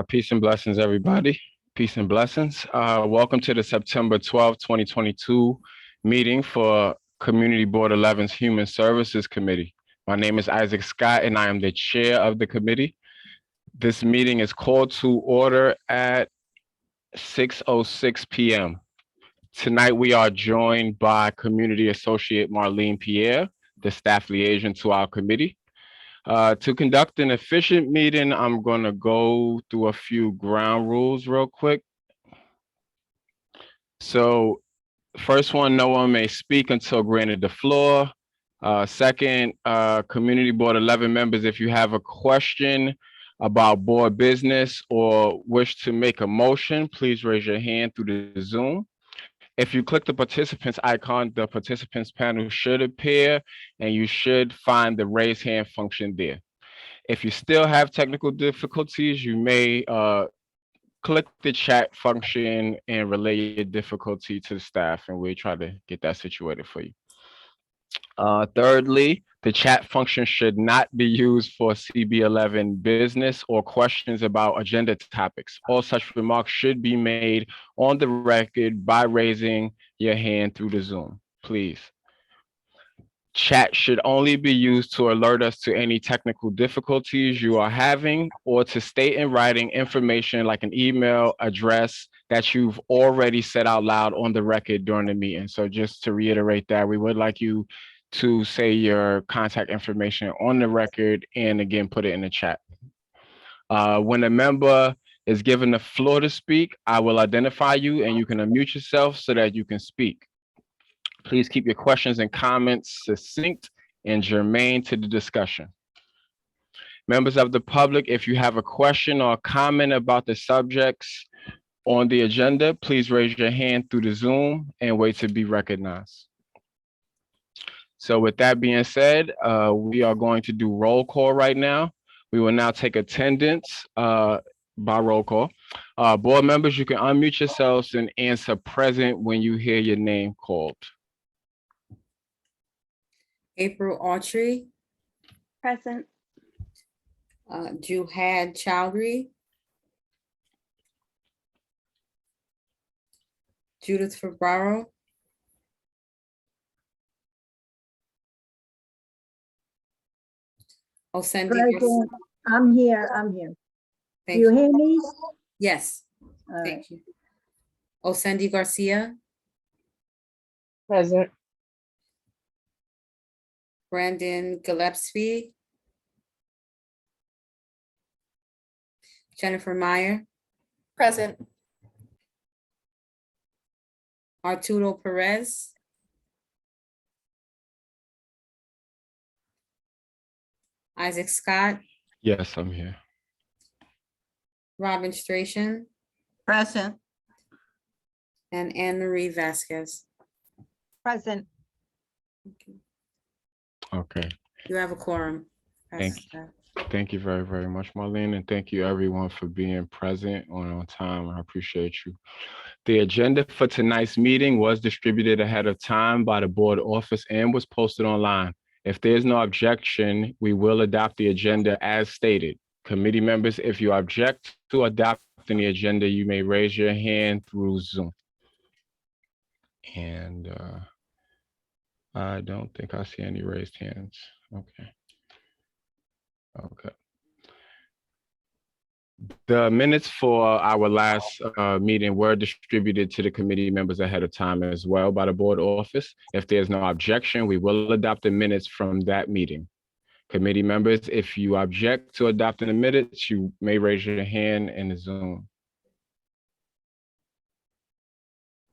Peace and blessings, everybody. Peace and blessings. Welcome to the September 12th, 2022 meeting for Community Board 11's Human Services Committee. My name is Isaac Scott, and I am the chair of the committee. This meeting is called to order at 6:06 p.m. Tonight, we are joined by Community Associate Marlene Pierre, the staff liaison to our committee. To conduct an efficient meeting, I'm going to go through a few ground rules real quick. So first one, no one may speak until granted the floor. Second, Community Board 11 members, if you have a question about board business or wish to make a motion, please raise your hand through the Zoom. If you click the participants icon, the participants panel should appear and you should find the raise hand function there. If you still have technical difficulties, you may click the chat function and relay your difficulty to the staff, and we'll try to get that situated for you. Thirdly, the chat function should not be used for CB11 business or questions about agenda topics. All such remarks should be made on the record by raising your hand through the Zoom, please. Chat should only be used to alert us to any technical difficulties you are having or to state in writing information like an email address that you've already said out loud on the record during the meeting. So just to reiterate that, we would like you to say your contact information on the record and again, put it in the chat. When a member is given the floor to speak, I will identify you and you can unmute yourself so that you can speak. Please keep your questions and comments succinct and germane to the discussion. Members of the public, if you have a question or a comment about the subjects on the agenda, please raise your hand through the Zoom and wait to be recognized. So with that being said, we are going to do roll call right now. We will now take attendance by roll call. Board members, you can unmute yourselves and answer present when you hear your name called. April Autry. Present. Juhad Chowdhury. Judith Fabaro. Osendi. Present. I'm here. Thank You hear me? Yes. All right. Thank you. Osendi Garcia. Present. Brandon Gillespie. Jennifer Meyer. Present. Arturo Perez. Isaac Scott. Yes, I'm here. Robin Strachan. Present. And Anne Marie Vasquez. Present. Okay. You have a quorum. Thank Thank you very, very much, Marlene, and thank you everyone for being present on time. I appreciate you. The agenda for tonight's meeting was distributed ahead of time by the board office and was posted online. If there's no objection, we will adopt the agenda as stated. Committee members, if you object to adopting the agenda, you may raise your hand through Zoom. And I don't think I see any raised hands. Okay. Okay. The minutes for our last meeting were distributed to the committee members ahead of time as well by the board office. If there's no objection, we will adopt the minutes from that meeting. Committee members, if you object to adopting the minutes, you may raise your hand in the Zoom.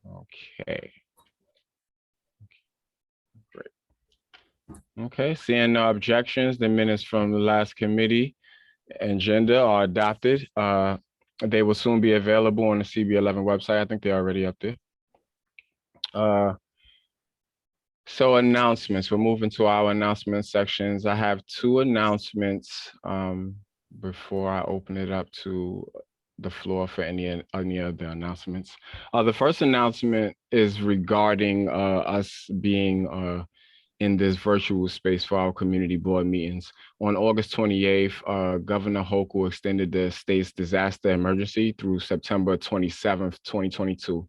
Okay. Okay, seeing no objections, the minutes from the last committee agenda are adopted. They will soon be available on the CB11 website. I think they're already up there. So announcements, we're moving to our announcement sections. I have two announcements before I open it up to the floor for any of the announcements. The first announcement is regarding us being in this virtual space for our community board meetings. On August 28th, Governor Hochul extended the state's disaster emergency through September 27th, 2022.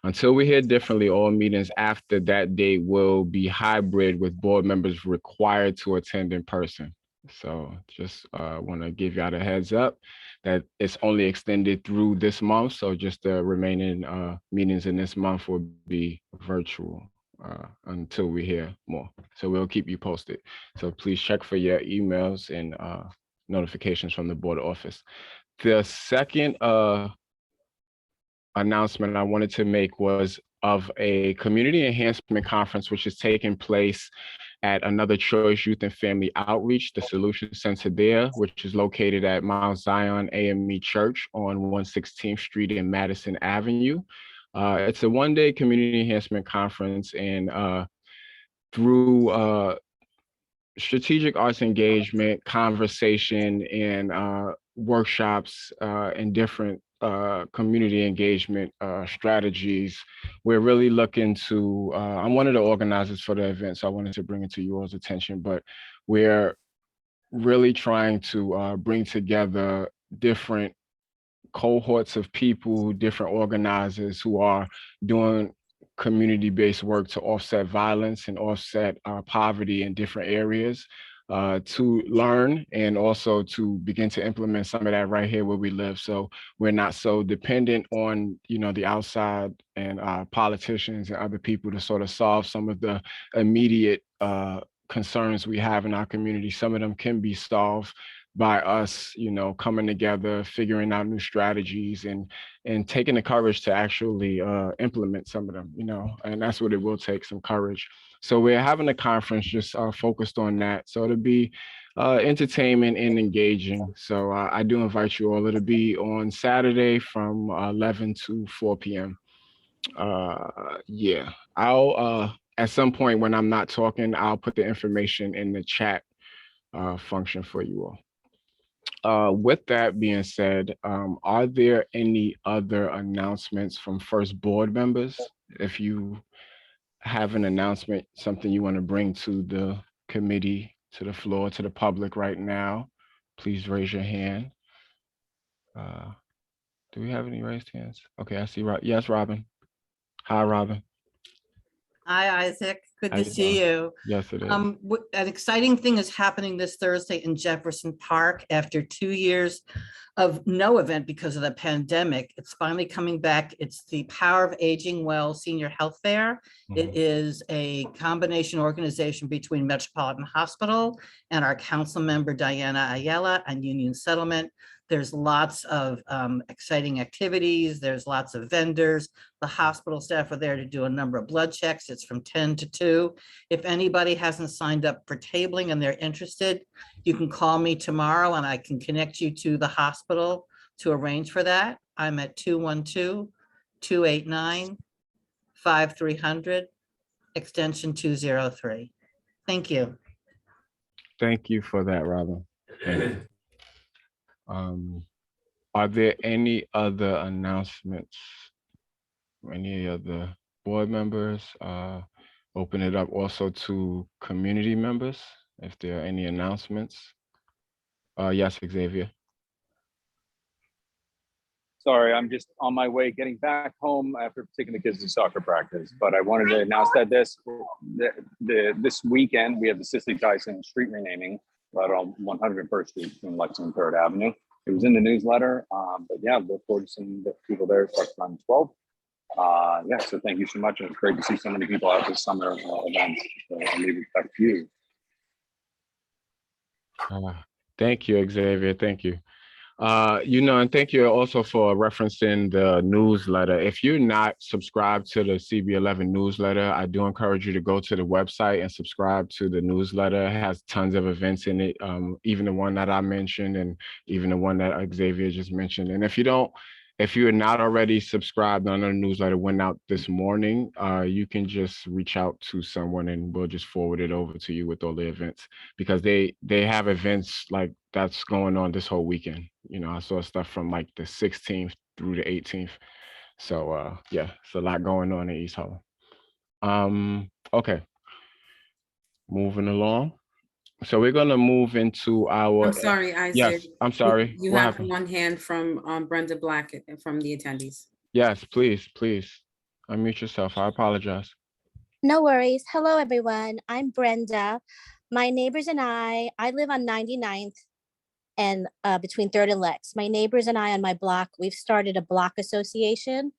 Until we hear differently, all meetings after that date will be hybrid with board members required to attend in person. So just want to give y'all a heads up that it's only extended through this month. So just the remaining meetings in this month will be virtual until we hear more. So we'll keep you posted. So please check for your emails and notifications from the board office. The second announcement I wanted to make was of a community enhancement conference, which is taking place at Another Choice Youth and Family Outreach, the Solution Center there, which is located at Mount Zion AME Church on 116th Street and Madison Avenue. It's a one-day community enhancement conference, and through strategic arts engagement, conversation, and workshops and different community engagement strategies, we're really looking to, I'm one of the organizers for the event, so I wanted to bring it to you all's attention, but we're really trying to bring together different cohorts of people, different organizers who are doing community-based work to offset violence and offset poverty in different areas, to learn and also to begin to implement some of that right here where we live. So we're not so dependent on, you know, the outside and politicians and other people to sort of solve some of the immediate concerns we have in our community. Some of them can be solved by us, you know, coming together, figuring out new strategies, and taking the courage to actually implement some of them, you know, and that's what it will take, some courage. So we're having a conference just focused on that. So it'll be entertainment and engaging. So I do invite you all. It'll be on Saturday from 11 to 4 p.m. Yeah, I'll at some point when I'm not talking, I'll put the information in the chat function for you all. With that being said, are there any other announcements from first board members? If you have an announcement, something you want to bring to the committee, to the floor, to the public right now, please raise your hand. Do we have any raised hands? Okay, I see. Yes, Robin. Hi, Robin. Hi, Isaac. Good How to you see you. Yes, it is. An exciting thing is happening this Thursday in Jefferson Park after 2 years of no event because of the pandemic. It's finally coming back. It's the Power of Aging Well Senior Health Fair. It is a combination organization between Metropolitan Hospital and our council member Diana Ayala and Union Settlement. There's lots of exciting activities. There's lots of vendors. The hospital staff are there to do a number of blood checks. It's from 10 to 2. If anybody hasn't signed up for tabling and they're interested, you can call me tomorrow and I can connect you to the hospital to arrange for that. I'm at 212-289-5300, extension 203. Thank you. Thank you for that, Robin. Are there any other announcements? Any other board members? Open it up also to community members, if there are any announcements. Yes, Xavier. Sorry, I'm just on my way getting back home after taking the kids to soccer practice. But I wanted to announce that this weekend we have the Cicely Tyson street renaming right on 101st Street in Lexington 3rd Avenue. It was in the newsletter, but yeah, look forward to seeing the people there. It starts on 12. Yeah, so thank you so much. And it's great to see so many people out this summer events. So I'll leave it back to you. Thank you, Xavier. Thank you. You know, and thank you also for referencing the newsletter. If you're not subscribed to the CB11 newsletter, I do encourage you to go to the website and subscribe to the newsletter. It has tons of events in it, even the one that I mentioned and even the one that Xavier just mentioned. And if you're not already subscribed, on the newsletter went out this morning, you can just reach out to someone and we'll just forward it over to you with all the events, because they have events like that's going on this whole weekend. You know, I saw stuff from like the 16th through the 18th. So yeah, it's a lot going on in East Harlem. Okay. moving along. So we're gonna move into our. I'm sorry, Isaac. Yes, I'm sorry. You What have happened? one hand from Brenda Black from the attendees. Yes, please, please. Unmute yourself. I apologize. No worries. Hello, everyone. I'm Brenda. My neighbors and I live on 99th and between 3rd and Lex. My neighbors and I on my block, we've started a block association.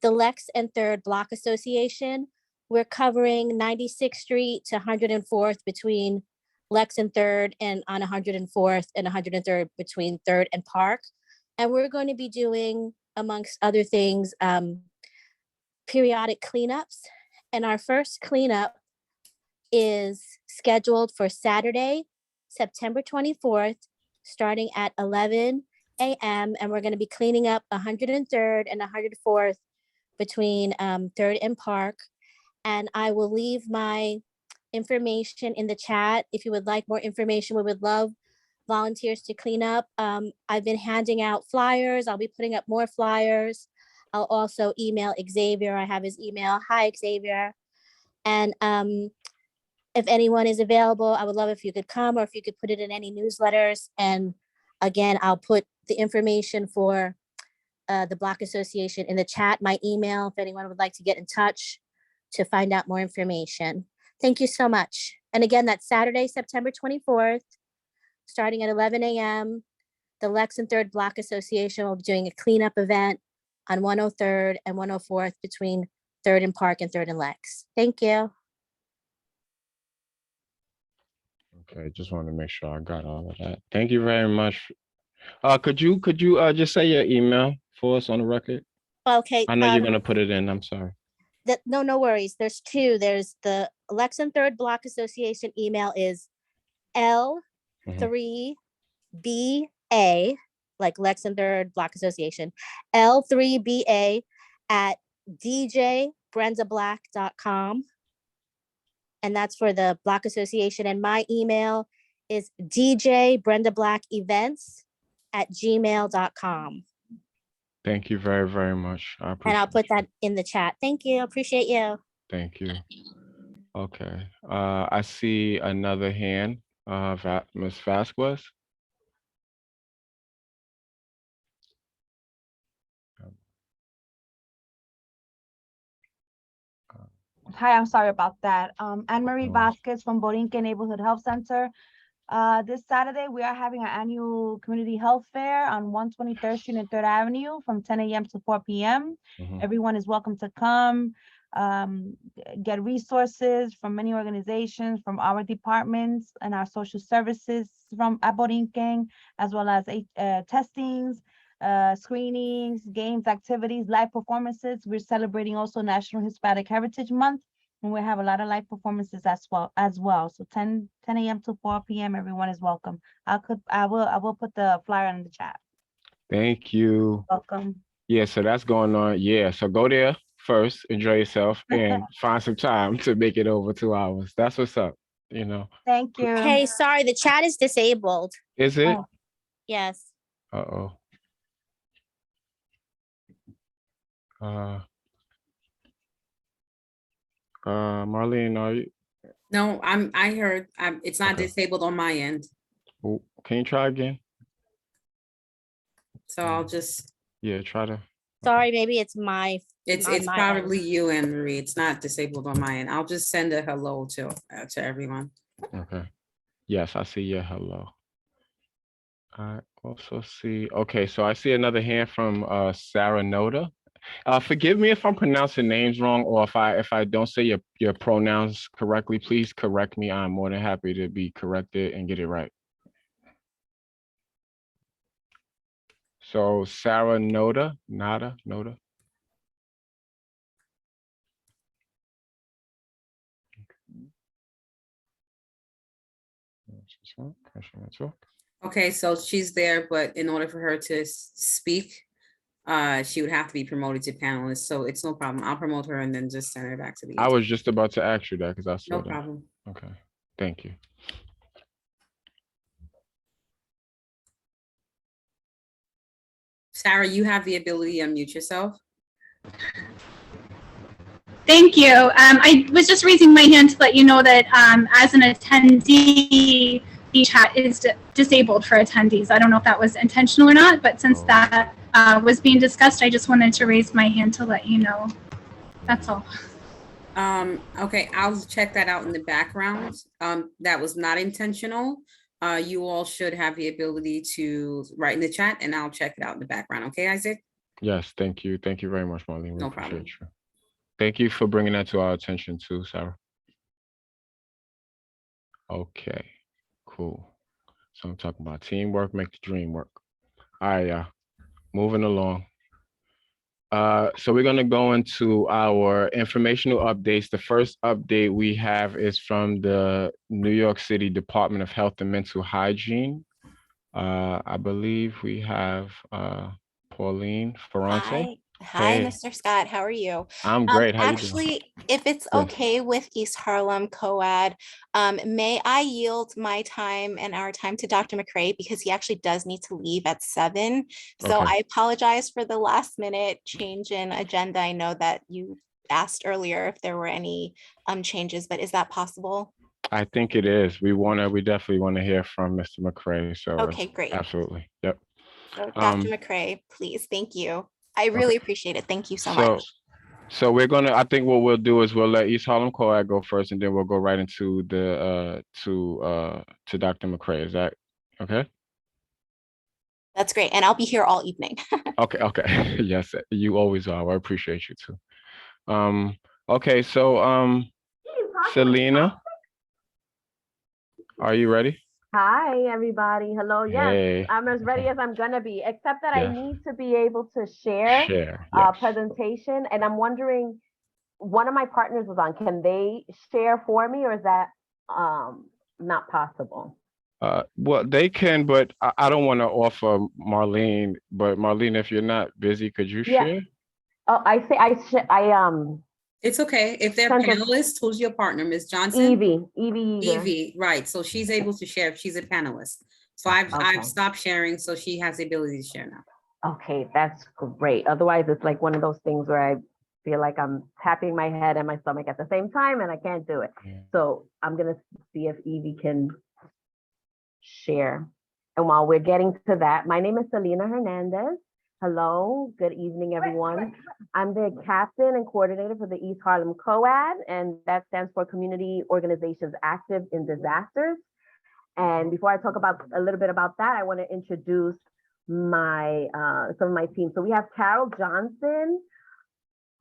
The Lex and 3rd Block Association, we're covering 96th Street to 104th between Lex and 3rd, and on 104th and 103rd between 3rd and Park. And we're going to be doing, amongst other things, periodic cleanups. And our first cleanup is scheduled for Saturday, September 24th, starting at 11 a.m. And we're going to be cleaning up 103rd and 104th between 3rd and Park. And I will leave my information in the chat. If you would like more information, we would love volunteers to clean up. I've been handing out flyers. I'll be putting up more flyers. I'll also email Xavier. I have his email. Hi, Xavier. And if anyone is available, I would love if you could come, or if you could put it in any newsletters. And again, I'll put the information for the Block Association in the chat, my email, if anyone would like to get in touch to find out more information. Thank you so much. And again, that's Saturday, September 24th, starting at 11 a.m. The Lex and 3rd Block Association will be doing a cleanup event on 103rd and 104th between 3rd and Park and 3rd and Lex. Thank you. Okay, just wanted to make sure I got all of that. Thank you very much. Could you just say your email for us on the record? Okay. I know you're gonna put it in. I'm sorry. No worries. There's two. There's the Lex and 3rd Block Association email is L3BA, like Lex and 3rd Block Association, L3BA at djbrendablack.com. And that's for the Block Association. And my email is djbrendablackevents@gmail.com. Thank you very, very much. I appreciate And I'll put you. that in the chat. Thank you. Appreciate you. Thank you. Okay. I see another hand. Ms. Vasquez. Hi, I'm sorry about that. Anne-Marie No worries. Vasquez from Borinquen Neighborhood Health Center. This Saturday, we are having our annual community health fair on 123rd Street and 3rd Avenue from 10 a.m. to 4 p.m. Everyone is welcome to come, get resources from many organizations, from our departments and our social services from Borinquen, as well as testings, screenings, games, activities, live performances. We're celebrating also National Hispanic Heritage Month, and we have a lot of live performances as well. So 10 a.m. to 4 p.m. everyone is welcome. I will put the flyer in the chat. Thank you. Welcome. Yeah, so that's going on. Yeah, so go there first, enjoy yourself, and find some time to make it over 2 hours. That's what's up, you know. Thank you. Hey, sorry, the chat is disabled. Is it? Oh. Yes. Uh-oh. Marlene, are you? No, I heard, it's not Okay. disabled on my end. Oh, can you try again? So I'll just, Yeah, try to. Sorry, maybe it's my. it's on my probably end. you, Anne Marie. It's not disabled on my end. I'll just send a hello to everyone. Okay. Yes, I see your hello. I also see, okay, so I see another hand from Sarah Noda. Forgive me if I'm pronouncing names wrong, or if I don't say your pronouns correctly, please correct me. I'm more than happy to be corrected and get it right. So Sarah Noda. Okay, so she's there, but in order for her to speak, she would have to be promoted to panelist. So it's no problem. I'll promote her and then just send her back to the. I was just about to ask you that because I saw No that. problem. Okay, thank you. Sarah, you have the ability to unmute yourself. Thank you. I was just raising my hand to let you know that as an attendee, the chat is disabled for attendees. I don't know if that was intentional or not, but since that was being discussed, I just wanted to raise my hand to let you know. That's all. Okay, I'll check that out in the background. That was not intentional. You all should have the ability to write in the chat and I'll check it out in the background. Okay, Isaac? Yes, thank you. Thank you very much, Marlene. We No appreciate problem. you. Thank you for bringing that to our attention too, Sarah. Okay, cool. So I'm talking about teamwork, make the dream work. All right, yeah. Moving along. So we're gonna go into our informational updates. The first update we have is from the New York City Department of Health and Mental Hygiene. I believe we have Pauline Ferrante. Hi, Hey. Mr. Scott. How are you? I'm great. How you doing? Actually, if it's Good. okay with East Harlem COAD, may I yield my time and our time to Dr. McCrae because he actually does need to leave at 7. So Okay. I apologize for the last minute change in agenda. I know that you asked earlier if there were any changes, but is that possible? I think it is. We definitely want to hear from Mr. McCrae. So Okay, great. absolutely. Yep. So Dr. McCrae, please. Thank you. I really appreciate it. Thank you so much. So I think what we'll do is we'll let East Harlem COAD go first, and then we'll go right into the to Dr. McCrae. Is that okay? That's great. And I'll be here all evening. Okay. Yes, you always are. I appreciate you too. Okay, so Selena, are you ready? Hi, everybody. Hello. Yes, Hey. I'm as ready as I'm gonna be, except that I Yes. need to be able to share Yes. presentation. And I'm wondering, one of my partners was on, can they share for me or is that not possible? Well, they can, but I don't want to offer Marlene. But Marlene, if you're not busy, could you Yeah. share? Oh, It's okay. If they're Sent a- panelists, who's your partner, Ms. Johnson? Evie Yeager. Evie, right. So she's able to share if she's a panelist. So I've Okay. stopped sharing, so she has the ability to share now. Okay, that's great. Otherwise, it's like one of those things where I feel like I'm tapping my head and my stomach at the same time and I can't do it. Yeah. So I'm gonna see if Evie can share. And while we're getting to that, my name is Selena Hernandez. Hello, good evening, everyone. I'm the captain and coordinator for the East Harlem COAD, and that stands for Community Organizations Active in Disasters. And before I talk about a little bit about that, I want to introduce my some of my team. So we have Carol Johnson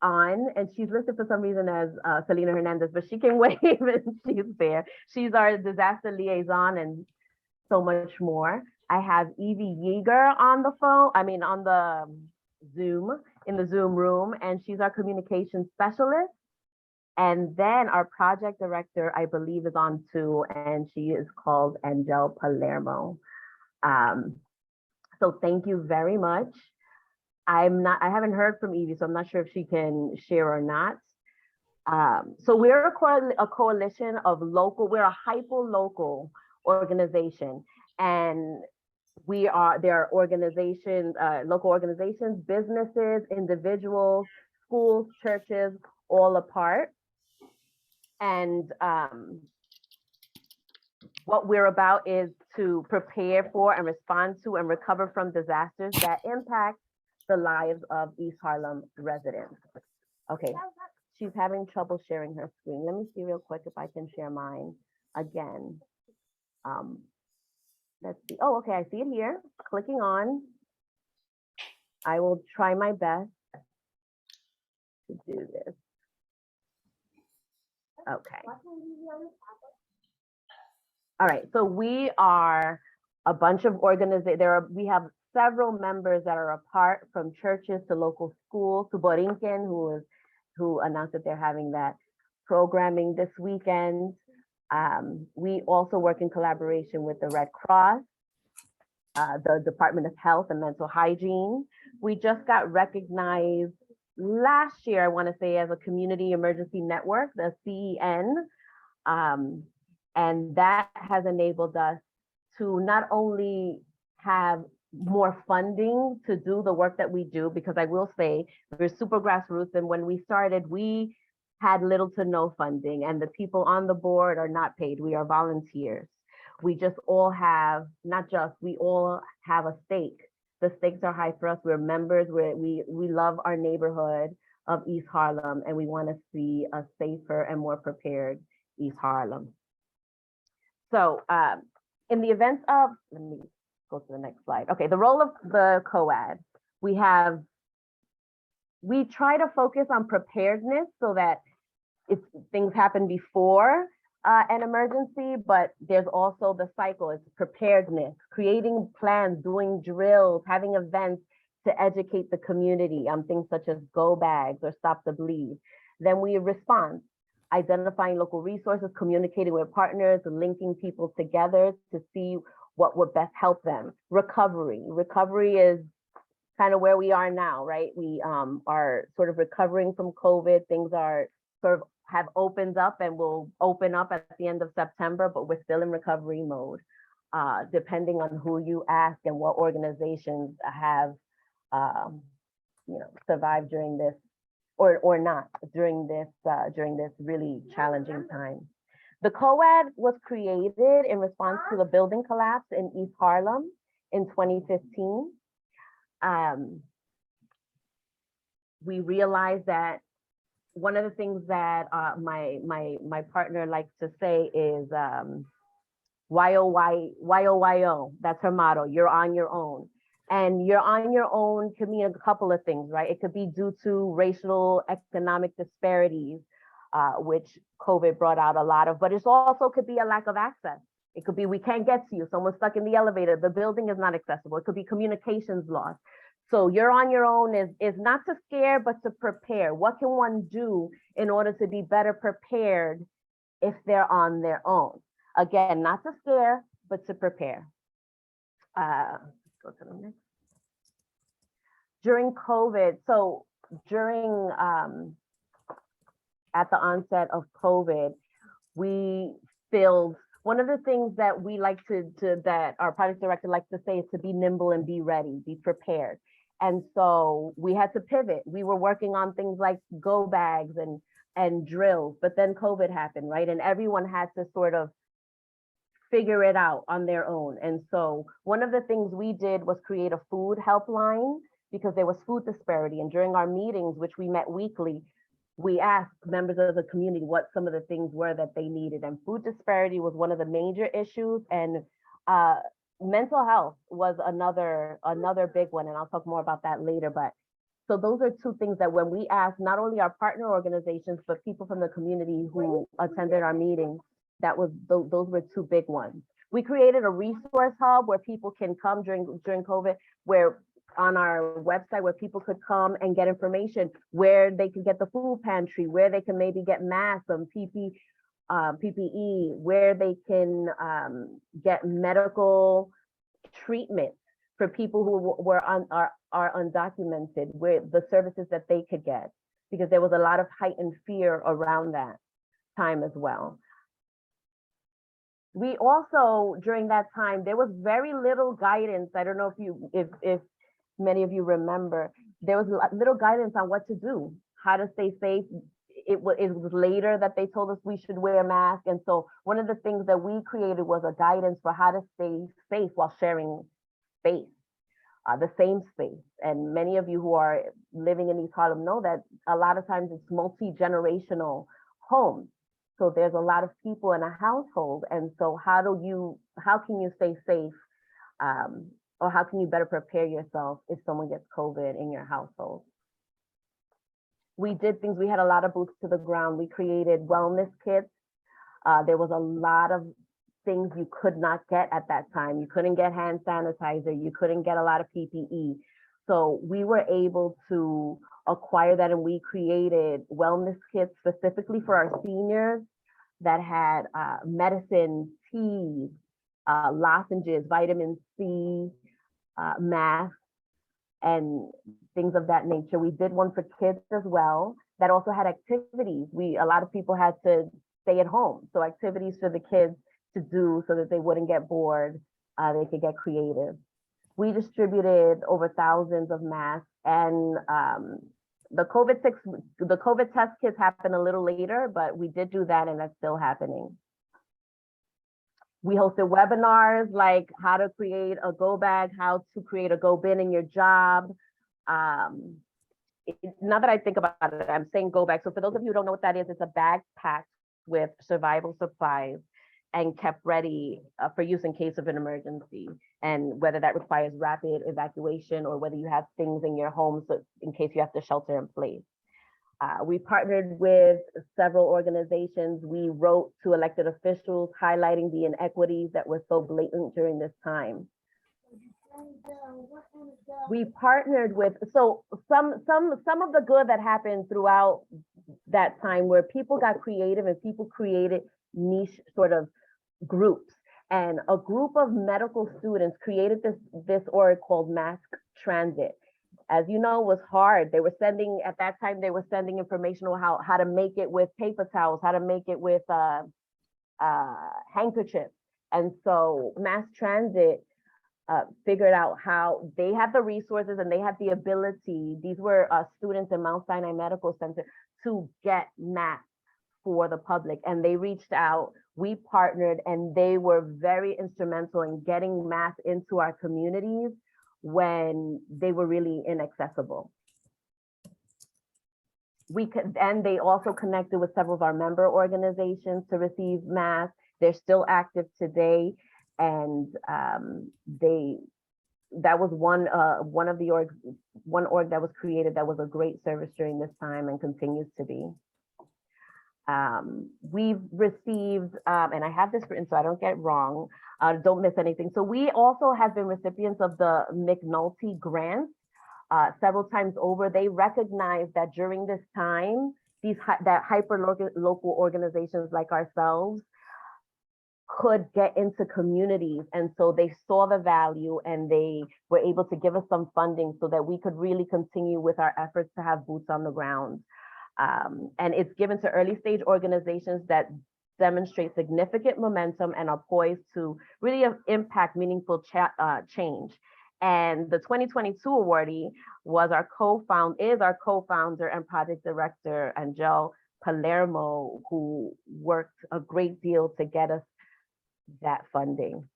on, and she's listed for some reason as Selena Hernandez, but she can wave and she's there. She's our disaster liaison and so much more. I have Evie Yeager on the phone, on the Zoom, in the Zoom room, and she's our communications specialist. And then our project director, I believe, is on too, and she is called Angel Palermo. So thank you very much. I haven't heard from Evie, so I'm not sure if she can share or not. So we're a coalition of we're a hyper-local organization, and there are organizations, local organizations, businesses, individuals, schools, churches, all a part. And what we're about is to prepare for and respond to and recover from disasters that impact the lives of East Harlem residents. Okay, she's having trouble sharing her screen. Let me see real quick if I can share mine again. Let's see. Oh, okay, I see it here. Clicking on. I will try my best to do this. Okay. All right, so we are a bunch of organizations. We have several members that are apart, from churches to local schools to Borinquen, who announced that they're having that programming this weekend. We also work in collaboration with the Red Cross, the Department of Health and Mental Hygiene. We just got recognized last year, I want to say, as a community emergency network, the CEN. And that has enabled us to not only have more funding to do the work that we do, because I will say we're super grassroots. And when we started, we had little to no funding, and the people on the board are not paid. We are volunteers. We just all have, we all have a stake. The stakes are high for us. We're members. We love our neighborhood of East Harlem, and we want to see a safer and more prepared East Harlem. So in the event of, let me go to the next slide. Okay, the role of the COAD. We try to focus on preparedness so that if things happen before an emergency, but there's also the cycle. It's preparedness, creating plans, doing drills, having events to educate the community on things such as go bags or stop the bleed. Then we respond, identifying local resources, communicating with partners, linking people together to see what would best help them. Recovery is kind of where we are now, right? We are sort of recovering from COVID. Things are sort of have opened up and will open up at the end of September, but we're still in recovery mode, depending on who you ask and what organizations have survived during this or not during this really challenging time. The COAD was created in response to the building collapse in East Harlem in 2015. We realized that one of the things that my partner likes to say is YOYO. That's her motto. You're on your own. And you're on your own can mean a couple of things, right? It could be due to racial economic disparities, which COVID brought out a lot of, but it also could be a lack of access. It could be we can't get to you. Someone's stuck in the elevator. The building is not accessible. It could be communications lost. So you're on your own is not to scare, but to prepare. What can one do in order to be better prepared if they're on their own? Again, not to scare, but to prepare. Let's go to the next. During COVID, so during at the onset of COVID, we filled, one of the things that we like that our project director likes to say is to be nimble and be ready, be prepared. And so we had to pivot. We were working on things like go bags and drills, but then COVID happened, right? And everyone had to sort of figure it out on their own. And so one of the things we did was create a food helpline because there was food disparity. And during our meetings, which we met weekly, we asked members of the community what some of the things were that they needed. And food disparity was one of the major issues. And mental health was another big one. And I'll talk more about that later. But so those are two things that when we asked not only our partner organizations, but people from the community who attended our meetings, those were two big ones. We created a resource hub where people can come during COVID, where on our website where people could come and get information, where they could get the food pantry, where they can maybe get masks and PPE, where they can get medical treatment for people who are undocumented, where the services that they could get, because there was a lot of heightened fear around that time as well. We also, during that time, there was very little guidance. I don't know if many of you remember, there was little guidance on what to do, how to stay safe. It was later that they told us we should wear a mask. And so one of the things that we created was a guidance for how to stay safe while sharing space, the same space. And many of you who are living in East Harlem know that a lot of times it's multi-generational homes. So there's a lot of people in a household. And so how can you stay safe? Or how can you better prepare yourself if someone gets COVID in your household? We did things, we had a lot of boots to the ground. We created wellness kits. There was a lot of things you could not get at that time. You couldn't get hand sanitizer, you couldn't get a lot of PPE. So we were able to acquire that, and we created wellness kits specifically for our seniors that had medicine, teas, lozenges, vitamin C, masks, and things of that nature. We did one for kids as well that also had activities. A lot of people had to stay at home, so activities for the kids to do so that they wouldn't get bored, they could get creative. We distributed over thousands of masks and the COVID test kits happened a little later, but we did do that, and that's still happening. We hosted webinars like how to create a go bag, how to create a go bin in your job. Now that I think about it, I'm saying go bag. So for those of you who don't know what that is, it's a bag packed with survival supplies and kept ready for use in case of an emergency. And whether that requires rapid evacuation or whether you have things in your home so in case you have to shelter in place. We partnered with several organizations. We wrote to elected officials highlighting the inequities that were so blatant during this time. We partnered with, so some of the good that happened throughout that time where people got creative and people created niche sort of groups. And a group of medical students created this org called Mask Transit. As you know, was hard. They were sending, at that time, they were sending information on how to make it with paper towels, how to make it with handkerchiefs. And so Mass Transit figured out how they had the resources and they had the ability. These were students in Mount Sinai Medical Center to get masks for the public. And they reached out, we partnered, and they were very instrumental in getting masks into our communities when they were really inaccessible. And they also connected with several of our member organizations to receive masks. They're still active today, and that was one of the org that was created that was a great service during this time and continues to be. We've received, and I have this written so I don't get it wrong, don't miss anything. So we also have been recipients of the McNulty grant several times over. They recognize that during this time, that hyper-local organizations like ourselves could get into communities. And so they saw the value and they were able to give us some funding so that we could really continue with our efforts to have boots on the ground. And it's given to early stage organizations that demonstrate significant momentum and are poised to really impact meaningful change. And the 2022 awardee was our co-founder and project director, Angel Palermo, who worked a great deal to get us that funding.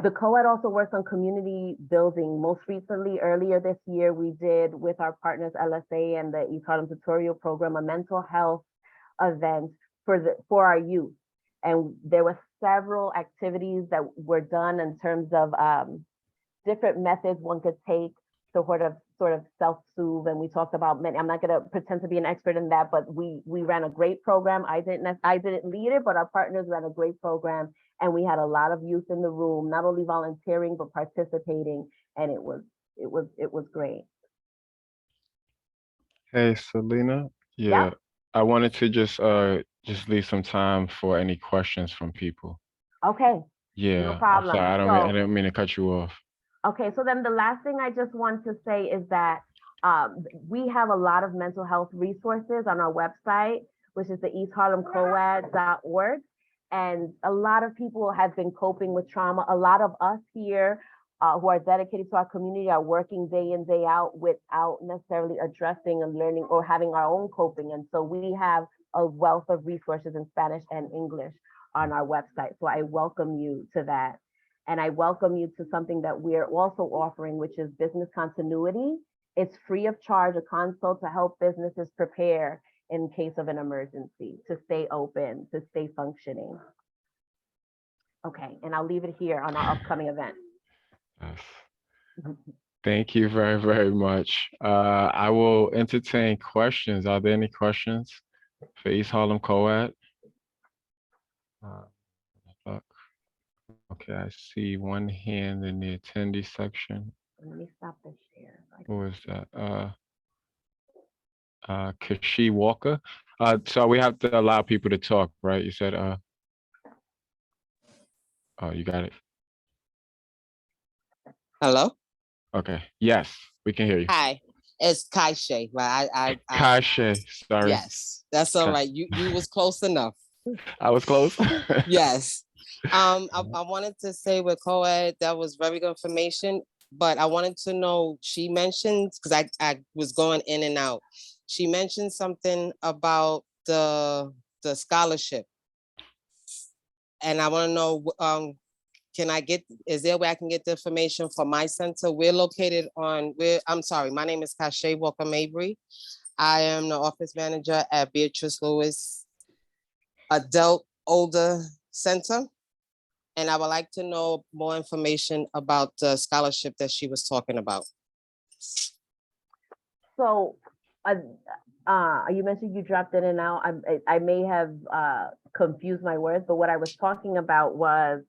The co-ed also works on community building. Most recently, earlier this year, we did with our partners LSA and the East Harlem Tutorial Program a mental health event for our youth. And there were several activities that were done in terms of different methods one could take to sort of self-soothe. And we talked about many. I'm not going to pretend to be an expert in that, but we ran a great program. I didn't lead it, but our partners ran a great program. And we had a lot of youth in the room, not only volunteering, but participating. And it was great. Hey, Selena. Yeah, I wanted to just leave some time for any questions from people. Okay. Yeah, no problem. I'm sorry, I didn't mean to cut you off. Okay, so then the last thing I just want to say is that we have a lot of mental health resources on our website, which is the eastharlemcoed.org. And a lot of people have been coping with trauma. A lot of us here who are dedicated to our community are working day in, day out without necessarily addressing and learning or having our own coping. And so we have a wealth of resources in Spanish and English on our website. So I welcome you to that. And I welcome you to something that we're also offering, which is business continuity. It's free of charge, a consult to help businesses prepare in case of an emergency, to stay open, to stay functioning. Okay, and I'll leave it here on our upcoming event. Yes. Thank you very, very much. I will entertain questions. Are there any questions for East Harlem Co-ed? Okay, I see one hand in the attendee section. Let me stop the share. Who is that? Kashi Walker. So we have to allow people to talk, right? You said, oh, you got it. Hello? Okay, yes, we can hear you. Hi, it's Kaisha. Well, Kaisha, sorry. Yes, that's all right. You was close enough. I was close. Yes. I wanted to say with co-ed, that was very good information. but I wanted to know, she mentioned, because I was going in and out. She mentioned something about the scholarship. And I want to know, is there a way I can get the information for my center? We're located I'm sorry, my name is Kashay Walker Mabry. I am the office manager at Beatrice Lewis Adult Older Center. And I would like to know more information about the scholarship that she was talking about. So, you mentioned you dropped in and out. I may have confused my words, but what I was talking about was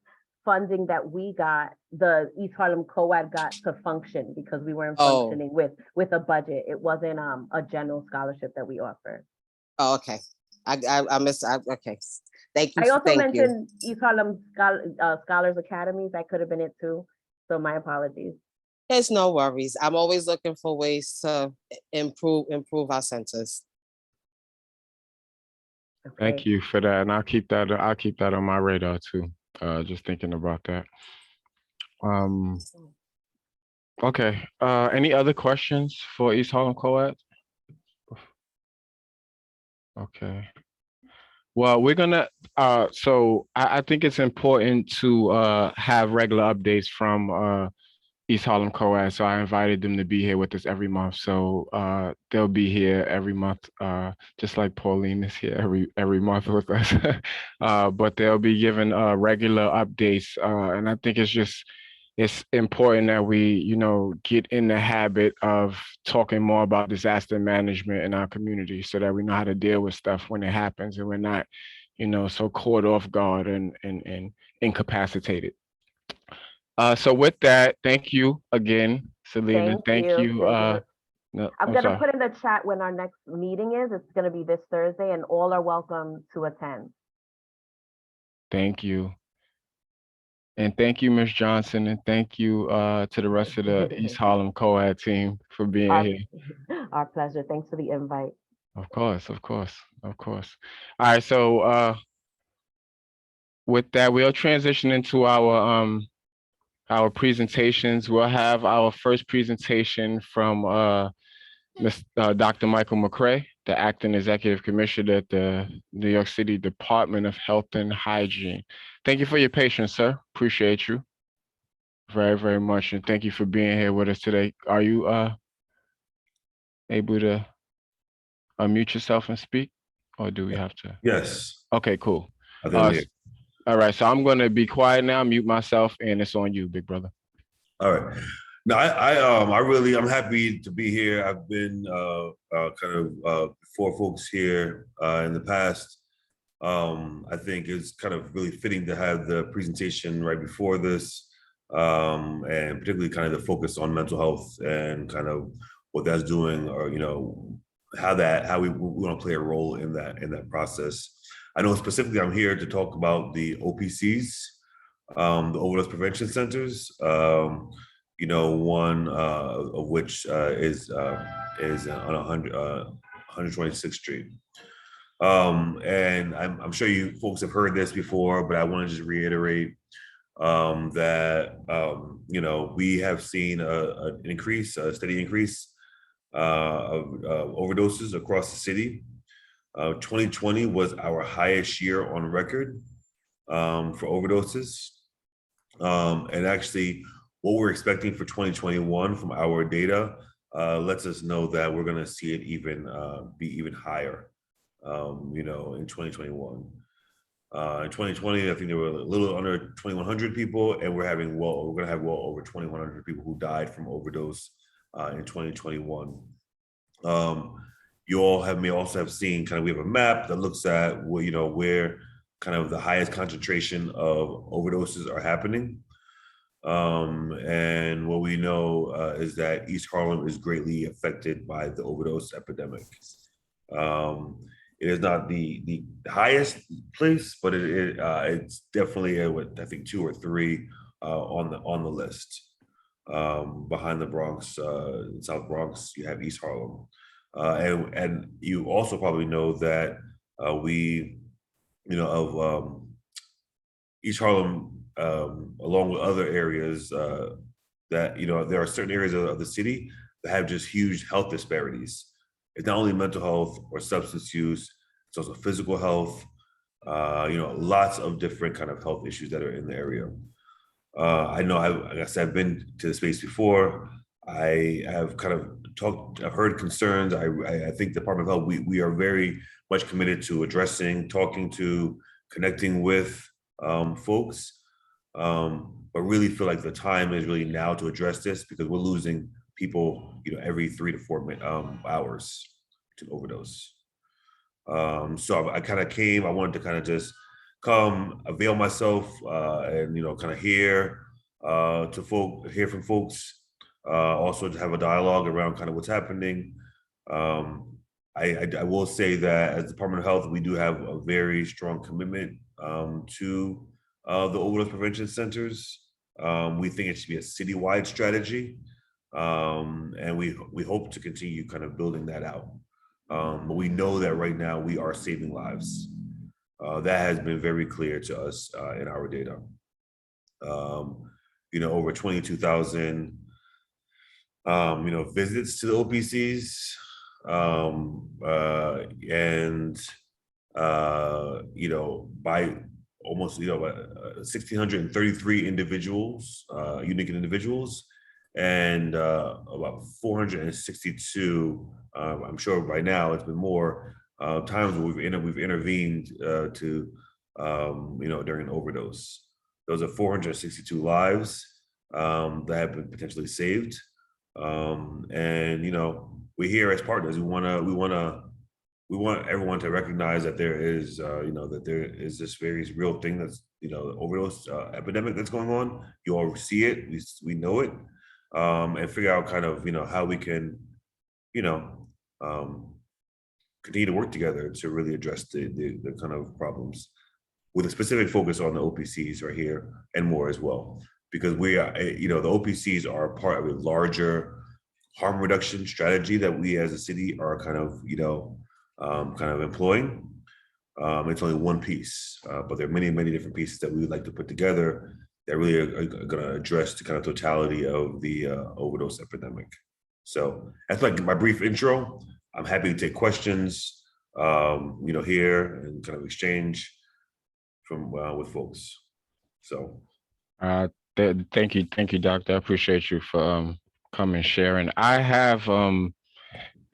funding that we got, the East Harlem COAD got to function, because we weren't functioning with a budget. It wasn't a general scholarship that we offered. Oh, okay. I missed. Okay. Thank you. I also mentioned East Harlem Scholars Academies. That could have been it too. So my apologies. There's no worries. I'm always looking for ways to improve our centers. Okay. Thank you for that, and I'll keep that on my radar too. Just thinking about that. Okay. Any other questions for East Harlem COAD? Okay. Well, we're gonna. So I think it's important to have regular updates from East Harlem COAD. So I invited them to be here with us every month. So they'll be here every month, just like Pauline is here every month with us. But they'll be given regular updates, and I think it's important that we, get in the habit of talking more about disaster management in our community, so that we know how to deal with stuff when it happens, and we're not, so caught off guard and incapacitated. So with that, thank you again, Selena. Thank you. No, I'm gonna put in the chat when our next meeting is. It's gonna be this Thursday, and all are welcome to attend. Thank you. And thank you, Ms. Johnson, and thank you to the rest of the East Harlem COAD team for being here. Our pleasure. Thanks for the invite. Of course, of course, of course. All right, so with that, we'll transition into our presentations. We'll have our first presentation from Dr. Michael McCray, the Acting Executive Commissioner at the New York City Department of Health and Hygiene. Thank you for your patience, sir. Appreciate you very, very much. And thank you for being here with us today. Are you able to unmute yourself and speak, or do we have to? Yes. Okay, cool. All right, so I'm going to be quiet now, mute myself, and it's on you, big brother. All right. No, I'm happy to be here. I've been before folks here in the past. I think it's kind of really fitting to have the presentation right before this, and particularly kind of the focus on mental health and kind of what that's doing, or how we want to play a role in that process. I know specifically I'm here to talk about the OPCs, the overdose prevention centers. One of which is on 126th Street. And I'm sure you folks have heard this before, but I want to just reiterate that we have seen a steady increase of overdoses across the city. 2020 was our highest year on record for overdoses, and actually, what we're expecting for 2021 from our data lets us know that we're going to see it be even higher, in 2021. In 2020, I think there were a little under 2,100 people, and we're going to have well over 2,100 people who died from overdose in 2021. You all may also have seen we have a map that looks at where kind of the highest concentration of overdoses are happening. And what we know is that East Harlem is greatly affected by the overdose epidemic. It is not the highest place, but it's definitely I think 2 or 3 on the list. Behind the Bronx, South Bronx, you have East Harlem, and you also probably know that East Harlem, along with other areas, that, there are certain areas of the city that have just huge health disparities. It's not only mental health or substance use, it's also physical health, lots of different kind of health issues that are in the area. I know, like I said, I've been to the space before. I have kind of I've heard concerns. I think the Department of Health, we are very much committed to addressing, talking to, connecting with folks, but really feel like the time is really now to address this, because we're losing people, every 3 to 4 hours to overdose. So I kind of I wanted to kind of just come, avail myself, and kind of hear from folks, also to have a dialogue around kind of what's happening. I will say that as Department of Health, we do have a very strong commitment to the overdose prevention centers. We think it should be a citywide strategy, and we hope to continue kind of building that out. But we know that right now we are saving lives. That has been very clear to us in our data. Over 22,000, visits to the OPCs, and by almost 1,633 individuals, unique individuals, and about 462. I'm sure by now it's been more times where we've intervened to during an overdose. Those are 462 lives that have been potentially saved. And we here as partners, we want everyone to recognize that there is that there is this very real thing that's the overdose epidemic that's going on. You all see it, we know it, and figure out kind of how we can continue to work together to really address the kind of problems, with a specific focus on the OPCs right here and more as well, because we are, the OPCs are part of a larger harm reduction strategy that we as a city are kind of employing. It's only one piece, but there are many, many different pieces that we would like to put together that really are going to address the kind of totality of the overdose epidemic. So that's like my brief intro. I'm happy to take questions, here and kind of exchange from with folks. So, thank you, Doctor. I appreciate you for coming and sharing. I have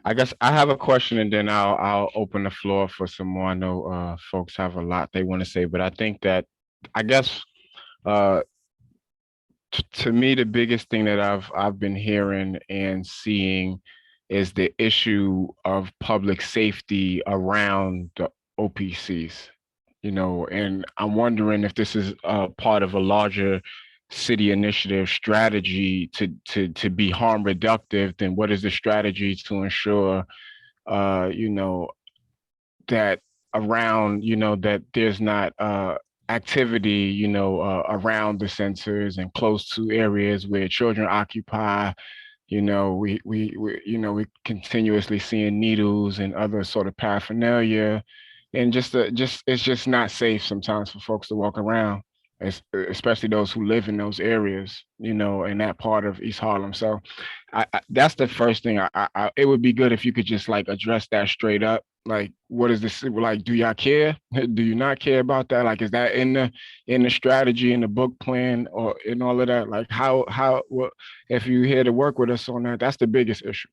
I guess I have a question, and then I'll open the floor for some more. I know folks have a lot they want to say, but I think that to me, the biggest thing that I've been hearing and seeing is the issue of public safety around the OPCs, and I'm wondering if this is part of a larger city initiative strategy to be harm reductive. Then what is the strategy to ensure, that around, that there's not activity, around the sensors and close to areas where children occupy. We continuously seeing needles and other sort of paraphernalia, and it's just not safe sometimes for folks to walk around, especially those who live in those areas, in that part of East Harlem. So that's the first thing. It would be good if you could just like address that straight up. Like, what is this like? Do y'all care? Do you not care about that? Like, is that in the strategy, in the book plan, or in all of that? Like, what if you're here to work with us on that? That's the biggest issue,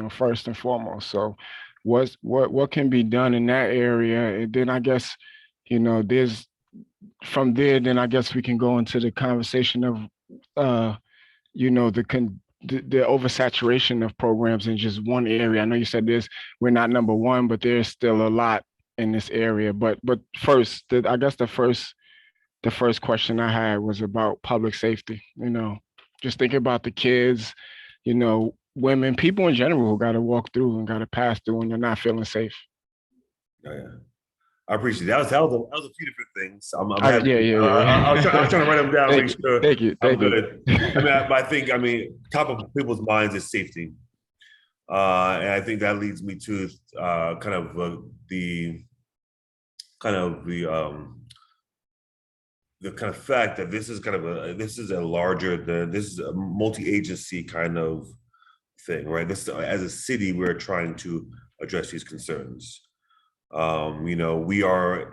first and foremost. So what can be done in that area? And then I guess, there's from there, then I guess we can go into the conversation of, the oversaturation of programs in just one area. I know you said we're not number one, but there's still a lot in this area. But first, I guess the first question I had was about public safety. Just thinking about the kids, women, people in general who got to walk through and got to pass through, and they're not feeling safe. Oh, yeah. I appreciate that. That was a few different things. I'm happy. Yeah. I was trying to write them down. Thank you. Thank you. I'm good. I think top of people's minds is safety, and I think that leads me to the the kind of fact that this is kind of this is a multi-agency kind of thing, right? This, as a city, we're trying to address these concerns. We are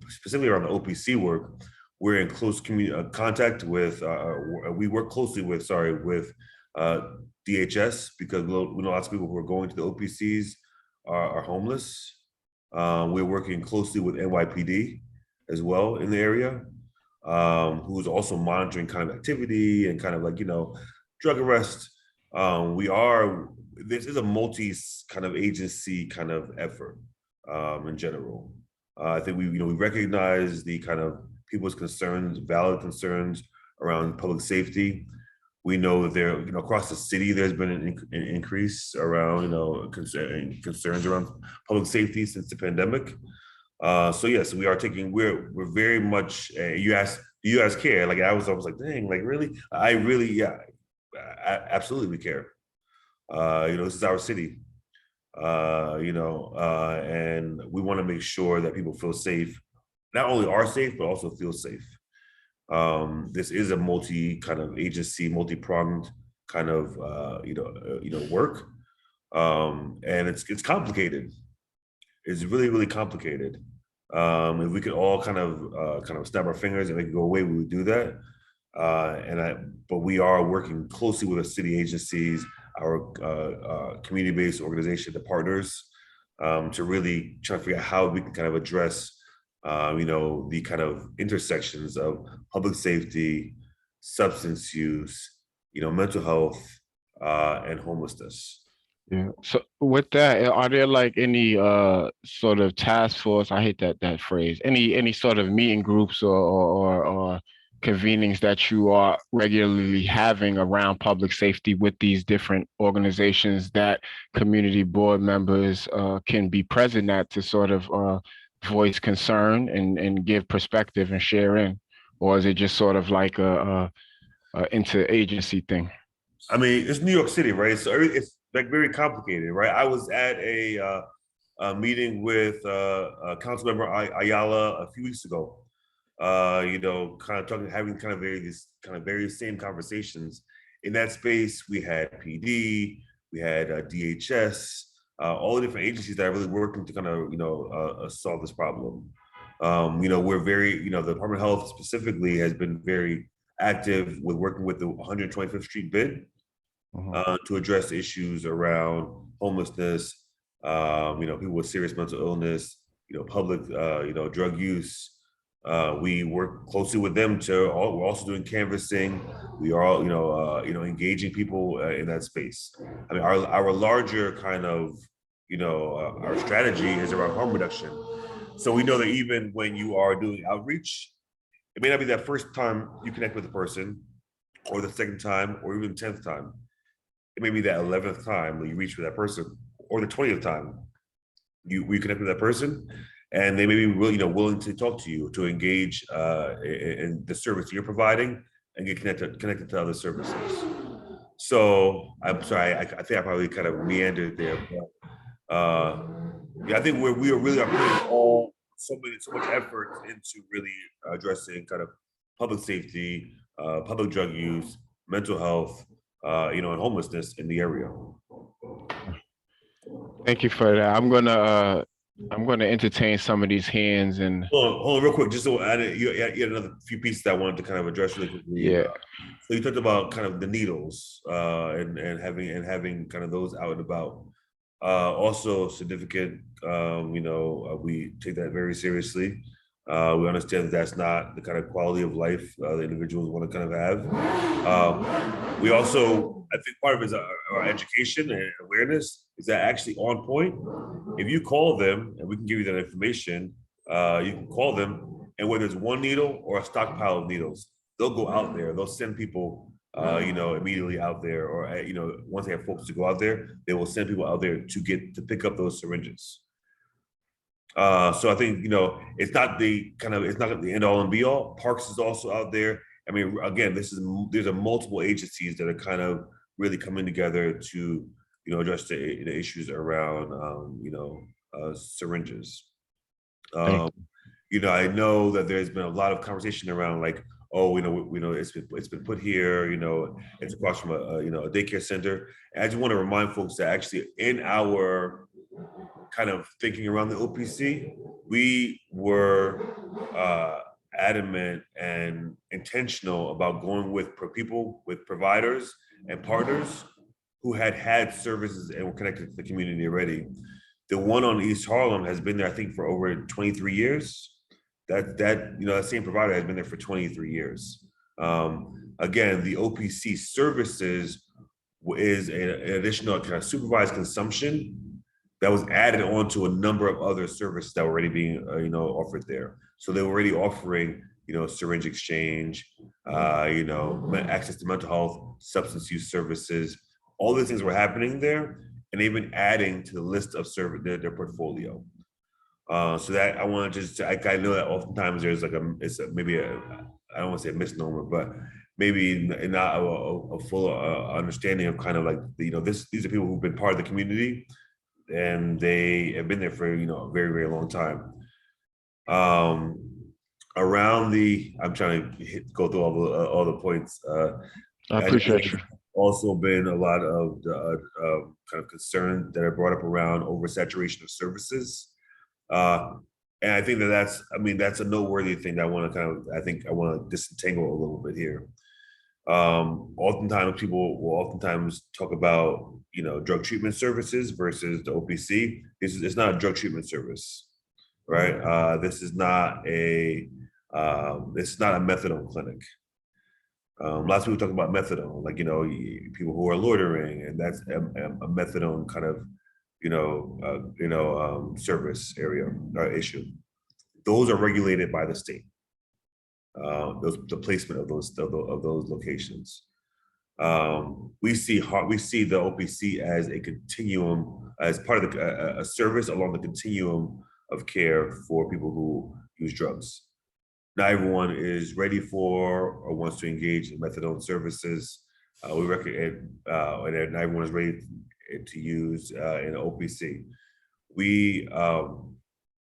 specifically around the OPC work. We're in close contact with. We work closely with DHS, because we know lots of people who are going to the OPCs are homeless. We're working closely with NYPD as well in the area, who's also monitoring kind of activity and kind of like, drug arrest. This is a multi kind of agency kind of effort in general. I think we recognize the kind of people's concerns, valid concerns around public safety. We know that there, across the city, there's been an increase around, concerns around public safety since the pandemic. So yes, we are taking. We're very much. You guys care. Like I was like, dang, like really? I absolutely care. This is our city. And we want to make sure that people feel safe. Not only are safe, but also feel safe. This is a kind of agency, multi-pronged kind of work, and it's complicated. It's really, really complicated. If we could all kind of snap our fingers and make it go away, we would do that. But we are working closely with the city agencies, our community-based organization, the partners, to really try to figure out how we can kind of address the kind of intersections of public safety, substance use, mental health, and homelessness. Yeah. So with that, are there like any sort of task force? I hate that phrase. Any sort of meeting groups or convenings that you are regularly having around public safety with these different organizations that community board members can be present at to sort of voice concern and give perspective and share in? Or is it just sort of like a interagency thing? I mean, it's New York City, right? So it's like very complicated, right? I was at a meeting with Councilmember Ayala a few weeks ago. Kind of having kind of various same conversations. In that space, we had PD, we had DHS, all the different agencies that are really working to kind of solve this problem. We're very, the Department of Health specifically has been very active with working with the 125th Street bid to address issues around homelessness, people with serious mental illness, public, drug use. We work closely with them we're also doing canvassing. We are, engaging people in that space. I mean, our larger kind of, our strategy is around harm reduction. So we know that even when you are doing outreach, it may not be that first time you connect with a person, or the second time, or even 10th time. It may be that 11th time that you reach with that person, or the 20th time we connect with that person, and they may be really, willing to talk to you, to engage in the service you're providing, and get connected to other services. So I'm sorry, I think I probably kind of meandered there, but I think we are really putting so much effort into really addressing kind of public safety, public drug use, mental health, and homelessness in the area. Thank you for that. I'm gonna entertain some of these hands and hold on real quick, just so you had another few pieces that I wanted to kind of address really quickly. Yeah. So you talked about kind of the needles and having kind of those out and about. Also significant, we take that very seriously. We understand that that's not the kind of quality of life the individuals want to kind of have. We also, I think part of it is our education and awareness is that actually on point. If you call them, and we can give you that information, you can call them, and whether it's one needle or a stockpile of needles, they'll go out there. They'll send people, immediately out there, or once they have folks to go out there, they will send people out there to pick up those syringes. So I think it's not the end all and be all. Parks is also out there. I mean, again, there's multiple agencies that are kind of really coming together to address the issues around syringes. I know that there's been a lot of conversation around like, oh, it's been put here, it's across from a daycare center. And I just want to remind folks that actually in our kind of thinking around the OPC, we were adamant and intentional about going with people, with providers and partners who had services and were connected to the community already. The one on East Harlem has been there, I think, for over 23 years. That same provider has been there for 23 years. Again, the OPC services is an additional kind of supervised consumption that was added on to a number of other services that were already being offered there. So they were already offering syringe exchange, access to mental health, substance use services. All these things were happening there, and they've been adding to the list of their portfolio. So that I want to just, I know that oftentimes there's like maybe I don't want to say a misnomer, but maybe not a full understanding of kind of like, these are people who've been part of the community and they have been there for, a very, very long time. I'm trying to go through all the points. I appreciate you. Also been a lot of kind of concerns that are brought up around oversaturation of services. And I think that's a noteworthy thing that I want to disentangle a little bit here. Oftentimes people will talk about, drug treatment services versus the OPC. It's not a drug treatment service, right? This is not a methadone clinic. Lots of people talk about methadone, like, people who are loitering, and that's a methadone kind of, service area issue. Those are regulated by the state. The placement of those locations. We see the OPC as a continuum, as part of a service along the continuum of care for people who use drugs. Not everyone is ready for or wants to engage in methadone services. We recommend, and not everyone is ready to use in OPC.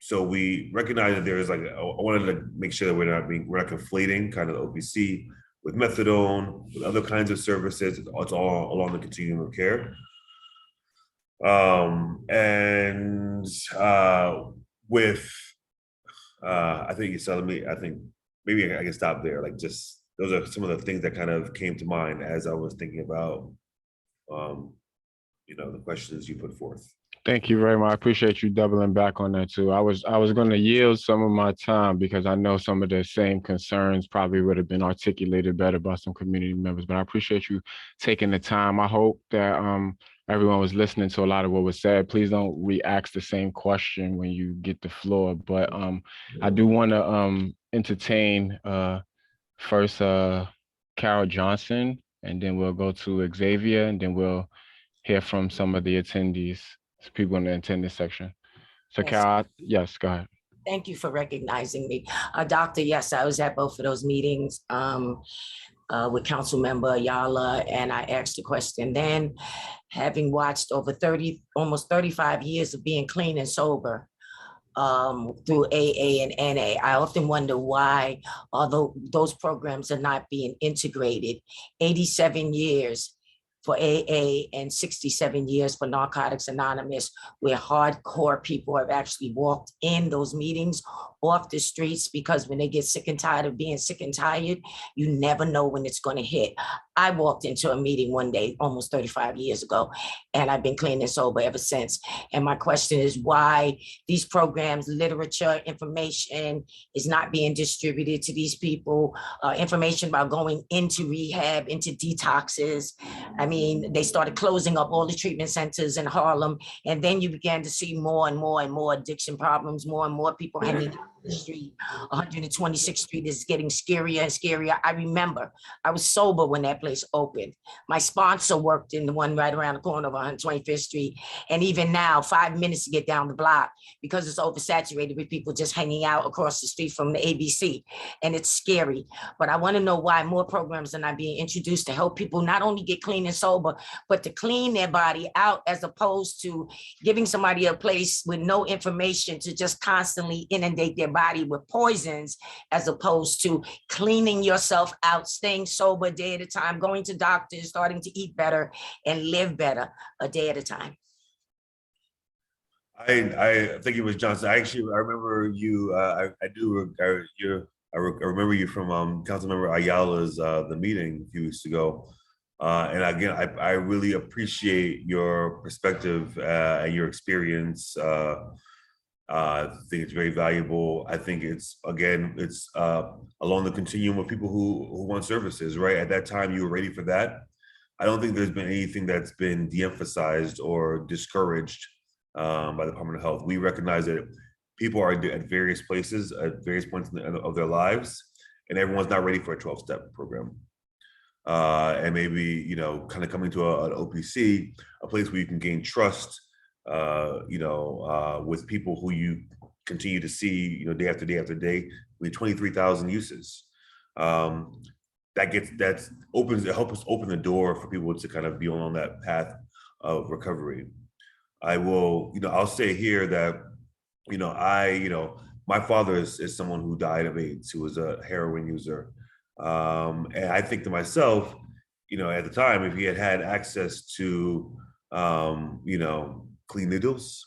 So we recognize that there is I wanted to make sure that we're not conflating kind of the OPC with methadone, with other kinds of services. It's all along the continuum of care. I think you're telling me, I think maybe I can stop there. Like, just those are some of the things that kind of came to mind as I was thinking about, the questions you put forth. Thank you very much. I appreciate you doubling back on that too. I was going to yield some of my time because I know some of the same concerns probably would have been articulated better by some community members, but I appreciate you taking the time. I hope that everyone was listening to a lot of what was said. Please don't re-ask the same question when you get the floor, but I do want to entertain first Carol Johnson, and then we'll go to Xavier, and then we'll hear from some of the attendees, people in the attendance section. So Yes. Carol, yes, go ahead. Thank you for recognizing me. Doctor, yes, I was at both of those meetings with Council Member Ayala, and I asked the question then. Having watched over almost 35 years of being clean and sober through AA and NA, I often wonder why, although those programs are not being integrated, 87 years for AA and 67 years for Narcotics Anonymous, where hardcore people have actually walked in those meetings off the streets, because when they get sick and tired of being sick and tired, you never know when it's going to hit. I walked into a meeting one day almost 35 years ago, and I've been clean and sober ever since. And my question is why these programs, literature, information is not being distributed to these people, information about going into rehab, into detoxes. I mean, they started closing up all the treatment centers in Harlem, and then you began to see more and more and more addiction problems, more and more people hanging out the street. 126th Street is getting scarier and scarier. I remember I was sober when that place opened. My sponsor worked in the one right around the corner of 125th Street. And even now, 5 minutes to get down the block, because it's oversaturated with people just hanging out across the street from the ABC. And it's scary. But I want to know why more programs are not being introduced to help people not only get clean and sober, but to clean their body out, as opposed to giving somebody a place with no information to just constantly inundate their body with poisons, as opposed to cleaning yourself out, staying sober a day at a time, going to doctors, starting to eat better and live better a day at a time. I think it was Johnson. I remember you. I remember you from Councilmember Ayala's the meeting a few weeks ago. And again, I really appreciate your perspective and your experience. I think it's very valuable. I think it's along the continuum of people who want services, right? At that time, you were ready for that. I don't think there's been anything that's been de-emphasized or discouraged by the Department of Health. We recognize that people are at various places at various points of their lives, and everyone's not ready for a 12-step program. And maybe, kind of coming to an OPC, a place where you can gain trust, with people who you continue to see, day after day after day, with 23,000 uses. It helps us open the door for people to kind of be on that path of recovery. I'll say here that, my father is someone who died of AIDS, who was a heroin user. And I think to myself, at the time, if he had access to, clean needles,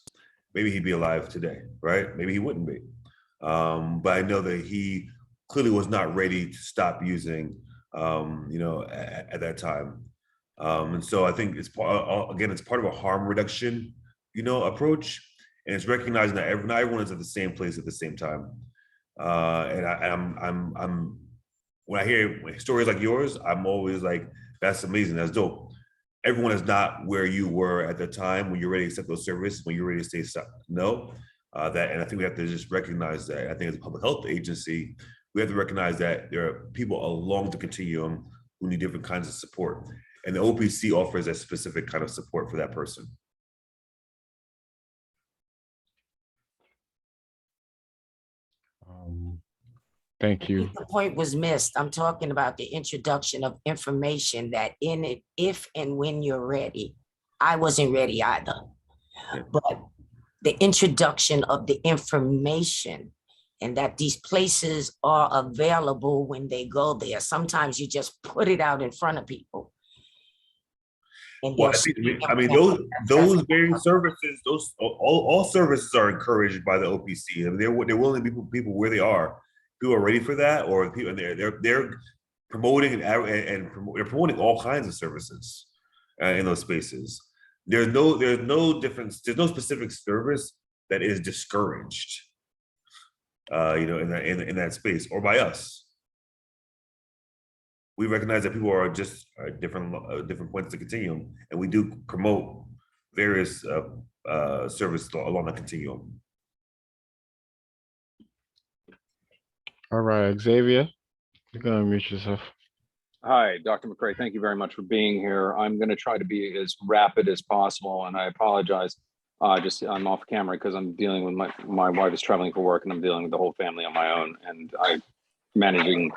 maybe he'd be alive today, right? Maybe he wouldn't be. But I know that he clearly was not ready to stop using, at that time. And so I think it's part of a harm reduction, approach, and it's recognizing that not everyone is at the same place at the same time. And I'm when I hear stories like yours, I'm always like, that's amazing, that's dope. Everyone is not where you were at the time when you're ready to accept those services, when you're ready to say no. And I think we have to just recognize that. I think as a public health agency, we have to recognize that there are people along the continuum who need different kinds of support. And the OPC offers a specific kind of support for that person. Thank you. The point was missed. I'm talking about the introduction of information that in it, if and when you're ready. I wasn't ready either, but the introduction of the information and that these places are available when they go there. Sometimes you just put it out in front of people. And well, those various services, all services are encouraged by the OPC. I mean, they're willing to be people where they are. People are ready for that, or people, and they're promoting they're promoting all kinds of services in those spaces. There's no difference. There's no specific service that is discouraged, in that space or by us. We recognize that people are just different points of the continuum, and we do promote various services along the continuum. All right, Xavier, you're gonna mute yourself. Hi, Dr. McCray. Thank you very much for being here. I'm going to try to be as rapid as possible, and I apologize. I'm off camera because I'm dealing with my wife is traveling for work, and I'm dealing with the whole family on my own, and I'm managing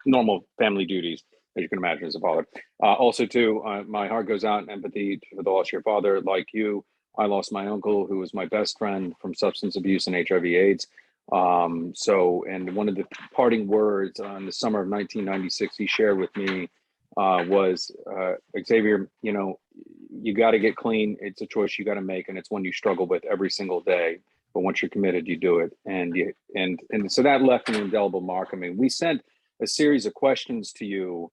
normal family duties, as you can imagine, as a father. Also, too, my heart goes out in empathy for the loss of your father. Like you, I lost my uncle, who was my best friend from substance abuse and HIV/AIDS. And one of the parting words in the summer of 1996 he shared with me was, Xavier, you got to get clean. It's a choice you got to make, and it's one you struggle with every single day. But once you're committed, you do it. And so that left an indelible mark. I mean, we sent a series of questions to you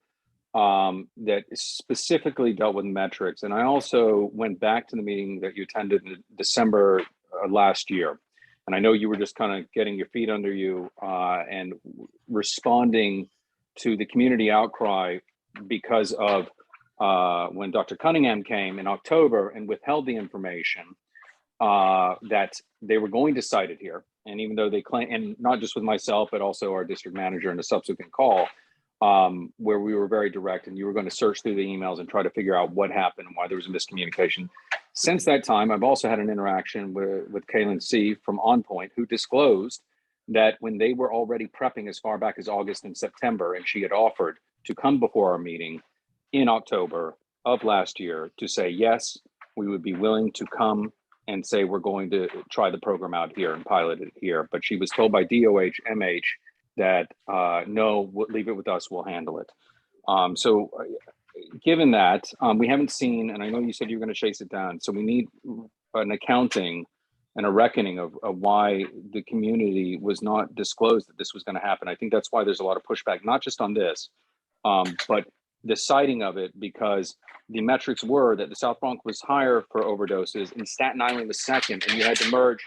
that specifically dealt with metrics. And I also went back to the meeting that you attended in December last year. And I know you were just kind of getting your feet under you and responding to the community outcry because of when Dr. Cunningham came in October and withheld the information that they were going to cite it here. And even though they claim, and not just with myself, but also our district manager in a subsequent call, where we were very direct, and you were going to search through the emails and try to figure out what happened and why there was a miscommunication. Since that time, I've also had an interaction with Kaylin C. from On Point, who disclosed that when they were already prepping as far back as August and September, and she had offered to come before our meeting in October of last year to say, yes, we would be willing to come and say, we're going to try the program out here and pilot it here. But she was told by DOH, MH that, no, leave it with us, we'll handle it. So given that, we haven't seen, and I know you said you're going to chase it down, so we need an accounting and a reckoning of why the community was not disclosed that this was going to happen. I think that's why there's a lot of pushback, not just on this, but the citing of it, because the metrics were that the South Bronx was higher for overdoses and Staten Island was second, and you had to merge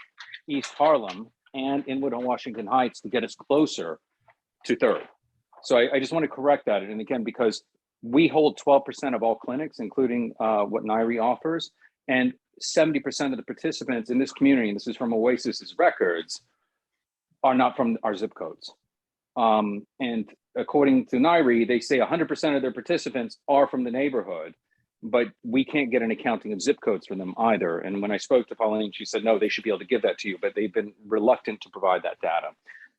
East Harlem and Inwood and Washington Heights to get us closer to third. So I just want to correct that. And again, because we hold 12% of all clinics, including what NIRE offers, and 70% of the participants in this community, and this is from Oasis's records, are not from our zip codes. And according to NIRE, they say 100% of their participants are from the neighborhood, but we can't get an accounting of zip codes for them either. And when I spoke to Pauline, she said, no, they should be able to give that to you, but they've been reluctant to provide that data.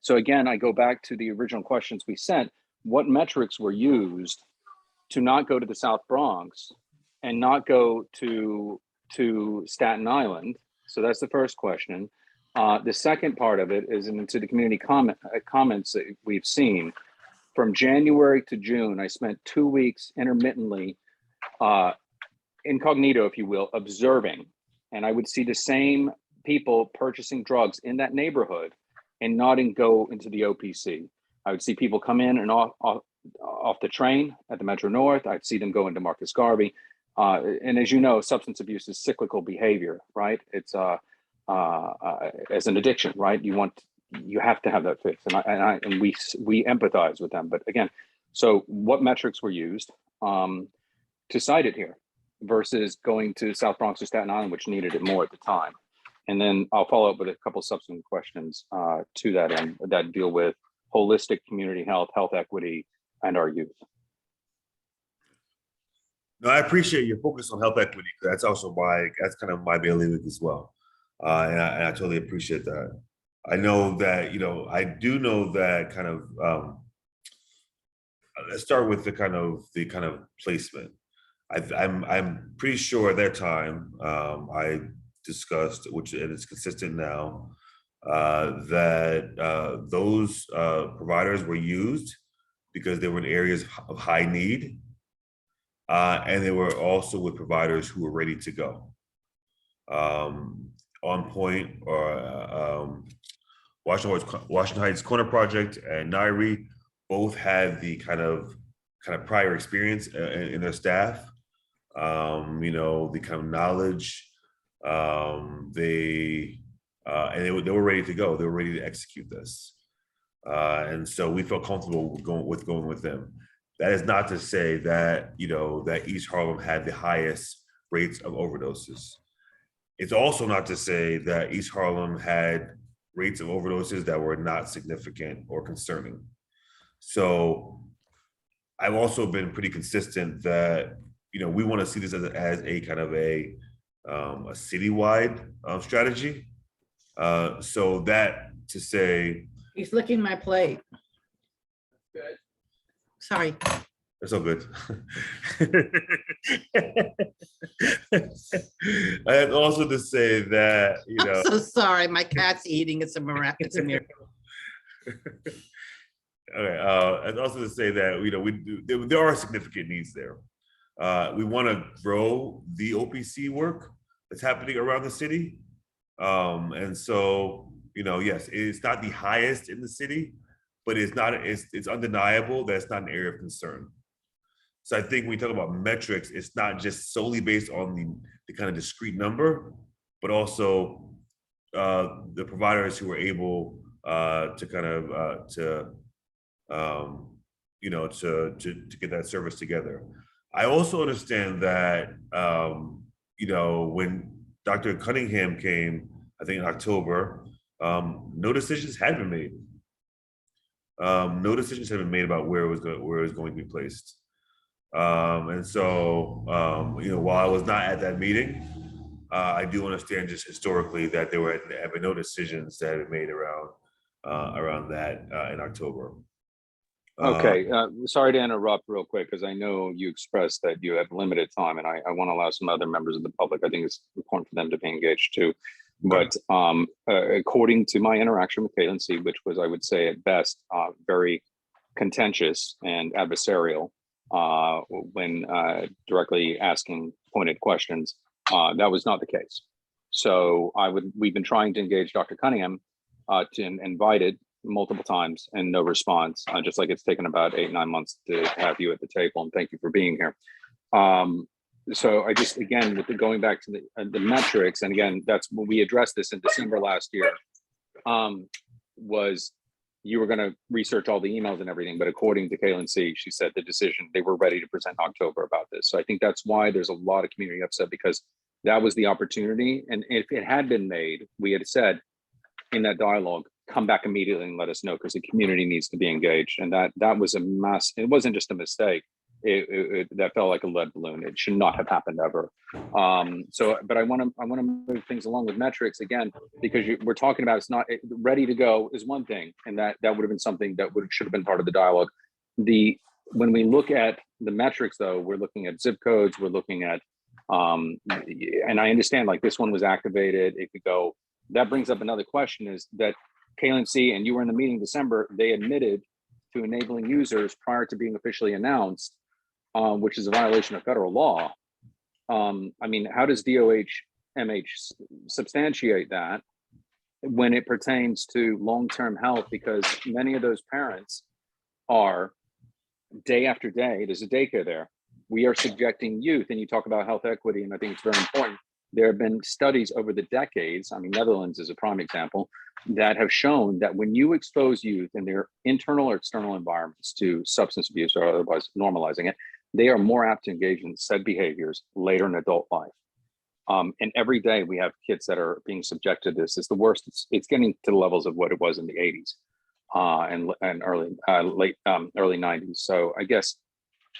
So again, I go back to the original questions we sent. What metrics were used to not go to the South Bronx and not go to Staten Island? So that's the first question. The second part of it is into the community comments that we've seen. From January to June, I spent 2 weeks intermittently, incognito, if you will, observing. And I would see the same people purchasing drugs in that neighborhood and not go into the OPC. I would see people come in and off the train at the Metro North. I'd see them go into Marcus Garvey. And as you know, substance abuse is cyclical behavior, right? It's as an addiction, right? You have to have that fix, and we empathize with them. But again, so what metrics were used to cite it here versus going to South Bronx or Staten Island, which needed it more at the time? And then I'll follow up with a couple subsequent questions to that end that deal with holistic community health, health equity, and our youth. No, I appreciate your focus on health equity. That's also that's kind of my bailiwick as well. And I totally appreciate that. I know that, I do know that kind of, let's start with the kind of placement. I'm pretty sure at that time, I discussed, which and it's consistent now, that those providers were used because they were in areas of high need, and they were also with providers who were ready to go. On Point or Washington Heights Corner Project and NIRE both had the kind of prior experience in their staff, the kind of knowledge. They were ready to go. They were ready to execute this, and so we felt comfortable going with them. That is not to say that that East Harlem had the highest rates of overdoses. It's also not to say that East Harlem had rates of overdoses that were not significant or concerning. So I've also been pretty consistent that we want to see this as a kind of a citywide strategy. So that to say, He's licking my plate. Good. Sorry. That's all good. And also to say that, I'm so sorry, my cat's eating. It's a miracle. Okay, and also to say that there are significant needs there. We want to grow the OPC work that's happening around the city, and so yes, it's not the highest in the city, but it's undeniable that it's not an area of concern. So I think when we talk about metrics, it's not just solely based on the kind of discrete number, but also the providers who are able to kind of to get that service together. I also understand that when Dr. Cunningham came, I think in October, no decisions had been made. No decisions had been made about where it was going to be placed. And so, while I was not at that meeting, I do understand just historically that there have been no decisions that have been made around that in October. Okay, sorry to interrupt real quick, because I know you expressed that you have limited time, and I want to allow some other members of the public. I think it's important for them to be engaged too. But according to my interaction with Caitlin C., which was, I would say at best, very contentious and adversarial when directly asking pointed questions, that was not the case. So we've been trying to engage Dr. Cunningham to invited multiple times and no response, just like it's taken about 8-9 months to have you at the table, and thank you for being here. So I just, again, with going back to the metrics, and again, that's when we addressed this in December last year, was you were going to research all the emails and everything, but according to Caitlin C., she said the decision, they were ready to present in October about this. So I think that's why there's a lot of community upset, because that was the opportunity. And if it had been made, we had said in that dialogue, come back immediately and let us know, because the community needs to be engaged. And that was a mess. It wasn't just a mistake. That felt like a lead balloon. It should not have happened ever. But I want to move things along with metrics again, because we're talking about it's not ready to go is one thing, and that would have been something that should have been part of the dialogue. When we look at the metrics, though, we're looking at zip codes. We're looking at and I understand like this one was activated. It could go. That brings up another question: is that Caitlin C., and you were in the meeting in December, they admitted to enabling users prior to being officially announced, which is a violation of federal law. I mean, how does DOH-MH substantiate that when it pertains to long-term health? Because many of those parents are day after day, there's a daycare there. We are subjecting youth, and you talk about health equity, and I think it's very important. There have been studies over the decades, I mean, Netherlands is a prime example, that have shown that when you expose youth in their internal or external environments to substance abuse or otherwise normalizing it, they are more apt to engage in said behaviors later in adult life. And every day we have kids that are being subjected to this. It's the worst. It's getting to the levels of what it was in the 80s and early 90s. So I guess,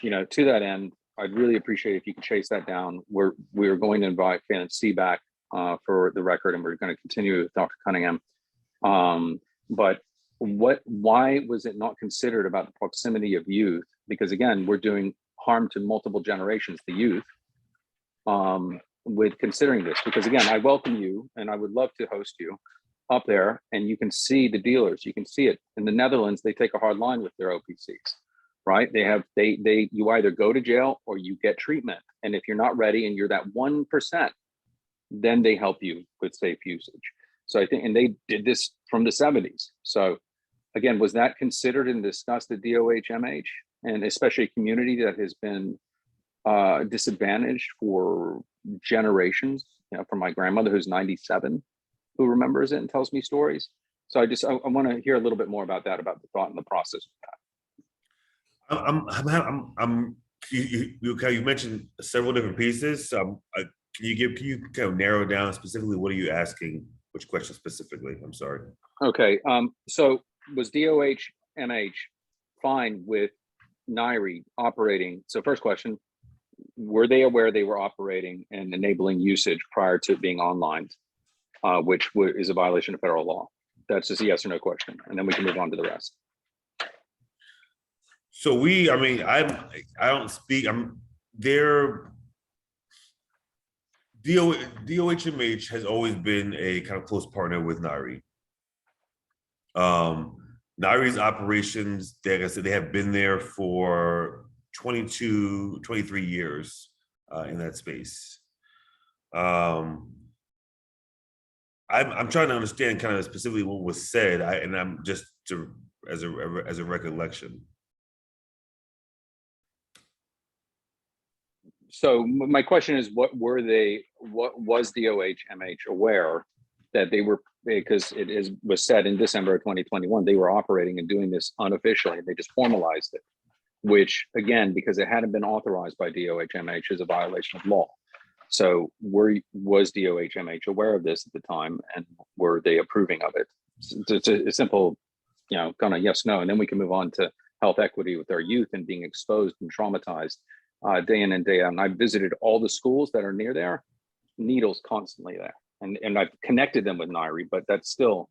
to that end, I'd really appreciate if you could chase that down. We're going to invite Caitlin C. back for the record, and we're going to continue with Dr. Cunningham. But why was it not considered about the proximity of youth? Because again, we're doing harm to multiple generations, the youth, with considering this. Because again, I welcome you, and I would love to host you up there, and you can see the dealers. You can see it in the Netherlands. They take a hard line with their OPCs. Right? You either go to jail or you get treatment. And if you're not ready and you're that 1%, then they help you with safe usage. So I think, and they did this from the 70s. So again, was that considered and discussed at DOH-MH, and especially a community that has been disadvantaged for generations, from my grandmother who's 97, who remembers it and tells me stories. So I want to hear a little bit more about that, about the thought and the process of that. You mentioned several different pieces. Can you kind of narrow down specifically what are you asking? Which question specifically? I'm sorry. Okay. So was DOH-MH fine with NYRE operating? So first question, were they aware they were operating and enabling usage prior to it being online, which is a violation of federal law? That's just a yes or no question, and then we can move on to the rest. So I don't speak, DOH-MH has always been a kind of close partner with NYRE. NYRE's operations, like I said, they have been there for 22, 23 years in that space. I'm trying to understand kind of specifically what was said, and I'm just as a recollection. So my question is, what was DOH-MH aware that they were, because was said in December of 2021, they were operating and doing this unofficially, and they just formalized it, which again, because it hadn't been authorized by DOH-MH, is a violation of law. So was DOH-MH aware of this at the time, and were they approving of it? It's a simple, kind of yes, no, and then we can move on to health equity with our youth and being exposed and traumatized day in and day out. And I visited all the schools that are near there, needles constantly there. And I've connected them with NYRE, but that's still,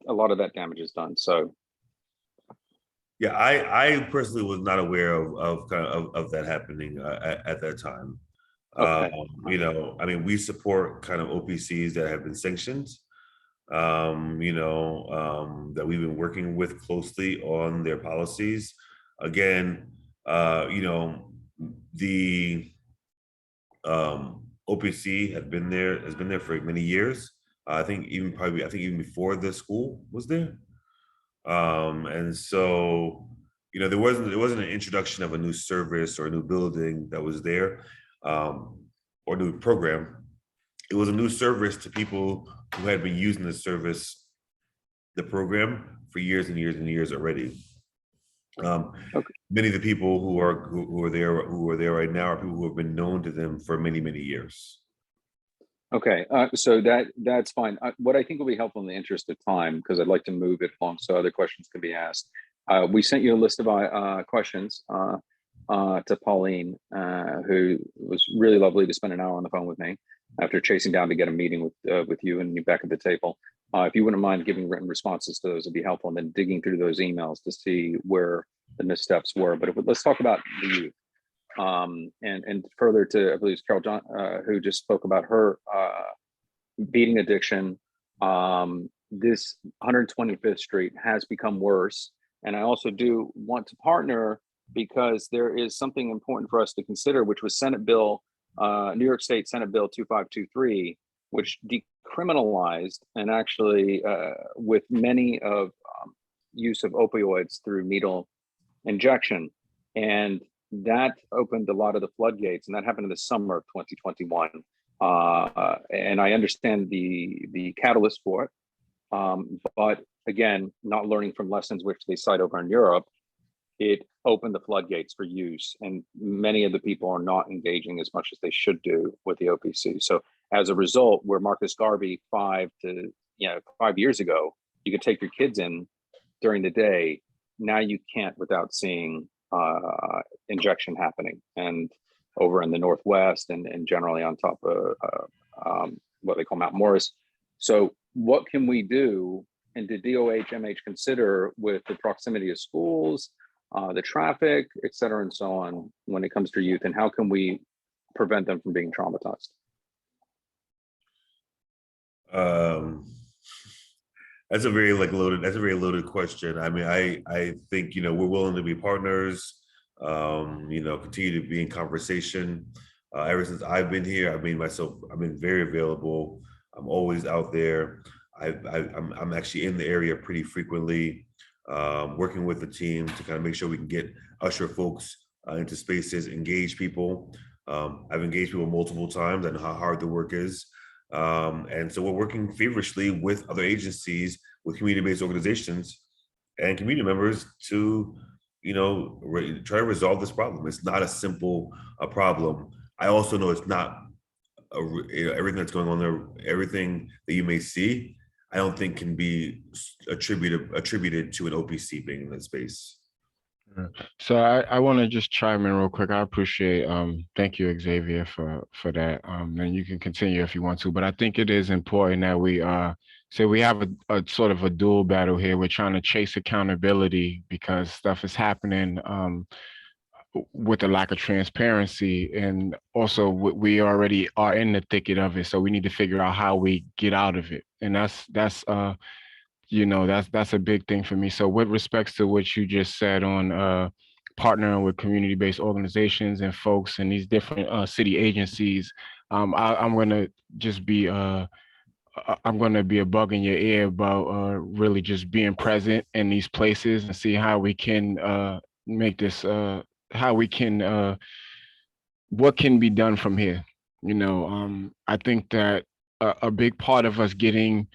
a lot of that damage is done. So Yeah, I personally was not aware of kind of that happening at that time. Okay. You know, I mean, we support kind of OPCs that have been sanctioned. That we've been working with closely on their policies. Again, the OPC has been there for many years. I think even before the school was there. And so, there wasn't an introduction of a new service or a new building that was there, or new program. It was a new service to people who had been using the program for years and years and years already. Many of the people who are there right now are people who have been known to them for many, many years. Okay, so that's fine. What I think will be helpful in the interest of time, because I'd like to move it along so other questions can be asked. We sent you a list of questions to Pauline, who was really lovely to spend an hour on the phone with me after chasing down to get a meeting with you and you back at the table. If you wouldn't mind giving written responses to those, it'd be helpful, and then digging through those emails to see where the missteps were. But let's talk about the youth. And further to, I believe it's Carol John, who just spoke about her beating addiction. This 125th Street has become worse. And I also do want to partner because there is something important for us to consider, which was New York State Senate Bill 2523, which decriminalized and actually with many of use of opioids through needle injection. And that opened a lot of the floodgates, and that happened in the summer of 2021. And I understand the catalyst for it. But again, not learning from lessons which they cite over in Europe, it opened the floodgates for use. And many of the people are not engaging as much as they should do with the OPC. So as a result, where Marcus Garvey 5 years ago, you could take your kids in during the day, now you can't without seeing injection happening, and over in the Northwest and generally on top of what they call Mount Morris. So what can we do? And did DOH, MH consider with the proximity of schools, the traffic, et cetera, and so on when it comes to youth, and how can we prevent them from being traumatized? That's a very loaded question. I mean, I think, we're willing to be partners, continue to be in conversation. Ever since I've been here, I've been very available. I'm always out there. I'm actually in the area pretty frequently, working with the team to kind of make sure we can usher folks into spaces, engage people. I've engaged people multiple times. I know how hard the work is. And so we're working feverishly with other agencies, with community-based organizations and community members to, try to resolve this problem. It's not a simple problem. I also know it's not everything that's going on there, everything that you may see, I don't think can be attributed to an OPC being in that space. So I want to just chime in real quick. I appreciate, thank you, Xavier, for that. And you can continue if you want to, but I think it is important that we we have a sort of a dual battle here. We're trying to chase accountability because stuff is happening with a lack of transparency, and also we already are in the thicket of it. So we need to figure out how we get out of it, and that's a big thing for me. So with respects to what you just said on partnering with community-based organizations and folks and these different city agencies, I'm gonna just be I'm gonna be a bug in your ear about really just being present in these places and see how we can make this what can be done from here. I think that a big part of us getting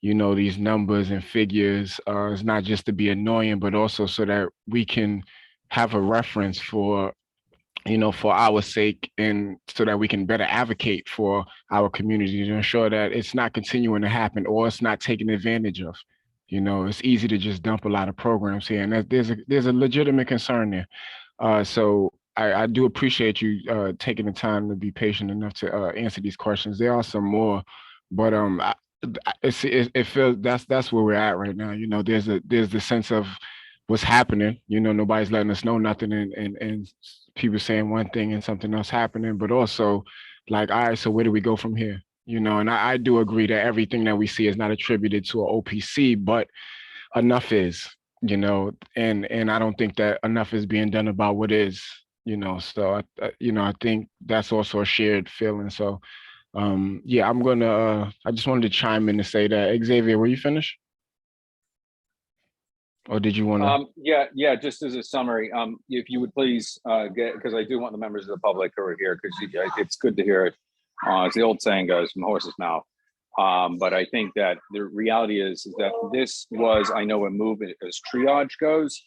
these numbers and figures is not just to be annoying, but also so that we can have a reference for our sake, and so that we can better advocate for our community to ensure that it's not continuing to happen or it's not taken advantage of. It's easy to just dump a lot of programs here, and there's a legitimate concern there. So I do appreciate you taking the time to be patient enough to answer these questions. There are some more, but it feels that's where we're at right now. There's the sense of what's happening. You know, nobody's letting us know nothing, and people saying one thing and something else happening, but also like, all right, so where do we go from here? You know, and I do agree that everything that we see is not attributed to an OPC, but enough is, you know, and I don't think that enough is being done about what is, you know. So I think that's also a shared feeling. So yeah, I'm gonna I just wanted to chime in to say that. Xavier, were you finished? Or did you want to? Yeah, just as a summary, if you would please get, because I do want the members of the public who are here, because it's good to hear it, as the old saying goes, from the horse's mouth. But I think that the reality is that this was, I know, a move as triage goes.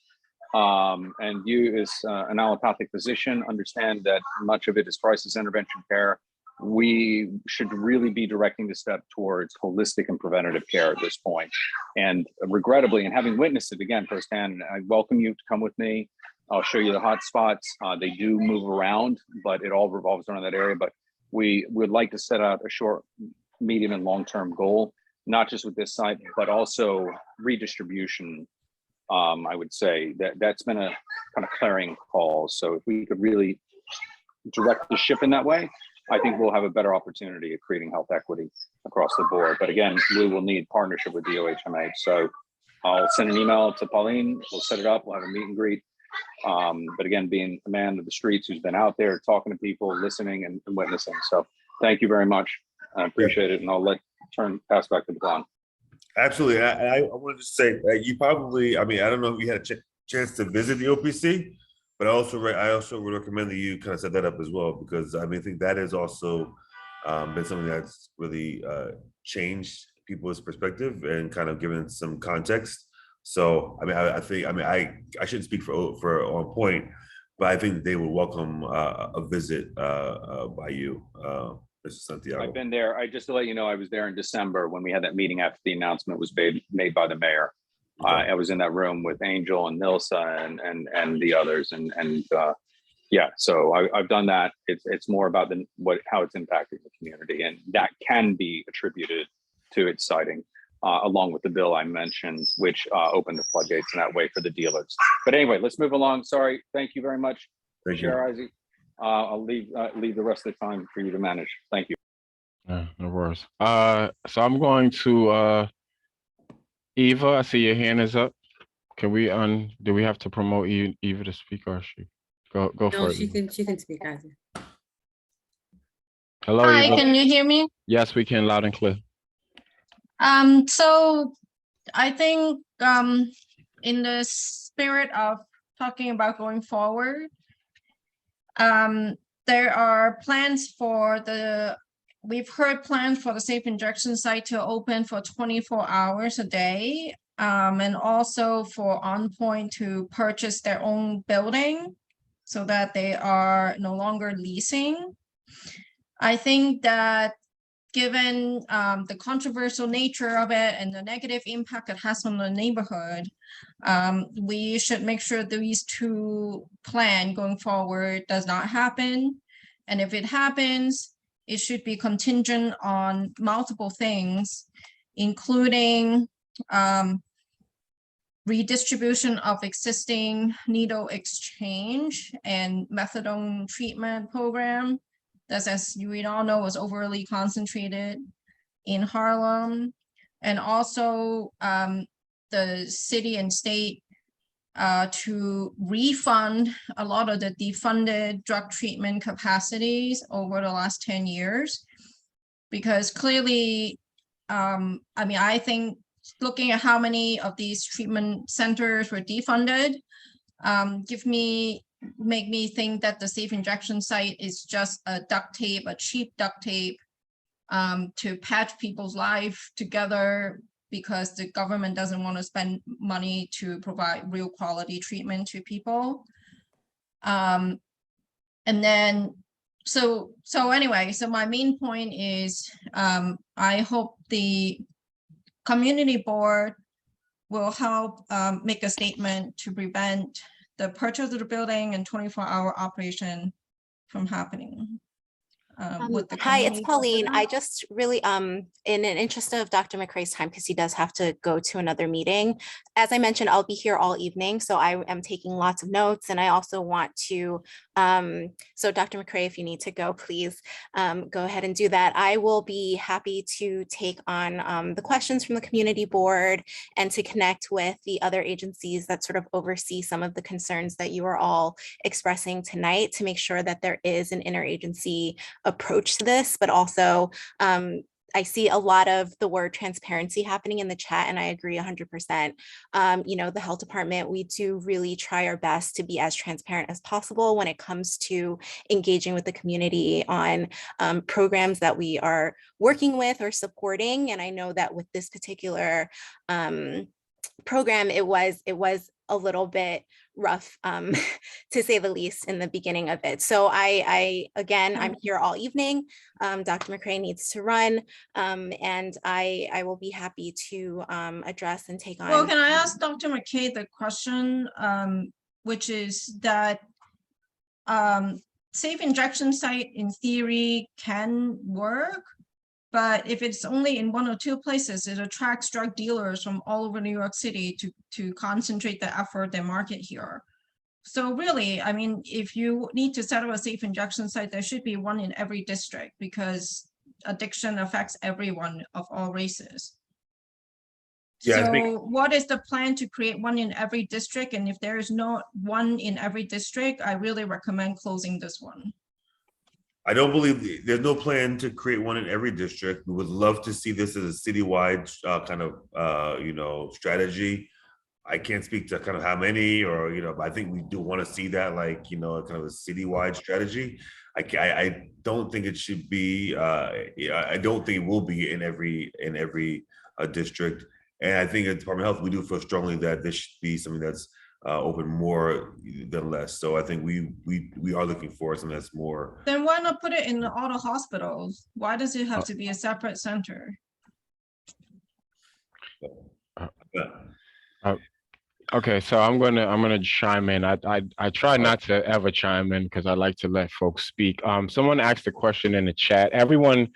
And you, as an allopathic physician, understand that much of it is crisis intervention care. We should really be directing the step towards holistic and preventative care at this point. And regrettably, and having witnessed it again firsthand, I welcome you to come with me. I'll show you the hot spots. They do move around, but it all revolves around that area. But we would like to set out a short, medium, and long-term goal, not just with this site, but also redistribution. I would say that's been a kind of clarion call. So if we could really direct the ship in that way, I think we'll have a better opportunity at creating health equity across the board. But again, we will need partnership with DOHMH. So I'll send an email to Pauline. We'll set it up. We'll have a meet and greet. But again, being a man of the streets who's been out there talking to people, listening and witnessing. So thank you very much. I appreciate it. And I'll pass back to the baton. Absolutely. I wanted to say that you probably, I don't know if you had a chance to visit the OPC, but I also would recommend that you kind of set that up as well, because I think that has also been something that's really changed people's perspective and kind of given some context. So I think I shouldn't speak for On Point, but I think they would welcome a visit by you, Mr. Santiago. I've been there. Just to let you know, I was there in December when we had that meeting after the announcement was made by the mayor. Okay. I was in that room with Angel and Nilsa and the others, and yeah. So I've done that. It's more about how it's impacting the community, and that can be attributed to its siting, along with the bill I mentioned, which opened the floodgates in that way for the dealers. But anyway, let's move along. Sorry. Thank you very much, Chair Isaac. I'll leave the rest of the time for you to manage. Thank you. No worries. So I'm going to Eva. I see your hand is up. Can we do we have to promote Eva to speak, or she go for it? No, she can speak, Isaac. Hello, Hi, Eva. can you hear me? Yes, we can, loud and clear. So I think in the spirit of talking about going forward, there are plans we've heard plans for the safe injection site to open for 24 hours a day, and also for On Point to purchase their own building so that they are no longer leasing. I think that given the controversial nature of it and the negative impact it has on the neighborhood, we should make sure these two plans going forward does not happen. And if it happens, it should be contingent on multiple things, including redistribution of existing needle exchange and methadone treatment program. That's, as we all know, was overly concentrated in Harlem. And also the city and state to refund a lot of the defunded drug treatment capacities over the last 10 years. Because clearly, I think looking at how many of these treatment centers were defunded, make me think that the safe injection site is just a cheap duct tape to patch people's life together because the government doesn't want to spend money to provide real quality treatment to people. And then, so anyway, so my main point is I hope the community board will help make a statement to prevent the purchase of the building and 24-hour operation from happening. with the Hi, it's community Pauline. president? I just really, in an interest of Dr. McCrae's time, because he does have to go to another meeting. As I mentioned, I'll be here all evening, so I am taking lots of notes, and I also want to, so Dr. McCrae, if you need to go, please go ahead and do that. I will be happy to take on the questions from the community board and to connect with the other agencies that sort of oversee some of the concerns that you are all expressing tonight to make sure that there is an interagency approach to this, but also I see a lot of the word transparency happening in the chat, and I agree 100%. You know, the health department, we do really try our best to be as transparent as possible when it comes to engaging with the community on programs that we are working with or supporting. And I know that with this particular program, it was a little bit rough, to say the least, in the beginning of it. So again, I'm here all evening. Dr. McCrae needs to run, and I will be happy to address and take on. Well, can I ask Dr. McKay the question, which is that safe injection site in theory can work, but if it's only in 1 or 2 places, it attracts drug dealers from all over New York City to concentrate the effort and market here. So really, I mean, if you need to set up a safe injection site, there should be one in every district because addiction affects everyone of all races. Yeah, So what is the plan to create one in every district? And if there is not one in every district, I really recommend closing this one. I don't believe there's no plan to create one in every district. We would love to see this as a citywide kind of strategy. I can't speak to kind of how many or but I think we do want to see that like kind of a citywide strategy. I don't think it should be. I don't think it will be in every district. And I think at Department of Health we do feel strongly that this should be something that's open more than less. So I think we are looking for something that's more. Then why not put it in all the hospitals? Why does it have to be a separate center? Okay, so I'm gonna chime in. I try not to ever chime in because I like to let folks speak. Someone asked a question in the chat. Everyone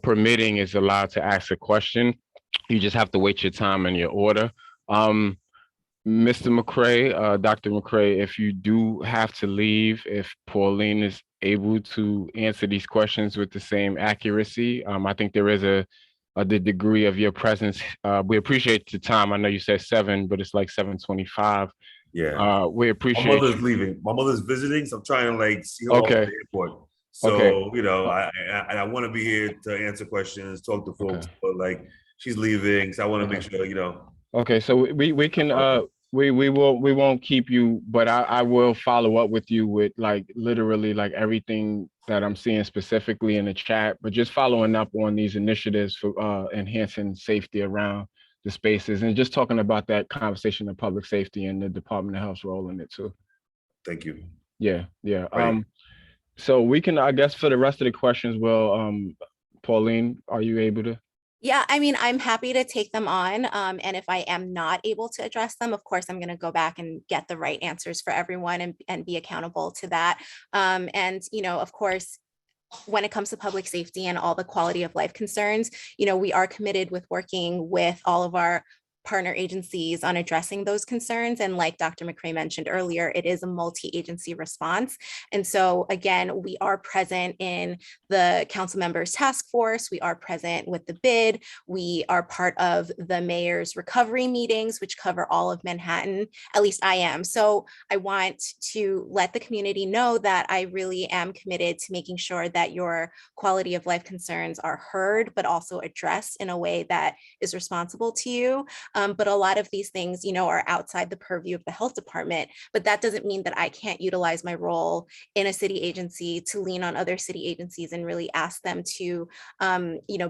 permitting is allowed to ask a question. You just have to wait your time and your order. Mr. McCrae, Dr. McCrae, if you do have to leave, if Pauline is able to answer these questions with the same accuracy, I think there is the degree of your presence. We appreciate the time. I know you said 7, but it's like 7:25. Yeah. We appreciate. My mother's leaving. My mother's visiting, so I'm trying to like see her off at the airport. So I want to be here to answer questions, talk to folks, but like she's leaving, so I want to make sure Okay, so we can we won't keep you, but I will follow up with you with like literally like everything that I'm seeing specifically in the chat, but just following up on these initiatives for enhancing safety around the spaces and just talking about that conversation of public safety and the Department of Health's role in it too. Thank you. Yeah. So we can, I guess for the rest of the questions, Pauline, are you able to? Yeah, I mean, I'm happy to take them on. And if I am not able to address them, of course, I'm going to go back and get the right answers for everyone and be accountable to that. And, of course, when it comes to public safety and all the quality of life concerns, we are committed with working with all of our partner agencies on addressing those concerns. And like Dr. McCrae mentioned earlier, it is a multi-agency response. And so again, we are present in the council members task force. We are present with the bid. We are part of the mayor's recovery meetings, which cover all of Manhattan. At least I am. So I want to let the community know that I really am committed to making sure that your quality of life concerns are heard, but also addressed in a way that is responsible to you. But a lot of these things, are outside the purview of the health department, but that doesn't mean that I can't utilize my role in a city agency to lean on other city agencies and really ask them to,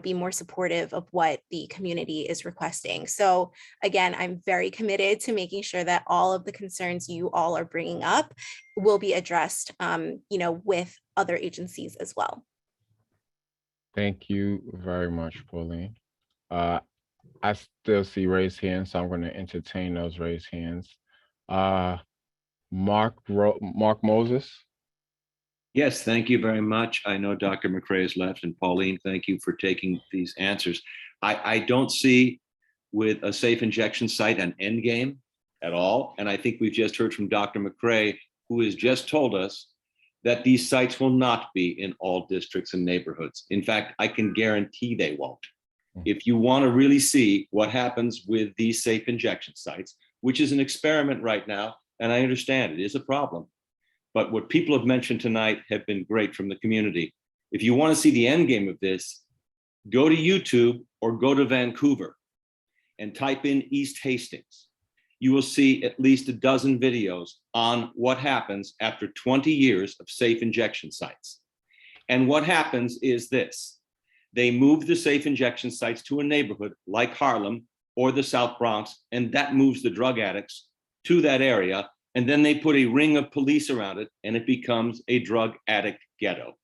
be more supportive of what the community is requesting. So again, I'm very committed to making sure that all of the concerns you all are bringing up will be addressed, with other agencies as well. Thank you very much, Pauline. I still see raised hands, so I'm going to entertain those raised hands. Mark Moses. Yes, thank you very much. I know Dr. McCray has left, and Pauline, thank you for taking these answers. I don't see with a safe injection site an end game at all. And I think we've just heard from Dr. McCray, who has just told us that these sites will not be in all districts and neighborhoods. In fact, I can guarantee they won't. If you want to really see what happens with these safe injection sites, which is an experiment right now, and I understand it is a problem, but what people have mentioned tonight have been great from the community. If you want to see the end game of this, go to YouTube or go to Vancouver and type in East Hastings. You will see at least a dozen videos on what happens after 20 years of safe injection sites. And what happens is this: they move the safe injection sites to a neighborhood like Harlem or the South Bronx, and that moves the drug addicts to that area. And then they put a ring of police around it, and it becomes a drug addict ghetto.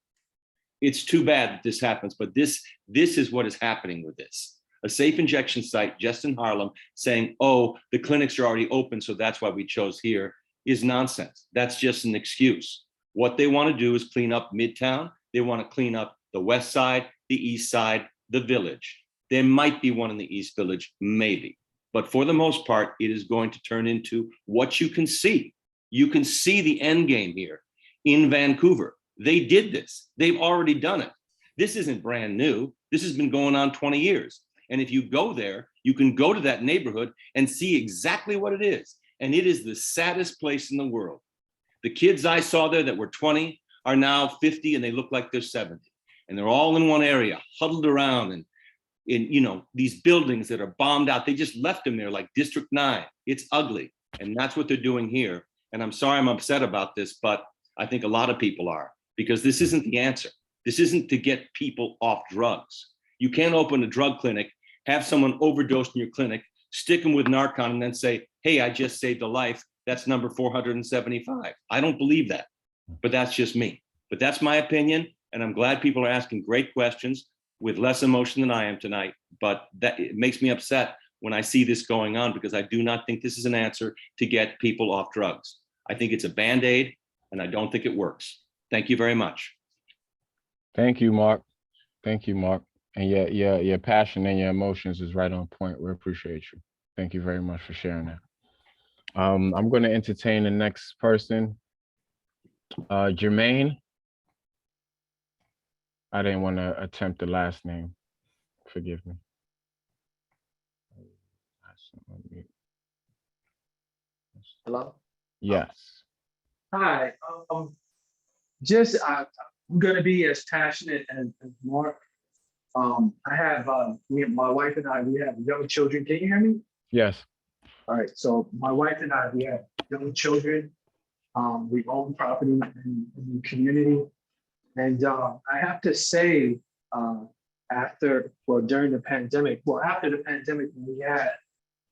It's too bad that this happens, but this is what is happening with this. A safe injection site just in Harlem saying, oh, the clinics are already open, so that's why we chose here, is nonsense. That's just an excuse. What they want to do is clean up Midtown. They want to clean up the West Side, the East Side, the Village. There might be one in the East Village, maybe. But for the most part, it is going to turn into what you can see. You can see the end game here in Vancouver. They did this. They've already done it. This isn't brand new. This has been going on 20 years. And if you go there, you can go to that neighborhood and see exactly what it is. And it is the saddest place in the world. The kids I saw there that were 20 are now 50 and they look like they're 70. And they're all in one area, huddled around and in, you know, these buildings that are bombed out. They just left them there like District 9. It's ugly. And that's what they're doing here. And I'm sorry I'm upset about this, but I think a lot of people are, because this isn't the answer. This isn't to get people off drugs. You can't open a drug clinic, have someone overdose in your clinic, stick them with Narcan, and then say, hey, I just saved a life. That's number 475. I don't believe that, but that's just me. But that's my opinion. And I'm glad people are asking great questions with less emotion than I am tonight. But that it makes me upset when I see this going on, because I do not think this is an answer to get people off drugs. I think it's a Band-Aid, and I don't think it works. Thank you very much. Thank you, Mark. Thank you, Mark. And your passion and your emotions is right on point. We appreciate you. Thank you very much for sharing that. I'm going to entertain the next person. Jermaine. I didn't want to attempt the last name. Forgive me. Hello? Yes. Hi. I'm going to be as passionate as Mark. I have, my wife and I, we have young children. Can you hear me? Yes. All right. So my wife and I, we have young children. We own property in the community. And I have to say, during the pandemic, after the pandemic, we had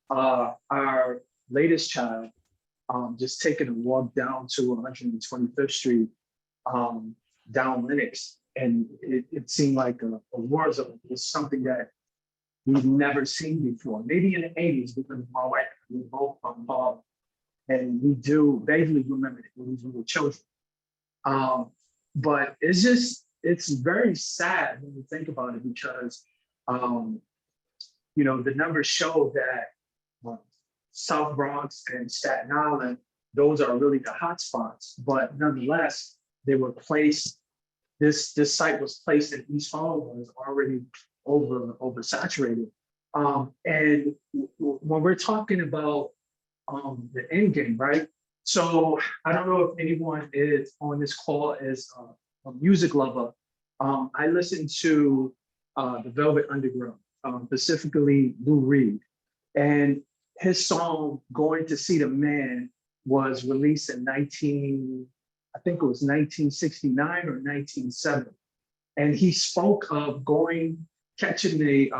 our latest child just taking a walk down to 125th Street, down Lenox. And it seemed like a war zone. It was something that we've never seen before. Maybe in the 80s, because my wife, we both involved. And we do vaguely remember it when we were children. But it's very sad when you think about it, because, the numbers show that South Bronx and Staten Island, those are really the hot spots. But nonetheless, they were placed, this site was placed in East Harlem, was already oversaturated. And when we're talking about the end game, right? So I don't know if anyone is on this call is a music lover. I listen to the Velvet Underground, specifically Lou Reed, and his song "Going to See the Man" was released in 1969 or 1970, and he spoke of catching the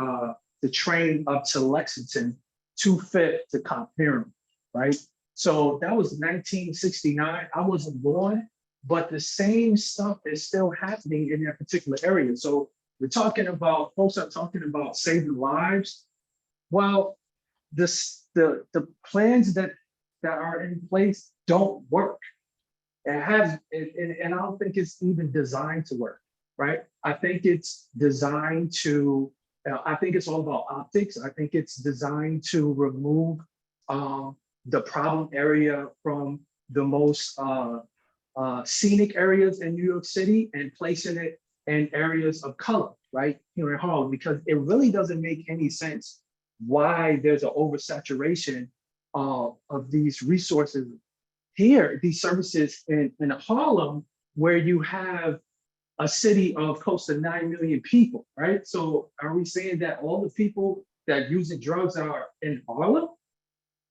train up to Lexington to 5th to Cop Hiram, right? So that was 1969. I wasn't born, but the same stuff is still happening in that particular area. So we're talking about, folks are talking about saving lives. Well, the plans that are in place don't work. And I don't think it's even designed to work, right? I think it's designed to, I think it's all about optics. I think it's designed to remove the problem area from the most scenic areas in New York City and placing it in areas of color, right, here in Harlem, because it really doesn't make any sense why there's an oversaturation of these resources here, these services in Harlem, where you have a city of close to 9 million people, right? So are we saying that all the people that using drugs are in Harlem?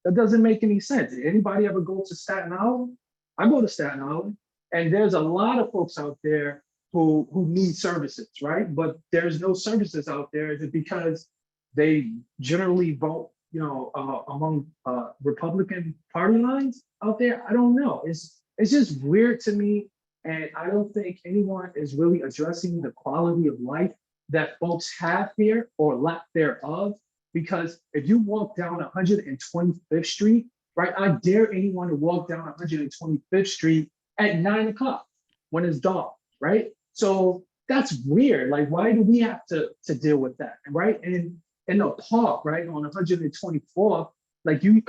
That doesn't make any sense. Anybody ever go to Staten Island? I go to Staten Island, and there's a lot of folks out there who need services, right? But there's no services out there because they generally vote, among Republican party lines out there. I don't know. It's just weird to me, and I don't think anyone is really addressing the quality of life that folks have here or lack thereof. Because if you walk down 125th Street, right, I dare anyone to walk down 125th Street at 9 o'clock when it's dark, right? So that's weird. Like, why do we have to deal with that, right? And in the park, right, on 124th, like you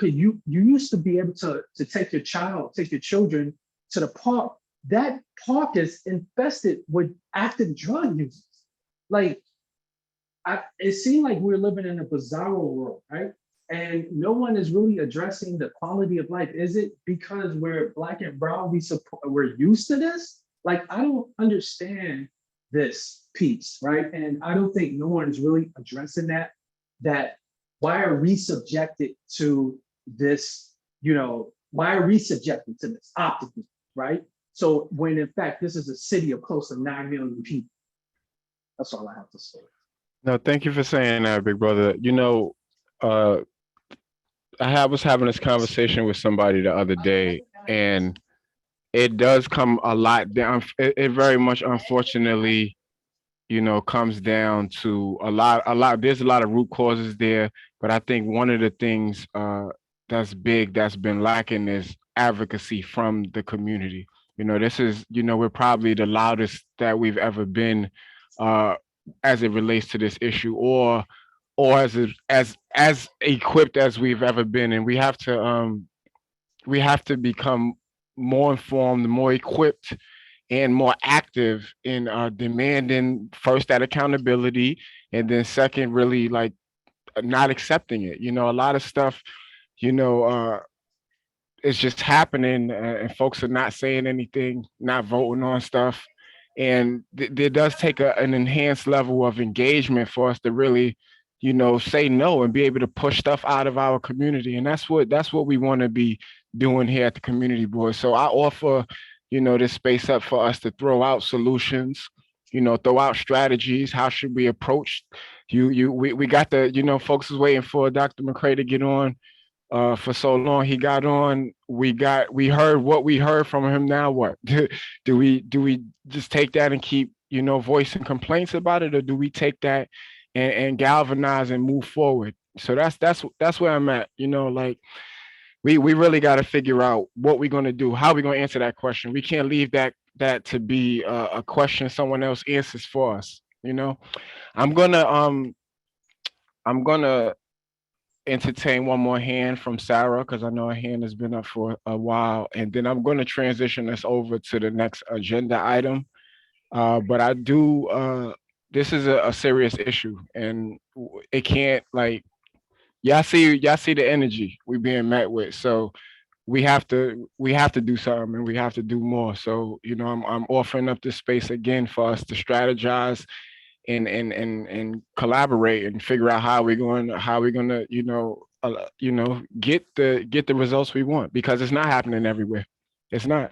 used to be able to take your children to the park. That park is infested with active drug users. Like, it seemed like we're living in a bizarre world, right? And no one is really addressing the quality of life. Is it because we're Black and brown, we're used to this? Like, I don't understand this piece, right? And I don't think no one is really addressing that why are we subjected to this, why are we subjected to this optically, right? So when in fact, this is a city of close to 9 million people. That's all I have to say. No, thank you for saying that, big brother. I was having this conversation with somebody the other day, and it does come a lot down. It very much, unfortunately, comes down to a lot. There's a lot of root causes there, but I think one of the things that's been lacking is advocacy from the community. This is, we're probably the loudest that we've ever been as it relates to this issue, or as equipped as we've ever been, and we have to become more informed, more equipped, and more active in demanding first that accountability, and then second, really like not accepting it. A lot of stuff, it's just happening, and folks are not saying anything, not voting on stuff. And there does take an enhanced level of engagement for us to really, say no and be able to push stuff out of our community. And that's what we want to be doing here at the community board. So I offer, this space up for us to throw out solutions, throw out strategies. How should we approach we got the, folks is waiting for Dr. McCray to get on for so long. He got on, we heard what we heard from him. Now what? do we just take that and keep, voicing complaints about it, or do we take that and galvanize and move forward? So that's where I'm at. Like, we really got to figure out what we're going to do, how we're going to answer that question. We can't leave that to be a question someone else answers for us. I'm gonna entertain one more hand from Sarah, because I know her hand has been up for a while, and then I'm going to transition us over to the next agenda item. But I do. This is a serious issue, and it can't, like, y'all see the energy we being met with. So we have to do something, and we have to do more. So I'm offering up this space again for us to strategize and collaborate and figure out how we're going to get the results we want, because it's not happening everywhere. It's not,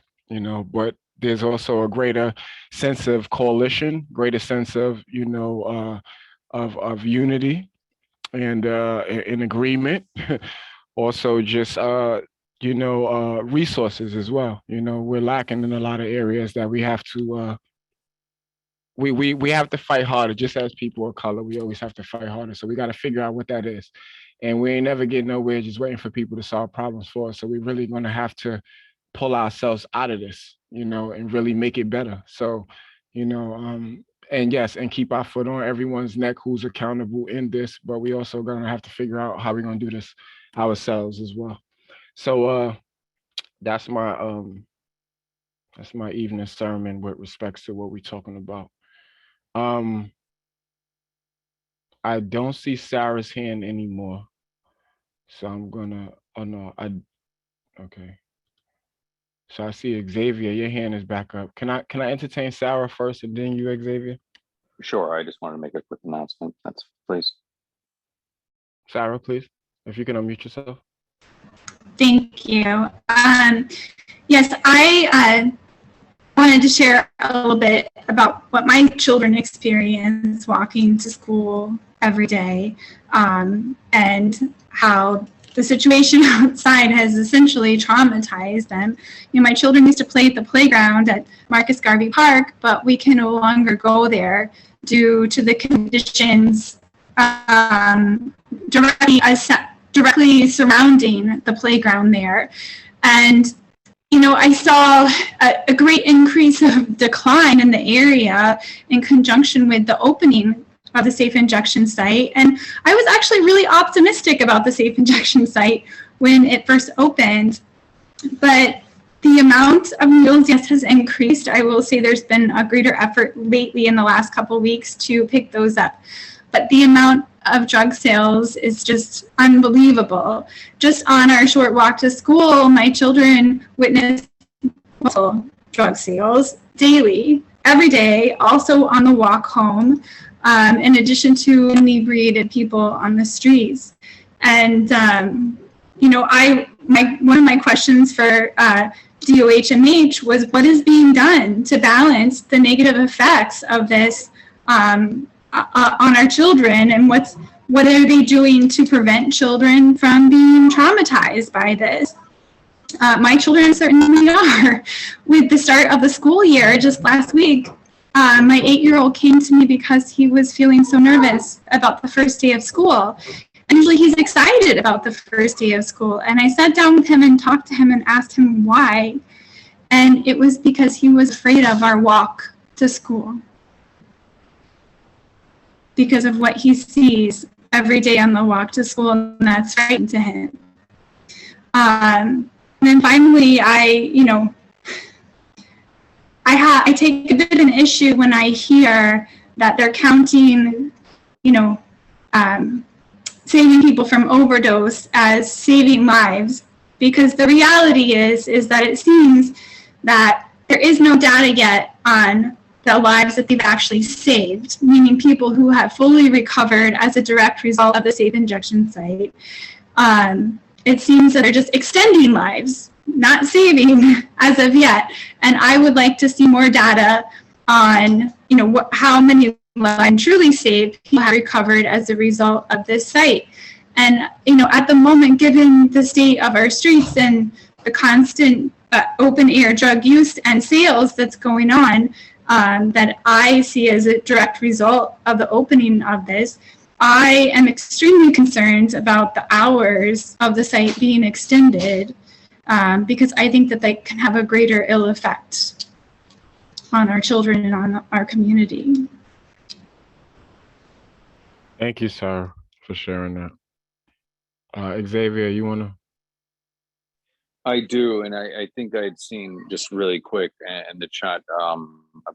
but there's also a greater sense of coalition, greater sense of of unity and in agreement. Also just resources as well. We're lacking in a lot of areas that we have to we have to fight harder. Just as people of color, we always have to fight harder. So we got to figure out what that is. And we ain't never getting nowhere just waiting for people to solve problems for us. So we're really going to have to pull ourselves out of this, and really make it better. So, and yes, and keep our foot on everyone's neck who's accountable in this, but we also gonna have to figure out how we're gonna do this ourselves as well. So that's my evening sermon with respects to what we're talking about. I don't see Sarah's hand anymore. So I'm gonna, oh no, okay. So I see Xavier, your hand is back up. Can I entertain Sarah first and then you, Xavier? Sure, I just wanted to make a quick announcement. That's please. Sarah, please, if you can unmute yourself. Thank you. Yes, I wanted to share a little bit about what my children experience walking to school every day, and how the situation outside has essentially traumatized them. My children used to play at the playground at Marcus Garvey Park, but we can no longer go there due to the conditions directly surrounding the playground there. And I saw a great increase of decline in the area in conjunction with the opening of the safe injection site. And I was actually really optimistic about the safe injection site when it first opened. But the amount of needles, yes, has increased. I will say there's been a greater effort lately in the last couple of weeks to pick those up. But the amount of drug sales is just unbelievable. Just on our short walk to school, my children witnessed multiple drug sales daily, every day, also on the walk home, in addition to inebriated people on the streets. And, one of my questions for DOHMH was, what is being done to balance the negative effects of this on our children, and what are they doing to prevent children from being traumatized by this? My children certainly are. With the start of the school year just last week, my 8-year-old came to me because he was feeling so nervous about the first day of school. And usually he's excited about the first day of school. And I sat down with him and talked to him and asked him why. And it was because he was afraid of our walk to school, because of what he sees every day on the walk to school, and that's frightening to him. And then finally, I take a bit of an issue when I hear that they're counting, saving people from overdose as saving lives, because the reality is that it seems that there is no data yet on the lives that they've actually saved, meaning people who have fully recovered as a direct result of the safe injection site. It seems that they're just extending lives, not saving as of yet. And I would like to see more data on, how many lives truly saved people have recovered as a result of this site. And, at the moment, given the state of our streets and the constant open air drug use and sales that's going on, that I see as a direct result of the opening of this, I am extremely concerned about the hours of the site being extended, because I think that they can have a greater ill effect on our children and on our community. Thank you, Sarah, for sharing that. Xavier, you want to? I do, and I think I'd seen just really quick in the chat. I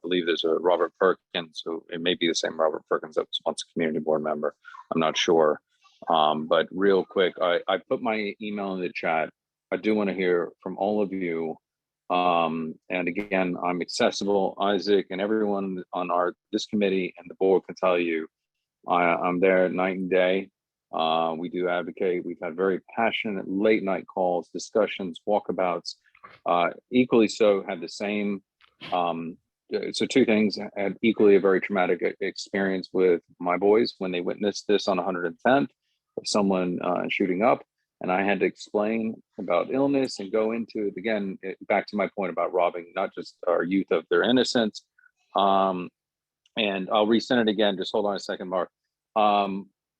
believe there's a Robert Perkins, who it may be the same Robert Perkins that was once a community board member. I'm not sure, but real quick, I put my email in the chat. I do want to hear from all of you, and again, I'm accessible. Isaac and everyone on this committee and the board can tell you, I'm there night and day. We do advocate. We've had very passionate late night calls, discussions, walkabouts. Equally so, had the same. So two things: had equally a very traumatic experience with my boys when they witnessed this on 110th of someone shooting up, and I had to explain about illness and go into it again. Back to my point about robbing not just our youth of their innocence. And I'll resend it again. Just hold on a second, Mark.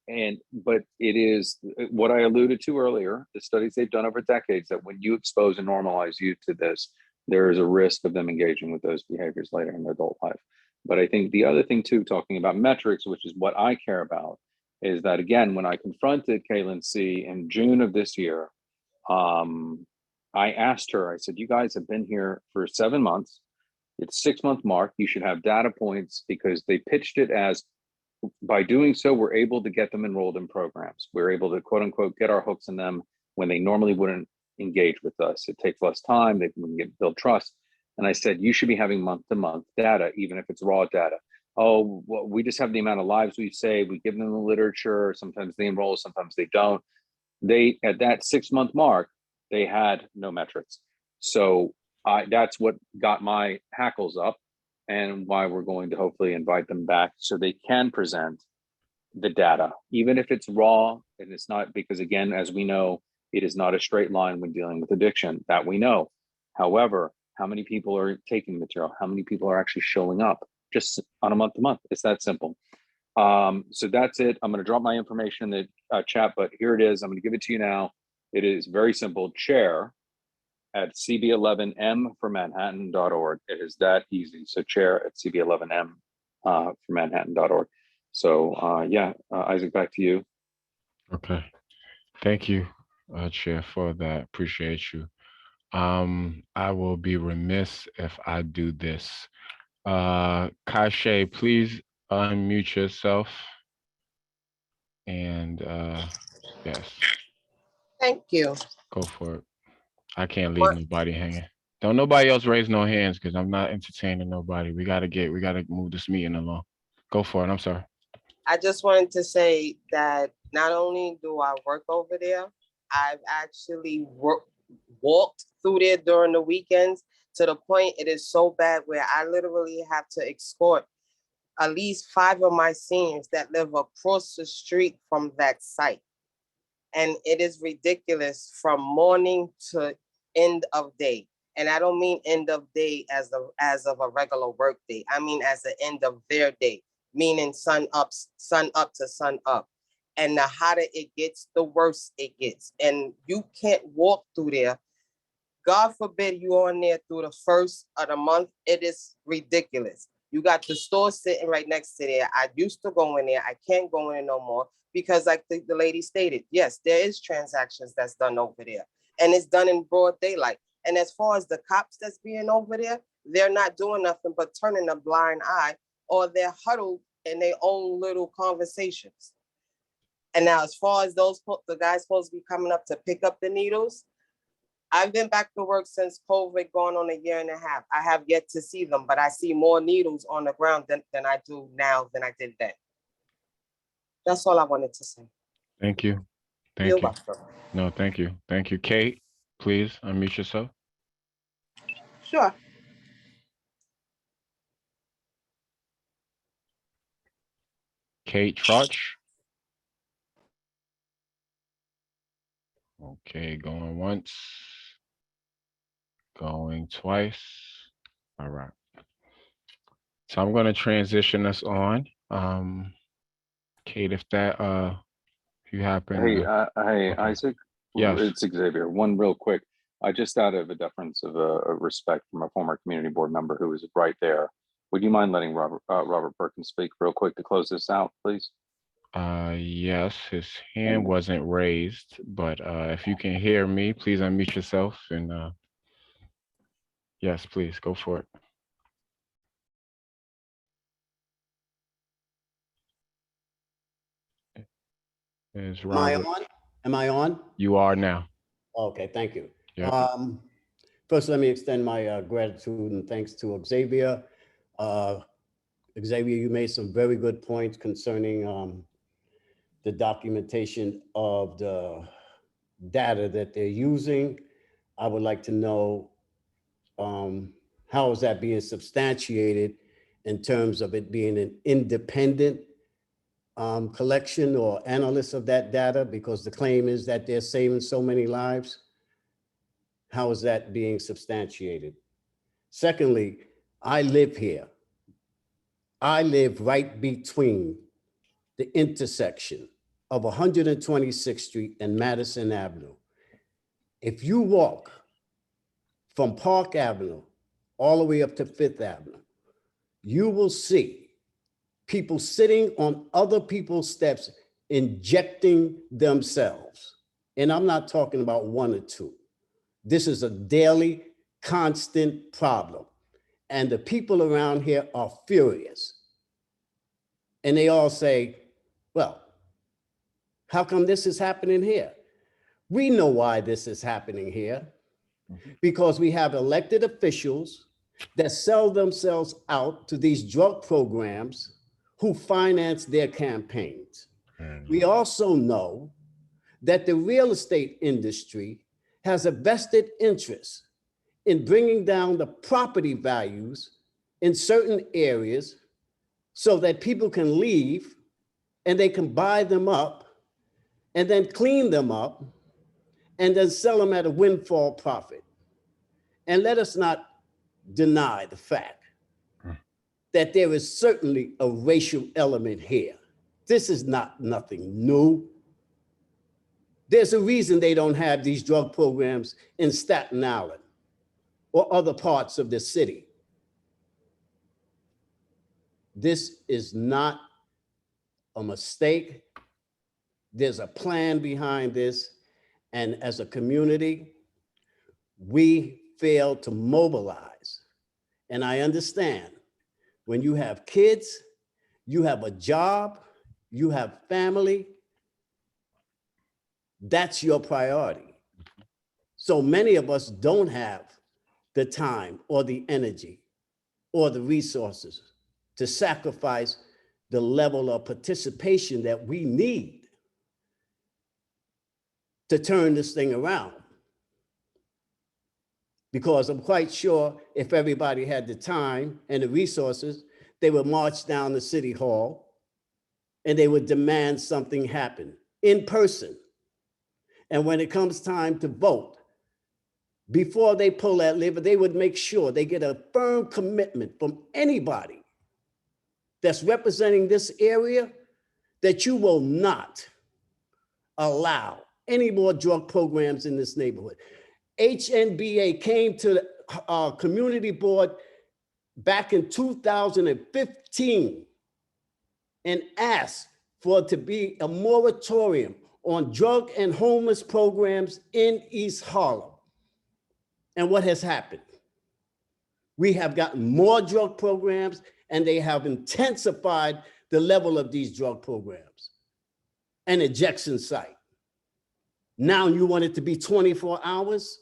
But it is what I alluded to earlier, the studies they've done over decades, that when you expose and normalize youth to this, there is a risk of them engaging with those behaviors later in their adult life. But I think the other thing too, talking about metrics, which is what I care about, is that again, when I confronted Kaylin C in June of this year, I asked her, I said, you guys have been here for 7 months. It's 6-month mark. You should have data points, because they pitched it as, by doing so, we're able to get them enrolled in programs. We're able to, quote unquote, get our hooks in them when they normally wouldn't engage with us. It takes less time. They can build trust. And I said, you should be having month-to-month data, even if it's raw data. Oh, well, we just have the amount of lives we save. We give them the literature. Sometimes they enroll, sometimes they don't. They, at that 6-month mark, they had no metrics. So that's what got my hackles up, and why we're going to hopefully invite them back so they can present the data, even if it's raw. And it's not, because again, as we know, it is not a straight line when dealing with addiction, that we know. However, how many people are taking material? How many people are actually showing up just on a month-to-month? It's that simple. So that's it. I'm going to drop my information in the chat, but here it is. I'm going to give it to you now. It is very simple. Chair at CB11M for Manhattan.org. It is that easy. So chair at CB11M for Manhattan.org. So yeah, Isaac, back to you. Okay. Thank you, Chair, for that. Appreciate you. I will be remiss if I do this. Kashay, please unmute yourself. And yes. Thank you. Go for it. I can't leave nobody hanging. Don't nobody else raise no hands, because I'm not entertaining nobody. We gotta move this meeting along. Go for it. I'm sorry. I just wanted to say that not only do I work over there, I've actually walked through there during the weekends, to the point it is so bad where I literally have to escort at least 5 of my seniors that live across the street from that site. And it is ridiculous from morning to end of day. And I don't mean end of day as of a regular work day. I mean as the end of their day, meaning sun up to sun up. And the hotter it gets, the worse it gets. And you can't walk through there. God forbid you on there through the first of the month. It is ridiculous. You got the store sitting right next to there. I used to go in there. I can't go in there no more, because like the lady stated, yes, there is transactions that's done over there, and it's done in broad daylight. And as far as the cops that's being over there, they're not doing nothing but turning a blind eye, or they're huddled in their own little conversations. And now, as far as the guys supposed to be coming up to pick up the needles, I've been back to work since COVID, going on 1.5 years. I have yet to see them, but I see more needles on the ground than I do now than I did then. That's all I wanted to say. Thank you. You're Thank you. welcome. No, thank you. Thank you. Kate, please unmute yourself. Sure. Kate Trotch. Okay, going once. Going twice. All right. So I'm going to transition us on. Kate, if you happen. Hey, okay. Isaac. Yes. It's Xavier. One real quick. I just, out of a deference of a respect from a former community board member who was right there, would you mind letting Robert Perkins speak real quick to close this out, please? Yes, his hand wasn't raised, but if you can hear me, please unmute yourself, and yes, please go for it. Is Robert? Am I on? You are now. Okay, thank you. Yep. First, let me extend my gratitude and thanks to Xavier. Xavier, you made some very good points concerning the documentation of the data that they're using. I would like to know how is that being substantiated in terms of it being an independent collection or analysis of that data, because the claim is that they're saving so many lives. How is that being substantiated? Secondly, I live here. I live right between the intersection of 126th Street and Madison Avenue. If you walk from Park Avenue all the way up to Fifth Avenue, you will see people sitting on other people's steps injecting themselves. And I'm not talking about one or two. This is a daily, constant problem. And the people around here are furious. And they all say, well, how come this is happening here? We know why this is happening here. Because we have elected officials that sell themselves out to these drug programs who finance their campaigns. We also know that the real estate industry has a vested interest in bringing down the property values in certain areas so that people can leave and they can buy them up and then clean them up and then sell them at a windfall profit. And let us not deny the fact that there is certainly a racial element here. This is not nothing new. There's a reason they don't have these drug programs in Staten Island or other parts of the city. This is not a mistake. There's a plan behind this. And as a community, we fail to mobilize. And I understand when you have kids, you have a job, you have family, that's your priority. So many of us don't have the time or the energy or the resources to sacrifice the level of participation that we need to turn this thing around. Because I'm quite sure if everybody had the time and the resources, they would march down to City Hall and they would demand something happen in person. And when it comes time to vote, before they pull that lever, they would make sure they get a firm commitment from anybody that's representing this area that you will not allow any more drug programs in this neighborhood. HNBA came to the community board back in 2015 and asked for it to be a moratorium on drug and homeless programs in East Harlem. And what has happened? We have gotten more drug programs and they have intensified the level of these drug programs. An ejection site. Now you want it to be 24 hours?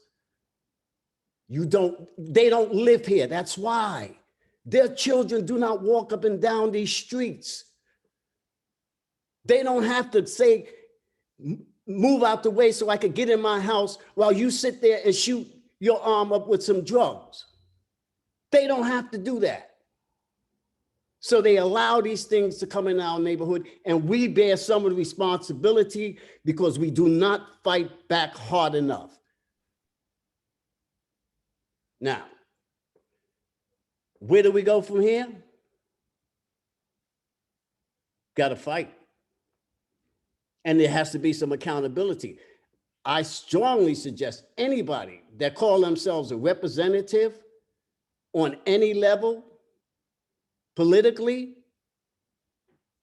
They don't live here, that's why. Their children do not walk up and down these streets. They don't have to say, move out the way so I could get in my house while you sit there and shoot your arm up with some drugs. They don't have to do that. So they allow these things to come in our neighborhood and we bear some of the responsibility because we do not fight back hard enough. Now, where do we go from here? Got to fight. And there has to be some accountability. I strongly suggest anybody that call themselves a representative on any level, politically,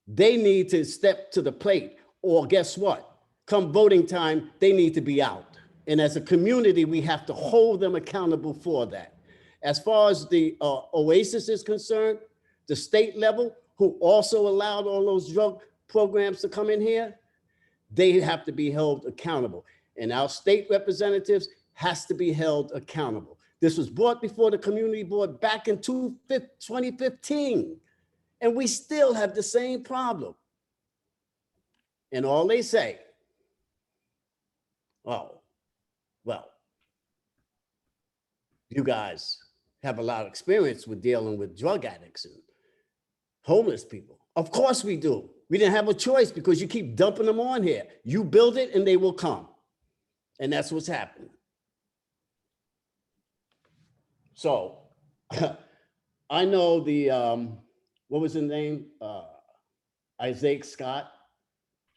they need to step to the plate, or guess what? Come voting time, they need to be out. And as a community, we have to hold them accountable for that. As far as the Oasis is concerned, the state level, who also allowed all those drug programs to come in here, they have to be held accountable. And our state representatives has to be held accountable. This was brought before the community board back in 2015, and we still have the same problem. And all they say, oh, well, you guys have a lot of experience with dealing with drug addicts and homeless people. Of course we do. We didn't have a choice because you keep dumping them on here. You build it and they will come. And that's what's happening. So I know the, what was his name? Isaac Scott.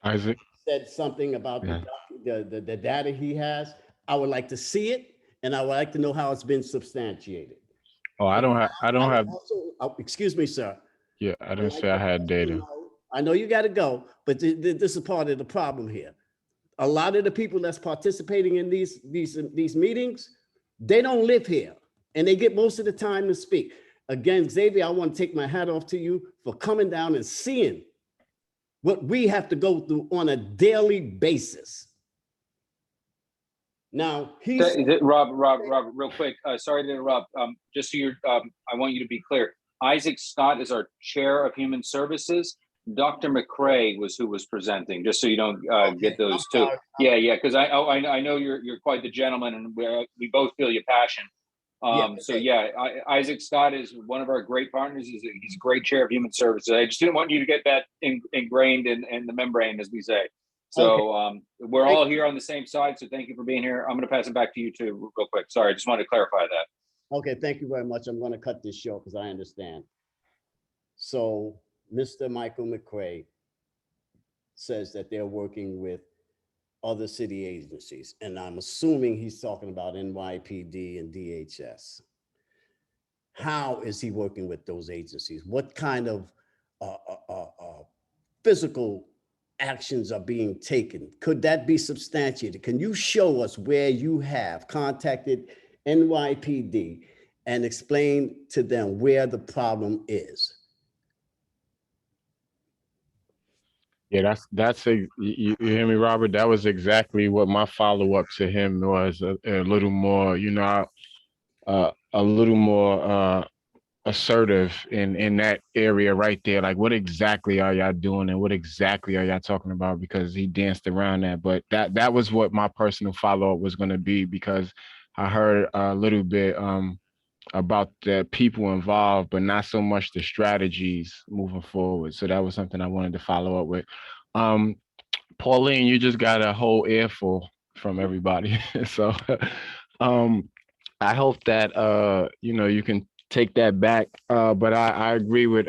Isaac. said something about Yeah. the data he has. I would like to see it, and I would like to know how it's been substantiated. Oh, I don't have, Excuse me, sir. yeah, I didn't say I had data. I know you got to go, but this is part of the problem here. A lot of the people that's participating in these meetings, they don't live here, and they get most of the time to speak. Again, Xavier, I want to take my hat off to you for coming down and seeing what we have to go through on a daily basis. Now, Rob, real quick, sorry to interrupt. Just so you're, I want you to be clear. Isaac Scott is our Chair of Human Services. Dr. McCrae was who was presenting, just so you don't get those two. Yeah, because I know you're quite the gentleman, and we both feel your passion. So yeah, Isaac Scott is one of our great partners. He's a great Chair of Human Services. I just didn't want you to get that ingrained in the membrane, as we say. So we're all here on the same side. So thank you for being here. I'm going to pass it back to you too, real quick. Sorry, I just wanted to clarify that. Okay, thank you very much. I'm going to cut this short because I understand. So Mr. Michael McCrae says that they're working with other city agencies, and I'm assuming he's talking about NYPD and DHS. How is he working with those agencies? What kind of physical actions are being taken? Could that be substantiated? Can you show us where you have contacted NYPD and explain to them where the problem is? Yeah, you hear me, Robert? That was exactly what my follow-up to him was, a little more, a little more assertive in that area right there. Like, what exactly are y'all doing and what exactly are y'all talking about? Because he danced around that, but that was what my personal follow-up was going to be, because I heard a little bit about the people involved, but not so much the strategies moving forward. So that was something I wanted to follow up with. Pauline, you just got a whole earful from everybody. So I hope that you can take that back. But I agree with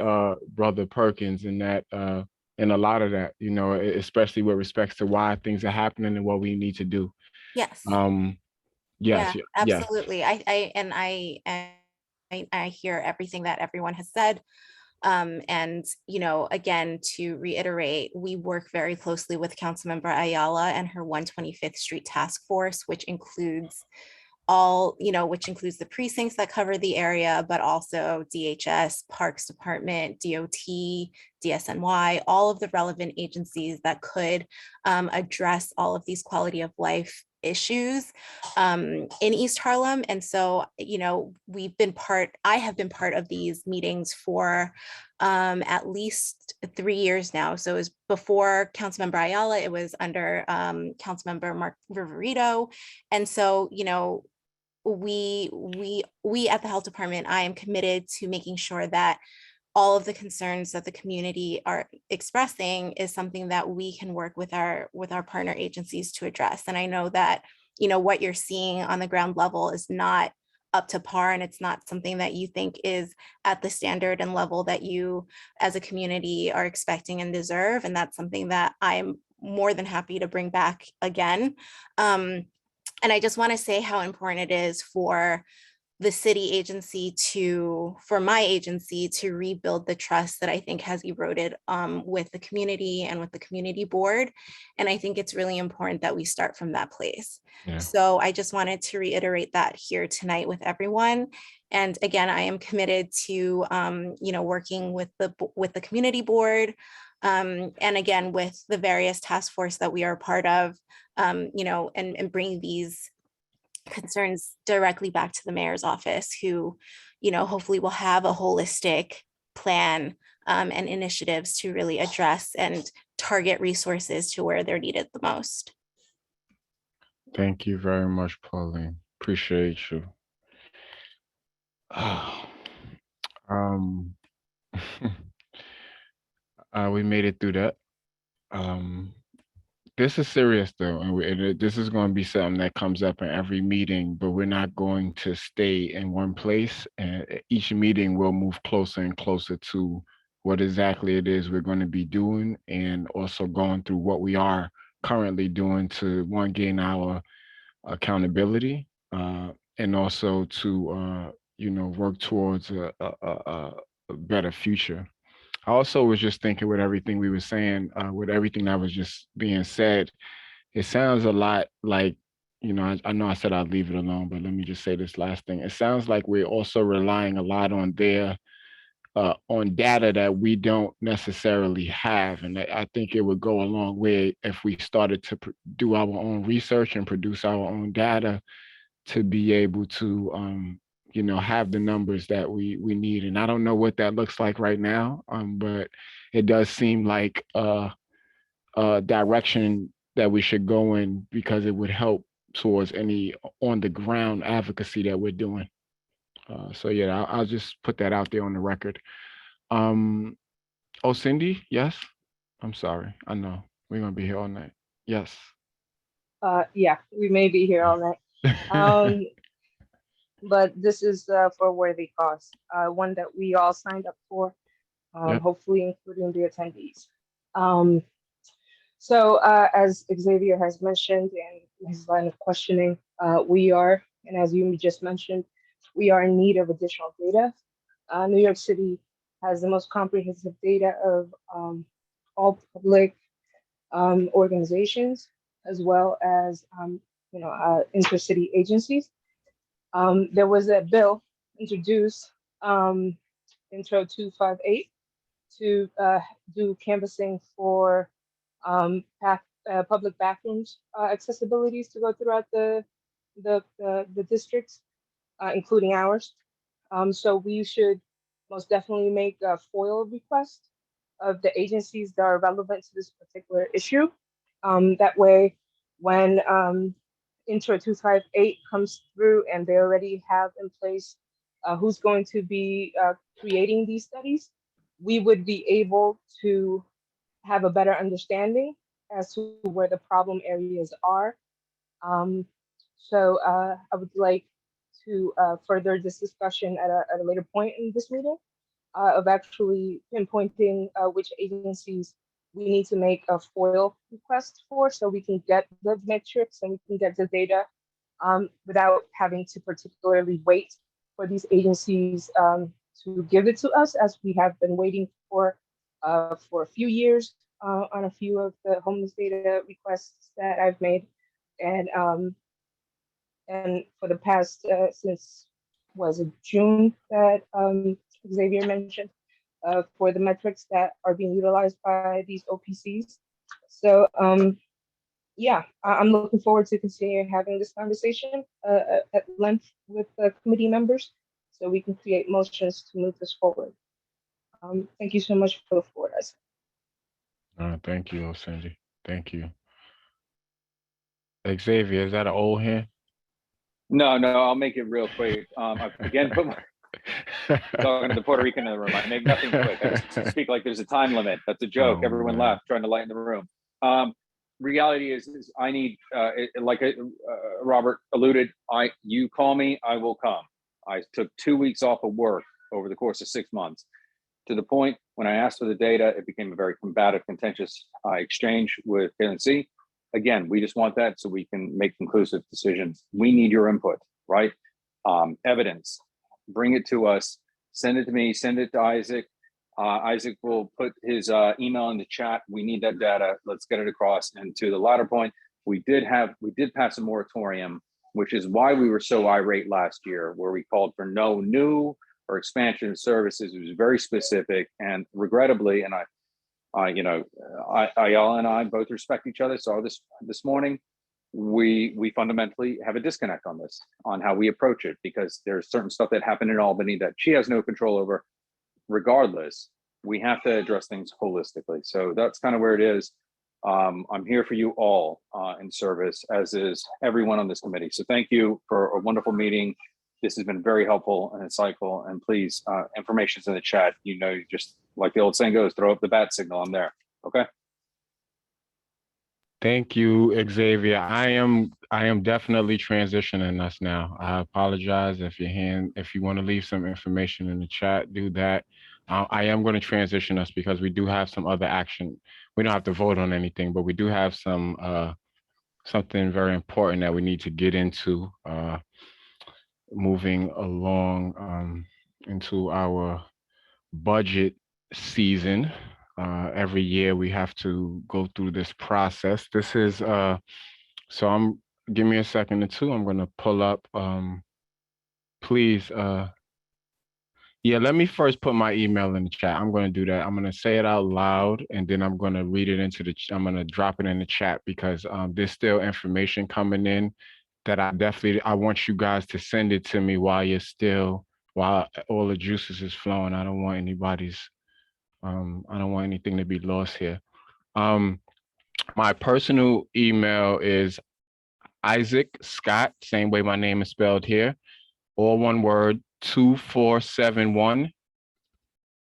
Brother Perkins in that in a lot of that, especially with respects to why things are happening and what we need to do. Yes. Yes. Yeah, absolutely. I hear everything that everyone has said. And, again, to reiterate, we work very closely with Councilmember Ayala and her 125th Street Task Force, which includes the precincts that cover the area, but also DHS, Parks Department, DOT, DSNY, all of the relevant agencies that could address all of these quality of life issues in East Harlem. And so, I have been part of these meetings for at least 3 years now. So it was before Councilmember Ayala, it was under Councilmember Mark Viverito. And so, we at the health department, I am committed to making sure that all of the concerns that the community are expressing is something that we can work with our partner agencies to address. And I know that, what you're seeing on the ground level is not up to par, and it's not something that you think is at the standard and level that you as a community are expecting and deserve. And that's something that I'm more than happy to bring back again. And I just want to say how important it is for the city agency for my agency to rebuild the trust that I think has eroded with the community and with the community board. And I think it's really important that we start from that place. Yeah. So I just wanted to reiterate that here tonight with everyone. And again, I am committed to, working with the community board, and again, with the various task force that we are part of, and bringing these concerns directly back to the mayor's office, who, hopefully will have a holistic plan and initiatives to really address and target resources to where they're needed the most. Thank you very much, Pauline. Appreciate you. We made it through that. This is serious though, and this is going to be something that comes up in every meeting, but we're not going to stay in one place. And each meeting will move closer and closer to what exactly it is we're going to be doing, and also going through what we are currently doing to, one, gain our accountability, and also to, work towards a better future. I also was just thinking with everything we were saying, with everything that was just being said, it sounds a lot like, I know I said I'd leave it alone, but let me just say this last thing. It sounds like we're also relying a lot on on data that we don't necessarily have. And I think it would go a long way if we started to do our own research and produce our own data to be able to, have the numbers that we need. And I don't know what that looks like right now, but it does seem like a direction that we should go in, because it would help towards any on the ground advocacy that we're doing. So yeah, I'll just put that out there on the record. Oh, Cindy, yes? I'm sorry. I know we're gonna be here all night. Yes. Yeah, we may be here all night. But this is for a worthy cause, one that we all signed up for, Yep. hopefully including the attendees. So as Xavier has mentioned in his line of questioning, we are, and as you just mentioned, we are in need of additional data. New York City has the most comprehensive data of all public organizations, as well as intercity agencies. There was a bill introduced, Intro 258, to do canvassing for public bathrooms accessibilities to go throughout the districts, including ours. So we should most definitely make a FOIL request of the agencies that are relevant to this particular issue. That way, when Intro 258 comes through and they already have in place who's going to be creating these studies, we would be able to have a better understanding as to where the problem areas are. So I would like to further this discussion at a later point in this meeting of actually pinpointing which agencies we need to make a FOIL request for, so we can get the metrics and we can get the data without having to particularly wait for these agencies to give it to us, as we have been waiting for a few years on a few of the homeless data requests that I've made. And for the past, since was it June that Xavier mentioned, for the metrics that are being utilized by these OPCs. So yeah, I'm looking forward to continue having this conversation at length with the committee members, so we can create motions to move this forward. Thank you so much for the floor, guys. Thank you, Cindy. Thank you. Xavier, is that an old hand? No, I'll make it real quick. Again, put my talking to the Puerto Rican in the room. I make nothing quick. I just speak like there's a time limit. That's a joke. Oh, Everyone man. laughed, trying to lighten the room. Reality is I need, Robert alluded, you call me, I will come. I took 2 weeks off of work over the course of 6 months, to the point when I asked for the data, it became a very combative, contentious exchange with KNC. Again, we just want that so we can make conclusive decisions. We need your input, right? Evidence, bring it to us, send it to me, send it to Isaac. Isaac will put his email in the chat. We need that data. Let's get it across. And to the latter point, we did pass a moratorium, which is why we were so irate last year, where we called for no new or expansion of services. It was very specific, and regrettably, and Ayala and I both respect each other. So this morning, we fundamentally have a disconnect on this, on how we approach it, because there's certain stuff that happened in Albany that she has no control over. Regardless, we have to address things holistically. So that's kind of where it is. I'm here for you all in service, as is everyone on this committee. So thank you for a wonderful meeting. This has been very helpful and insightful. And please, information's in the chat. Just like the old saying goes, throw up the bat signal. I'm there. Okay. Thank you, Xavier. I am definitely transitioning us now. I apologize if you want to leave some information in the chat, do that. I am going to transition us because we do have some other action. we don't have to vote on anything, but we do have some something very important that we need to get into moving along into our budget season. Every year we have to go through this process. This is so give me a second or two. I'm gonna pull up please yeah, let me first put my email in the chat. I'm going to do that. I'm going to say it out loud and then I'm going to read it into I'm going to drop it in the chat because there's still information coming in that I want you guys to send it to me while all the juices is flowing. I don't want I don't want anything to be lost here. My personal email is Isaac Scott, same way my name is spelled here, all one word, 2471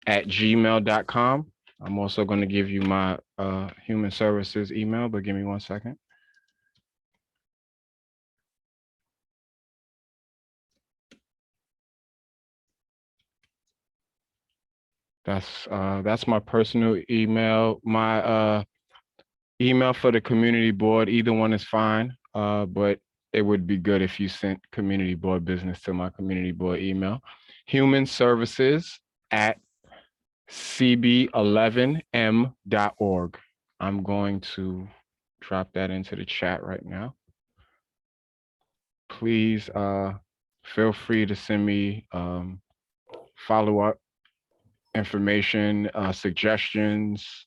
@gmail.com. I'm also going to give you my human services email, but give me 1 second. That's my personal email. My email for the community board, either one is fine, but it would be good if you sent community board business to my community board email. Human services @CB11M.org. I'm going to drop that into the chat right now. Please feel free to send me follow-up information, suggestions.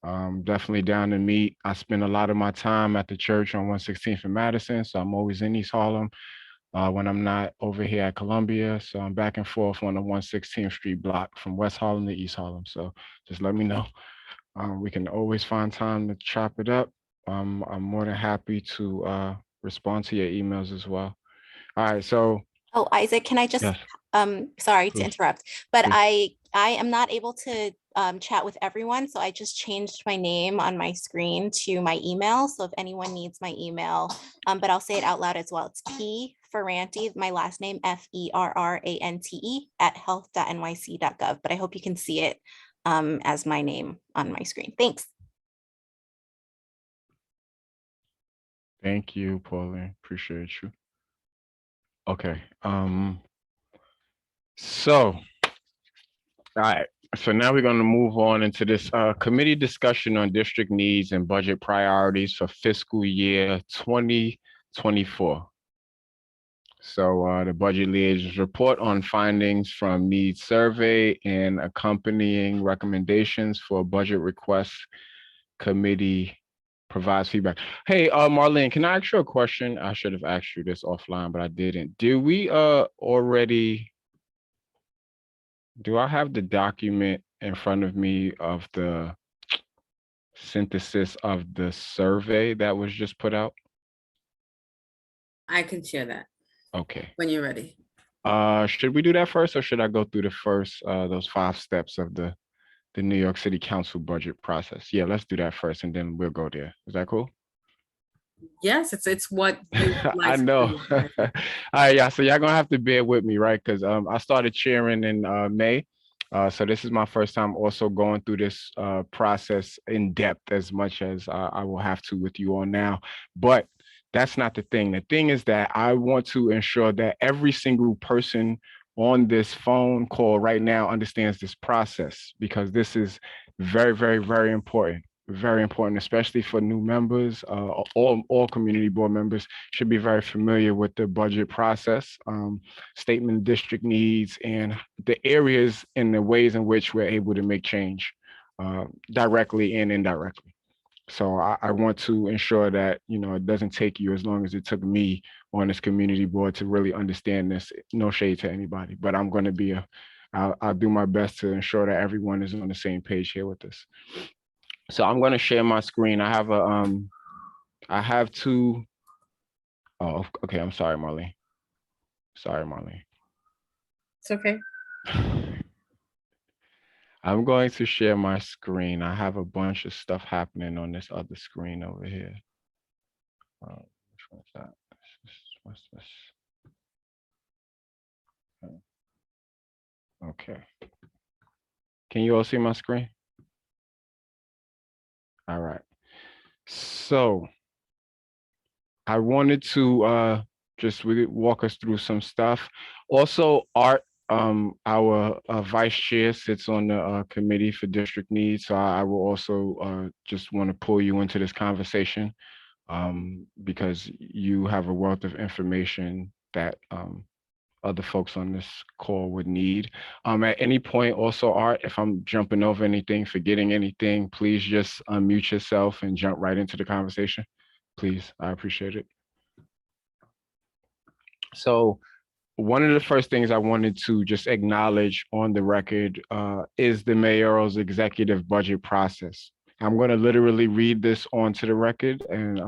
Definitely down to meet. I spend a lot of my time at the church on 116th and Madison, so I'm always in East Harlem when I'm not over here at Columbia. So I'm back and forth on the 116th Street block from West Harlem to East Harlem. So just let me know. We can always find time to chop it up. I'm more than happy to respond to your emails as well. All right, so. Oh, Isaac, can I just, Yes. Sorry to interrupt, but Please. I am not able to chat with everyone. So I just changed my name on my screen to my email. So if anyone needs my email, but I'll say it out loud as well. It's P Ferrante, my last name, FERRANTE @health.nyc.gov. But I hope you can see it as my name on my screen. Thanks. Thank you, Pauline. Appreciate you. Okay. So, all right. So now we're going to move on into this committee discussion on district needs and budget priorities for fiscal year 2024. So the budget liaison's report on findings from needs survey and accompanying recommendations for budget requests committee provides feedback. Hey, Marlene, can I ask you a question? I should have asked you this offline, but I didn't. Did we do I have the document in front of me of the synthesis of the survey that was just put out? I can share that Okay. when you're ready. Should we do that first, or should I go through the first those 5 steps of the New York City Council budget process? Yeah, let's do that first, and then we'll go there. Is that cool? Yes, it's what you I know. All right, yeah. So y'all gonna have to bear with me, right? Because I started chairing in May. So this is my first time also going through this process in depth as much as I will have to with you all now. But that's not the thing. The thing is that I want to ensure that every single person on this phone call right now understands this process, because this is very, very, very important. Very important, especially for new members. All community board members should be very familiar with the budget process, statement of district needs, and the areas and the ways in which we're able to make change directly and indirectly. So I want to ensure that, you know, it doesn't take you as long as it took me on this community board to really understand this. No shade to anybody, but I'm going to be I'll do my best to ensure that everyone is on the same page here with this. So I'm going to share my screen. I have 2. Oh, okay. I'm sorry, Marlene. Sorry, Marlene. It's okay. I'm going to share my screen. I have a bunch of stuff happening on this other screen over here. Which one's that? What's this? Okay. Can you all see my screen? All right. So I wanted to just walk us through some stuff. Also, Art, our vice chair, sits on the committee for district needs. So I will also just want to pull you into this conversation because you have a wealth of information that other folks on this call would need. At any point, also, Art, if I'm jumping over anything, forgetting anything, please just unmute yourself and jump right into the conversation. Please, I appreciate it. So one of the first things I wanted to just acknowledge on the record is the mayoral's executive budget process. I'm going to literally read this onto the record, and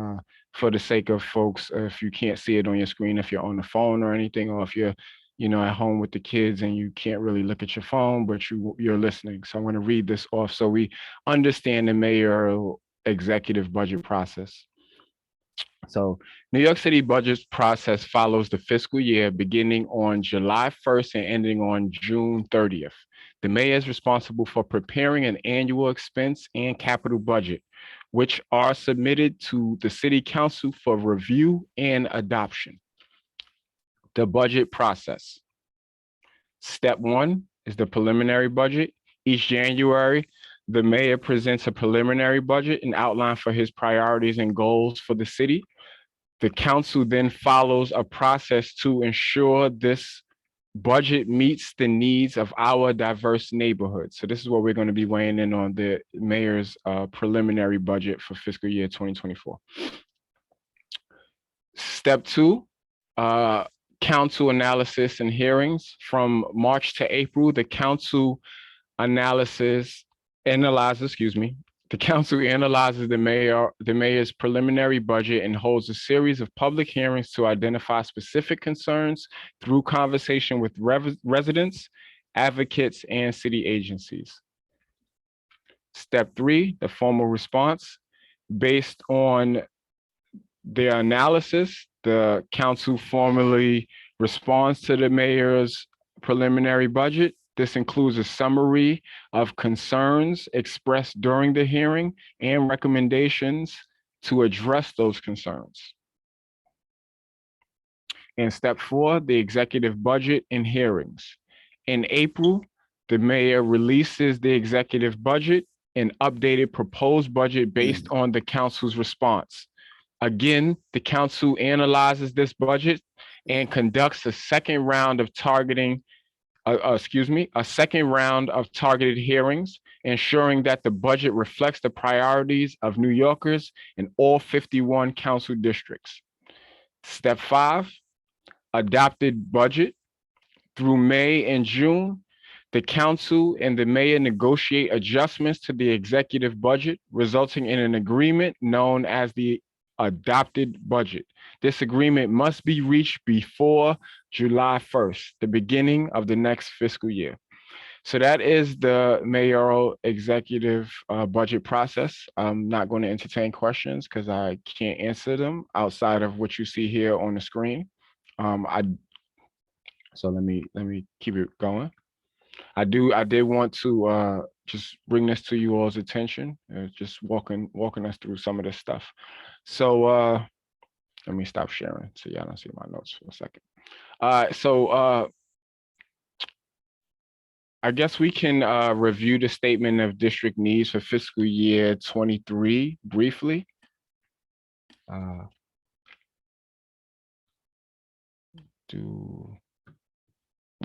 for the sake of folks, if you can't see it on your screen, if you're on the phone or anything, or if you're at home with the kids and you can't really look at your phone, but you're listening. So I'm going to read this off so we understand the mayoral executive budget process. So New York City budget process follows the fiscal year beginning on July 1st and ending on June 30th. The mayor is responsible for preparing an annual expense and capital budget, which are submitted to the city council for review and adoption. The budget process. Step 1 is the preliminary budget. Each January, the mayor presents a preliminary budget and outline for his priorities and goals for the city. The council then follows a process to ensure this budget meets the needs of our diverse neighborhoods. So this is what we're going to be weighing in on, the mayor's preliminary budget for fiscal year 2024. Step 2, council analysis and hearings. From March to April, the council analyzes the mayor's preliminary budget and holds a series of public hearings to identify specific concerns through conversation with residents, advocates, and city agencies. Step 3, the formal response. Based on their analysis, the council formally responds to the mayor's preliminary budget. This includes a summary of concerns expressed during the hearing and recommendations to address those concerns. And step 4, the executive budget and hearings. In April, the mayor releases the executive budget and updated proposed budget based on the council's response. Again, the council analyzes this budget and conducts a second round of targeted hearings, ensuring that the budget reflects the priorities of New Yorkers in all 51 council districts. Step 5, adopted budget. Through May and June, the council and the mayor negotiate adjustments to the executive budget, resulting in an agreement known as the adopted budget. This agreement must be reached before July 1st, the beginning of the next fiscal year. So that is the mayoral executive budget process. I'm not going to entertain questions because I can't answer them outside of what you see here on the screen. So let me keep it going. I did want to just bring this to you all's attention, just walking us through some of this stuff. So let me stop sharing so y'all don't see my notes for a second. So I guess we can review the statement of district needs for fiscal year 23 briefly.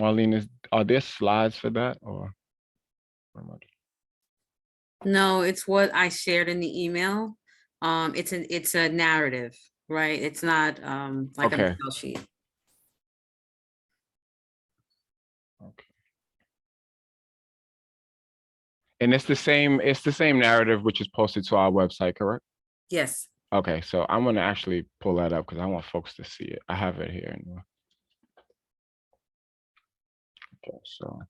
Marlene, are there slides for that or? No, it's what I shared in the email. It's a narrative, right? It's not like Okay. a Excel sheet. Okay. And it's the same narrative which is posted to our website, correct? Yes. Okay, so I'm gonna actually pull that up because I want folks to see it. I have it here anyway. Okay, so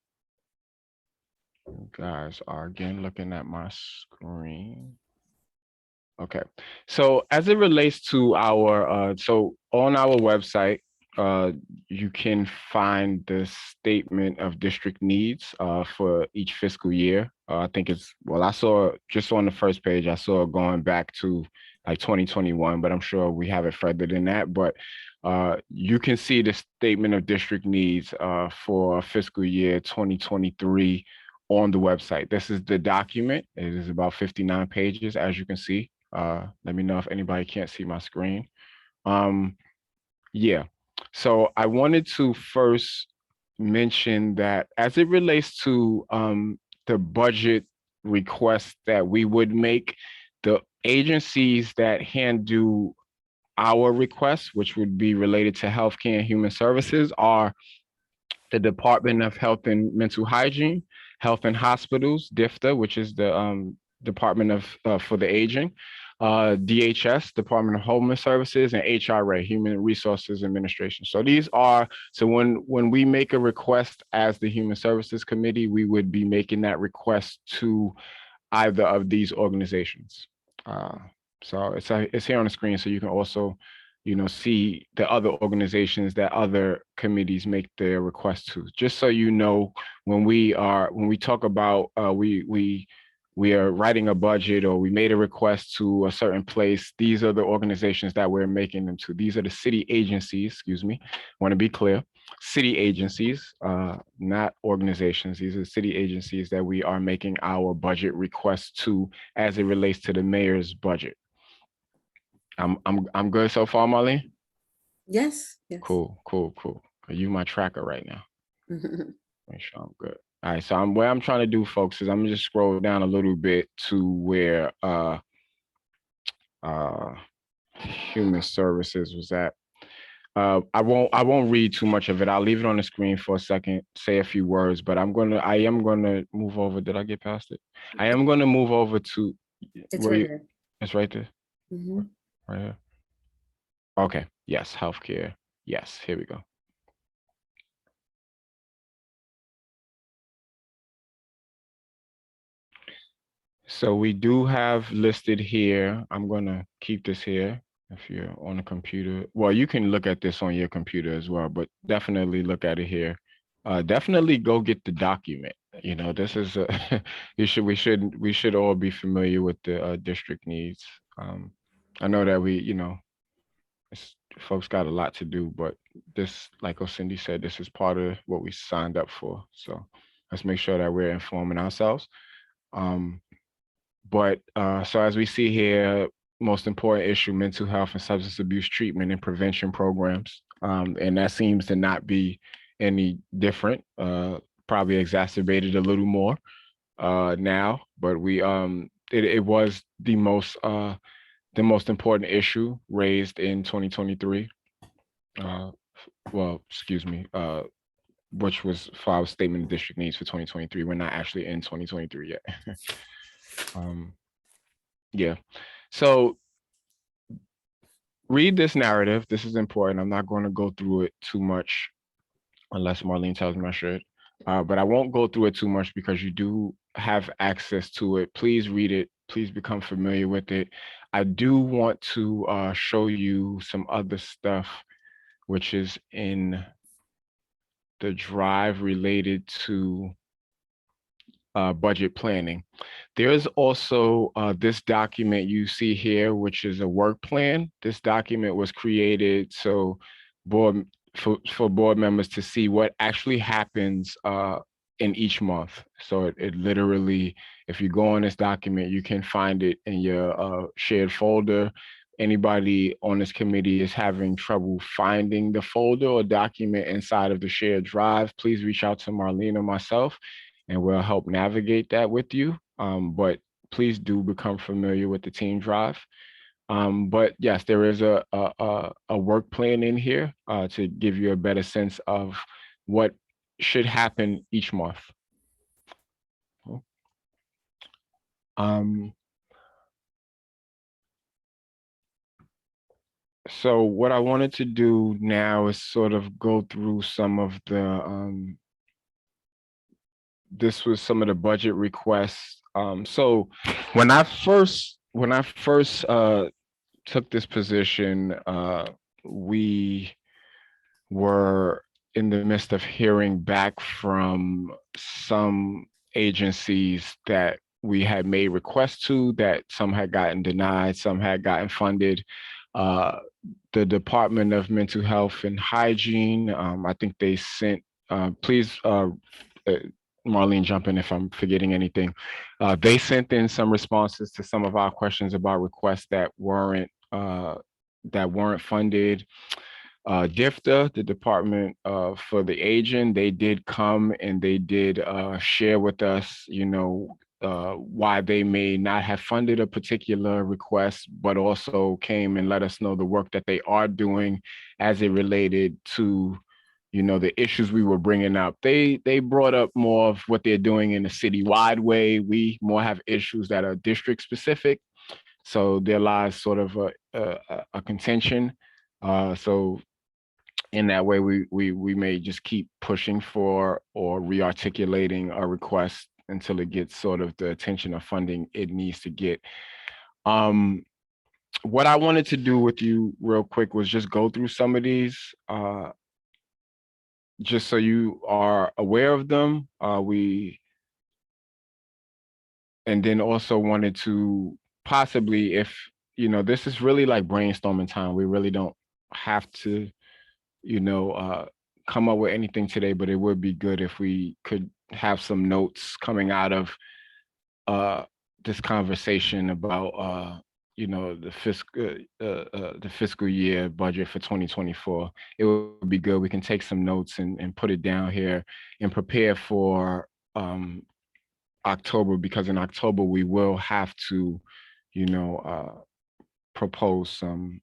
you guys are again looking at my screen. Okay, so as it relates to our, so on our website, you can find the statement of district needs for each fiscal year. I think it's, well, I saw just on the first page, I saw it going back to like 2021, but I'm sure we have it further than that. But you can see the statement of district needs for fiscal year 2023 on the website. This is the document. It is about 59 pages, as you can see. Let me know if anybody can't see my screen. Yeah, so I wanted to first mention that as it relates to the budget requests that we would make, the agencies that handle our requests, which would be related to healthcare and human services, are the Department of Health and Mental Hygiene, Health and Hospitals, DIFTA, which is the Department of for the Aging, DHS, Department of Homeless Services, and HRA, Human Resources Administration. So these are, so when we make a request as the Human Services Committee, we would be making that request to either of these organizations. So it's here on the screen, so you can also, you know, see the other organizations that other committees make their requests to. Just so you know, when we talk about we are writing a budget or we made a request to a certain place, these are the organizations that we're making them to. These are the city agencies, excuse me, want to be clear, city agencies, not organizations. These are city agencies that we are making our budget requests to as it relates to the mayor's budget. I'm good so far, Marlene? Yes. Yes. Cool. Are you my tracker right now? Make sure I'm good. All right, so what I'm trying to do, folks, is I'm gonna just scroll down a little bit to where human services was at. I won't read too much of it. I'll leave it on the screen for a second, say a few words, but I am gonna move over. Did I get past it? I am gonna move over to It's right there. It's right there. Mm-hmm. Right here. Okay. Yes, healthcare. Yes, here we go. So we do have listed here, I'm gonna keep this here if you're on a computer. Well, you can look at this on your computer as well, but definitely look at it here. Definitely go get the document. You know, this is we should all be familiar with the district needs. I know that folks got a lot to do, but this, like Cindy said, this is part of what we signed up for. So let's make sure that we're informing ourselves. But so as we see here, most important issue, mental health and substance abuse treatment and prevention programs. And that seems to not be any different, probably exacerbated a little more now, but it was the most important issue raised in 2023. Well, excuse me, which was for our statement of district needs for 2023. We're not actually in 2023 yet. Yeah, so read this narrative. This is important. I'm not going to go through it too much unless Marlene tells me I should, but I won't go through it too much because you do have access to it. Please read it. Please become familiar with it. I do want to show you some other stuff which is in the drive related to budget planning. There's also this document you see here, which is a work plan. This document was created so for board members to see what actually happens in each month. So it literally, if you go on this document, you can find it in your shared folder. Anybody on this committee is having trouble finding the folder or document inside of the shared drive, please reach out to Marlene or myself and we'll help navigate that with you. But please do become familiar with the team drive. But yes, there is a work plan in here to give you a better sense of what should happen each month. So what I wanted to do now is sort of go through some of the this was some of the budget requests. So when I first took this position, we we're in the midst of hearing back from some agencies that we had made requests to, that some had gotten denied, some had gotten funded. The Department of Mental Health and Hygiene, I think they sent, please, Marlene, jump in if I'm forgetting anything. They sent in some responses to some of our questions about requests that weren't funded. DIFTA, the Department for the Aging, they did come and they did share with us, why they may not have funded a particular request, but also came and let us know the work that they are doing as it related to, the issues we were bringing up. They brought up more of what they're doing in a citywide way. We more have issues that are district specific. So there lies sort of a contention. So in that way, we may just keep pushing for or re-articulating a request until it gets sort of the attention of funding it needs to get. What I wanted to do with you real quick was just go through some of these, just so you are aware of them. And then also wanted to possibly, if, this is really like brainstorming time. We really don't have to, come up with anything today, but it would be good if we could have some notes coming out of this conversation about the fiscal year budget for 2024. It would be good. We can take some notes and put it down here and prepare for October, because in October we will have to, propose some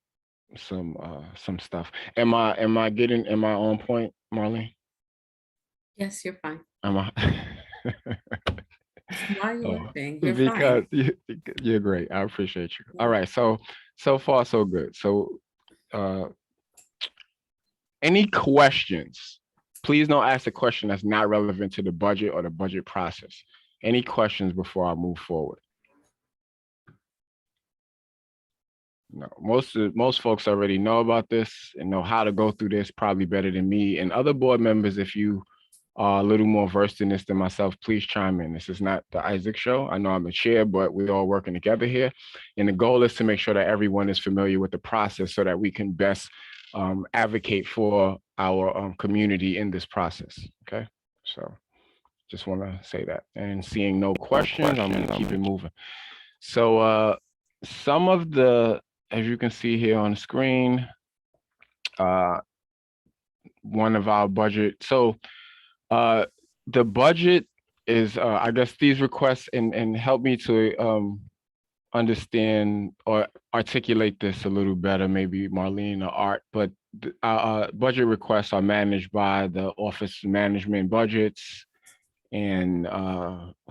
stuff. Am I on point, Marlene? Yes, you're fine. Am I? Why are you laughing? You're Because fine. you're great. I appreciate you. All right. So far, so good. So any questions? Please don't ask a question that's not relevant to the budget or the budget process. Any questions before I move forward? No, most folks already know about this and know how to go through this probably better than me. And other board members, if you are a little more versed in this than myself, please chime in. This is not the Isaac show. I know I'm the chair, but we're all working together here. And the goal is to make sure that everyone is familiar with the process so that we can best advocate for our community in this process. Okay, so just want to say that. And seeing no questions, I'm going to keep it moving. So some of the, as you can see here on the screen, one of our budget. So the budget is, I guess these requests and help me to understand or articulate this a little better, maybe Marlene or Art, but our budget requests are managed by the Office of Management Budgets and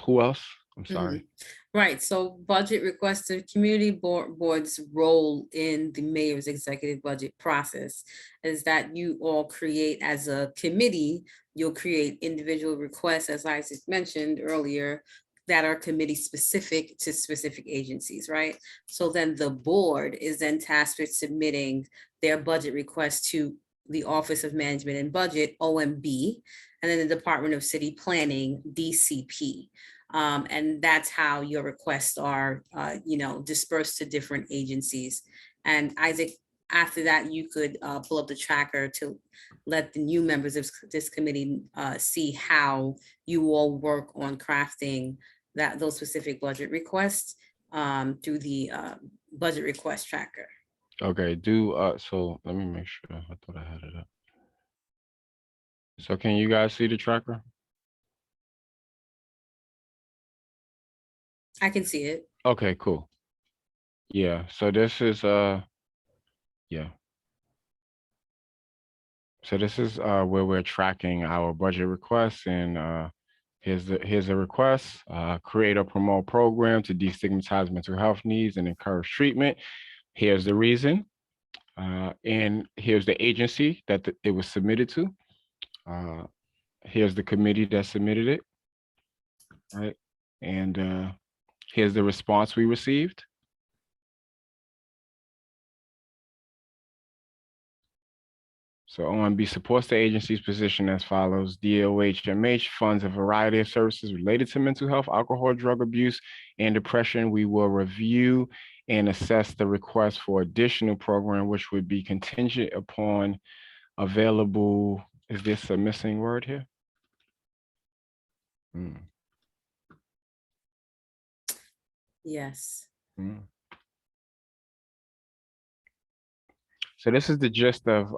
who else? I'm sorry. Right, so budget requests, the community board's role in the mayor's executive budget process is that you all create, as a committee, you'll create individual requests, as Isaac mentioned earlier, that are committee specific to specific agencies, right? So then the board is then tasked with submitting their budget request to the Office of Management and Budget, OMB, and then the Department of City Planning, DCP. And that's how your requests are, dispersed to different agencies. And Isaac, after that, you could pull up the tracker to let the new members of this committee see how you all work on crafting those specific budget requests through the budget request tracker. Okay, so let me make sure. I thought I had it up. So can you guys see the tracker? I can see it. Okay, cool. Yeah, so this is yeah. So this is where we're tracking our budget requests, and here's a request. Create or promote program to destigmatize mental health needs and encourage treatment. Here's the reason. And here's the agency that it was submitted to. Here's the committee that submitted it, right? And here's the response we received. So OMB supports the agency's position as follows. DOHMH funds a variety of services related to mental health, alcohol, drug abuse, and depression. We will review and assess the request for additional program, which would be contingent upon available. Is this a missing word here? Yes. So this is the gist of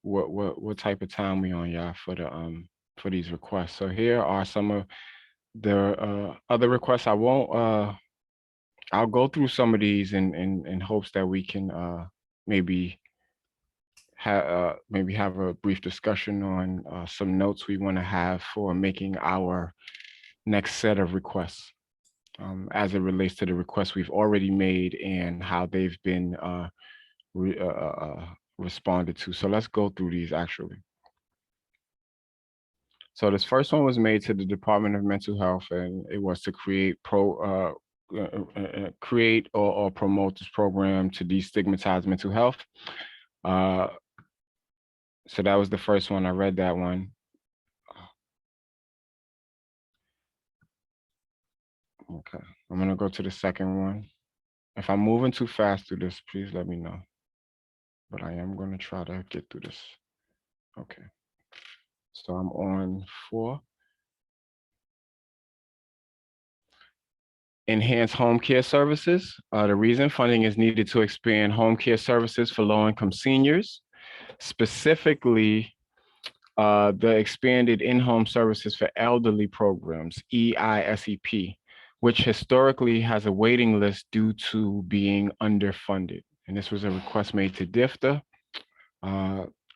what type of time we on, y'all, for these requests. So here are some of the other requests. I'll go through some of these in hopes that we can maybe have a brief discussion on some notes we want to have for making our next set of requests as it relates to the requests we've already made and how they've been responded to. So let's go through these actually. So this first one was made to the Department of Mental Health, and it was to create or promote this program to destigmatize mental health. So that was the first one. I read that one. Okay, I'm gonna go to the second one. If I'm moving too fast through this, please let me know. But I am gonna try to get through this. Okay. So I'm on 4. Enhance home care services. The reason funding is needed to expand home care services for low-income seniors, specifically the expanded in-home services for elderly programs, EISEP, which historically has a waiting list due to being underfunded. And this was a request made to DFTA.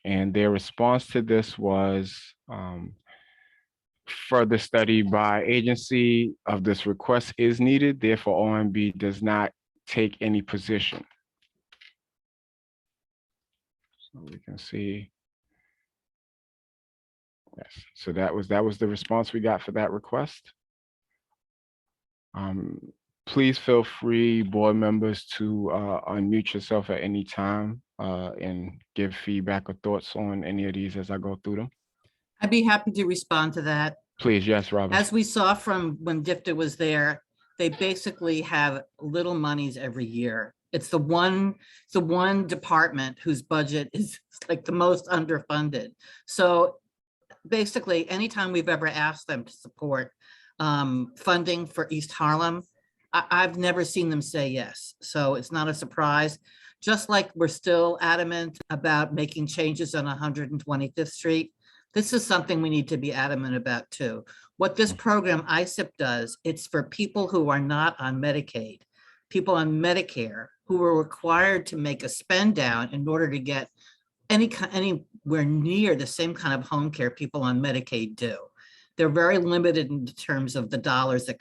And their response to this was further study by agency of this request is needed. Therefore, OMB does not take any position. So we can see. Yes, so that was the response we got for that request. Please feel free, board members, to unmute yourself at any time and give feedback or thoughts on any of these as I go through them. I'd be happy to respond to that. Please, yes, Robin. As we saw from when DFTA was there, they basically have little monies every year. It's the one department whose budget is like the most underfunded. So basically, anytime we've ever asked them to support funding for East Harlem, I've never seen them say yes. So it's not a surprise. Just like we're still adamant about making changes on 125th Street, this is something we need to be adamant about too. What this program ISIP does, it's for people who are not on Medicaid, people on Medicare who are required to make a spend down in order to get anywhere near the same kind of home care people on Medicaid do. They're very limited in terms of the dollars that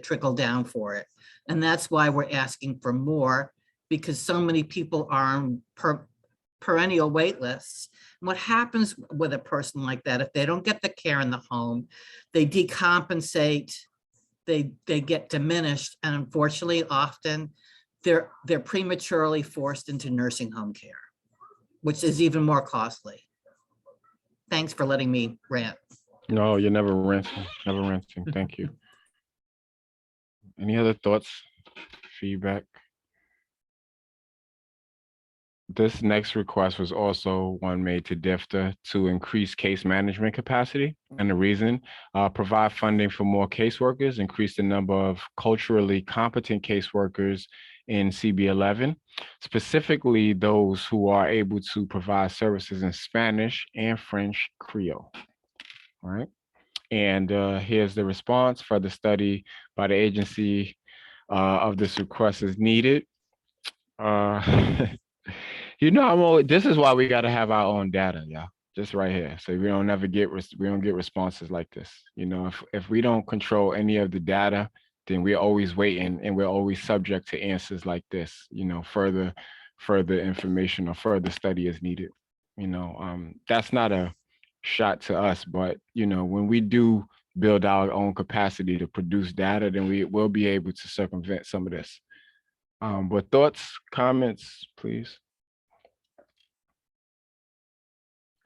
trickle down for it. And that's why we're asking for more, because so many people are on perennial wait lists. And what happens with a person like that, if they don't get the care in the home, they decompensate, they get diminished, and unfortunately, often they're prematurely forced into nursing home care, which is even more costly. Thanks for letting me rant. No, you're never ranting, never ranting. Thank you. Any other thoughts, feedback? This next request was also one made to DFTA to increase case management capacity. And the reason, provide funding for more caseworkers, increase the number of culturally competent caseworkers in CB11, specifically those who are able to provide services in Spanish and French Creole. All right. And here's the response. For the study by the agency of this request is needed. You know, this is why we got to have our own data, y'all. Just right here, so we don't get responses like this. You know, if we don't control any of the data, then we're always waiting, and we're always subject to answers like this. You know, further information or further study is needed. You know, that's not a shot to us, but you know, when we do build our own capacity to produce data, then we will be able to circumvent some of this. But thoughts, comments, please.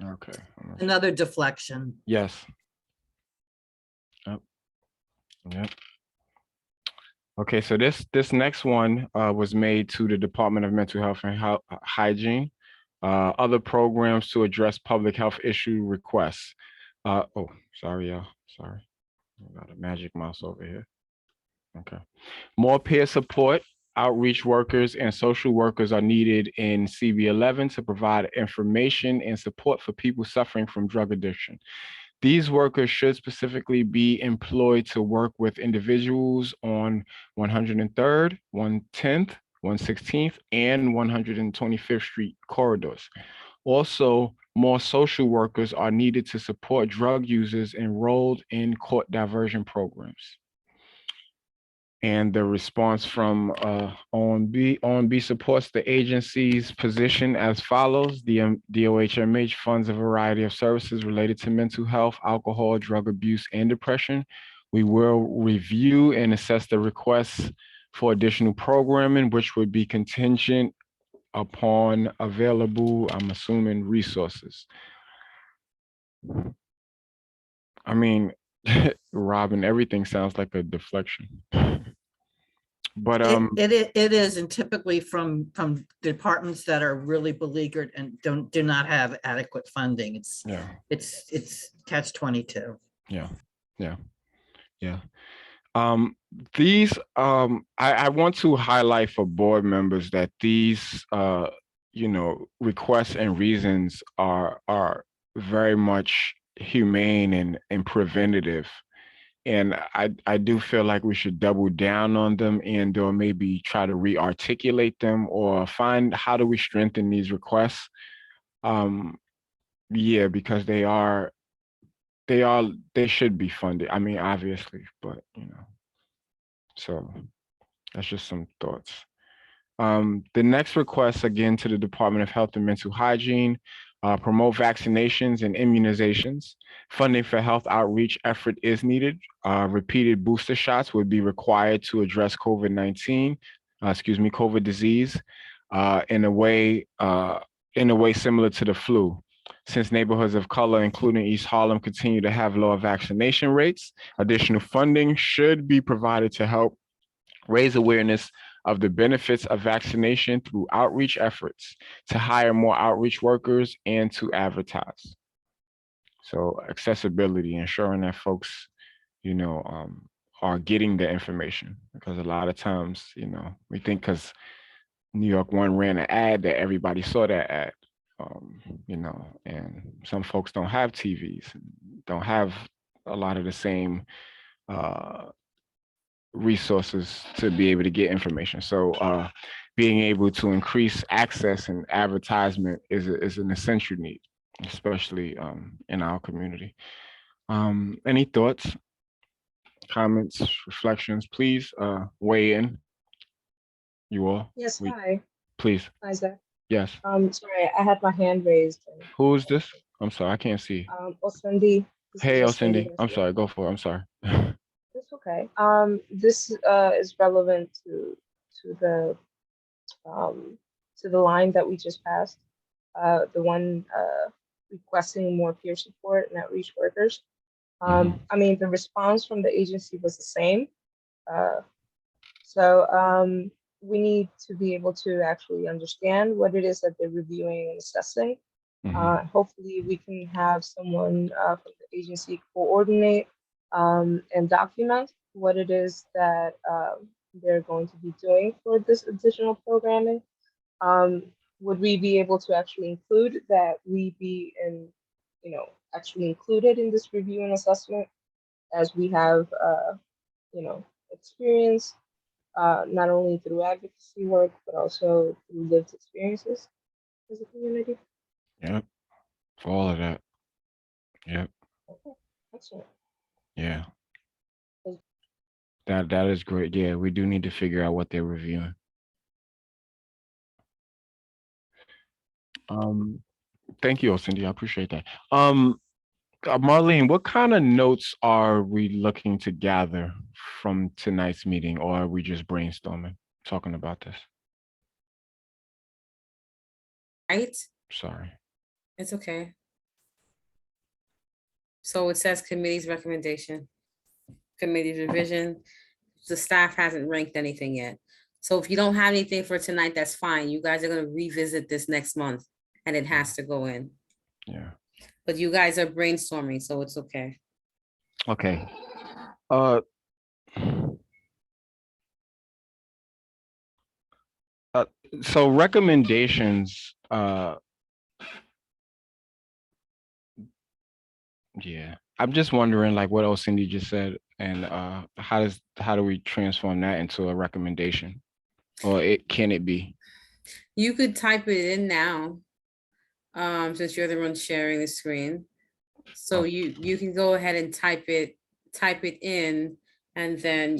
Okay. Another deflection. Yes. Yep. Yep. Okay, so this next one was made to the Department of Mental Health and Hygiene. Other programs to address public health issue requests. Oh, sorry, y'all. Sorry. I got a magic mouse over here. Okay. More peer support, outreach workers, and social workers are needed in CB11 to provide information and support for people suffering from drug addiction. These workers should specifically be employed to work with individuals on 103rd, 110th, 116th, and 125th Street corridors. Also, more social workers are needed to support drug users enrolled in court diversion programs. And the response from OMB supports the agency's position as follows. The DOHMH funds a variety of services related to mental health, alcohol, drug abuse, and depression. We will review and assess the requests for additional programming, which would be contingent upon available, I'm assuming, resources. I mean, Robin, everything sounds like a deflection. But it is, and typically from departments that are really beleaguered and do not have adequate funding. It's catch-22. Yeah. These I want to highlight for board members that these requests and reasons are very much humane and preventative. And I do feel like we should double down on them and or maybe try to re-articulate them or find how do we strengthen these requests. Yeah, because they should be funded. I mean, obviously, but so that's just some thoughts. The next request again to the Department of Health and Mental Hygiene, promote vaccinations and immunizations. Funding for health outreach effort is needed. Repeated booster shots would be required to address COVID disease in a way similar to the flu. Since neighborhoods of color, including East Harlem, continue to have lower vaccination rates, additional funding should be provided to help raise awareness of the benefits of vaccination through outreach efforts, to hire more outreach workers, and to advertise. So accessibility, ensuring that folks, are getting the information, because a lot of times, we think because New York One ran an ad that everybody saw that ad, and some folks don't have TVs, don't have a lot of the same resources to be able to get information. So being able to increase access and advertisement is an essential need, especially in our community. Any thoughts, comments, reflections? Please weigh in. You all. Yes, hi. Please. Hi, Zach. Yes. Sorry, I had my hand raised. Who is this? I'm sorry, I can't see. Cindy. Hey, Cindy. I'm sorry. Go for it. I'm sorry. It's okay. This is relevant to the line that we just passed. The one requesting more peer support and outreach workers. I mean, the response from the agency was the same. So we need to be able to actually understand what it is that they're reviewing and assessing. Hopefully we can have someone from the agency coordinate and document what it is that they're going to be doing for this additional programming. Would we be able to actually include that we be actually included in this review and assessment, as we have experience not only through advocacy work but also through lived experiences as a community? Yep, for all of that. Yep. Okay, excellent. Yeah. That is great. Yeah, we do need to figure out what they're reviewing. Thank you, Cindy. I appreciate that. Marlene, what kind of notes are we looking to gather from tonight's meeting, or are we just brainstorming, talking about this? Right? Sorry. It's okay. So it says committee's recommendation, committee's revision. The staff hasn't ranked anything yet. So if you don't have anything for tonight, that's fine. You guys are gonna revisit this next month and it has to go in. Yeah. But you guys are brainstorming, so it's okay. Okay. So recommendations, yeah, I'm just wondering like what else Cindy just said and how do we transform that into a recommendation? Or can it be? You could type it in now, since you're the one sharing the screen. So you can go ahead and type it in and then,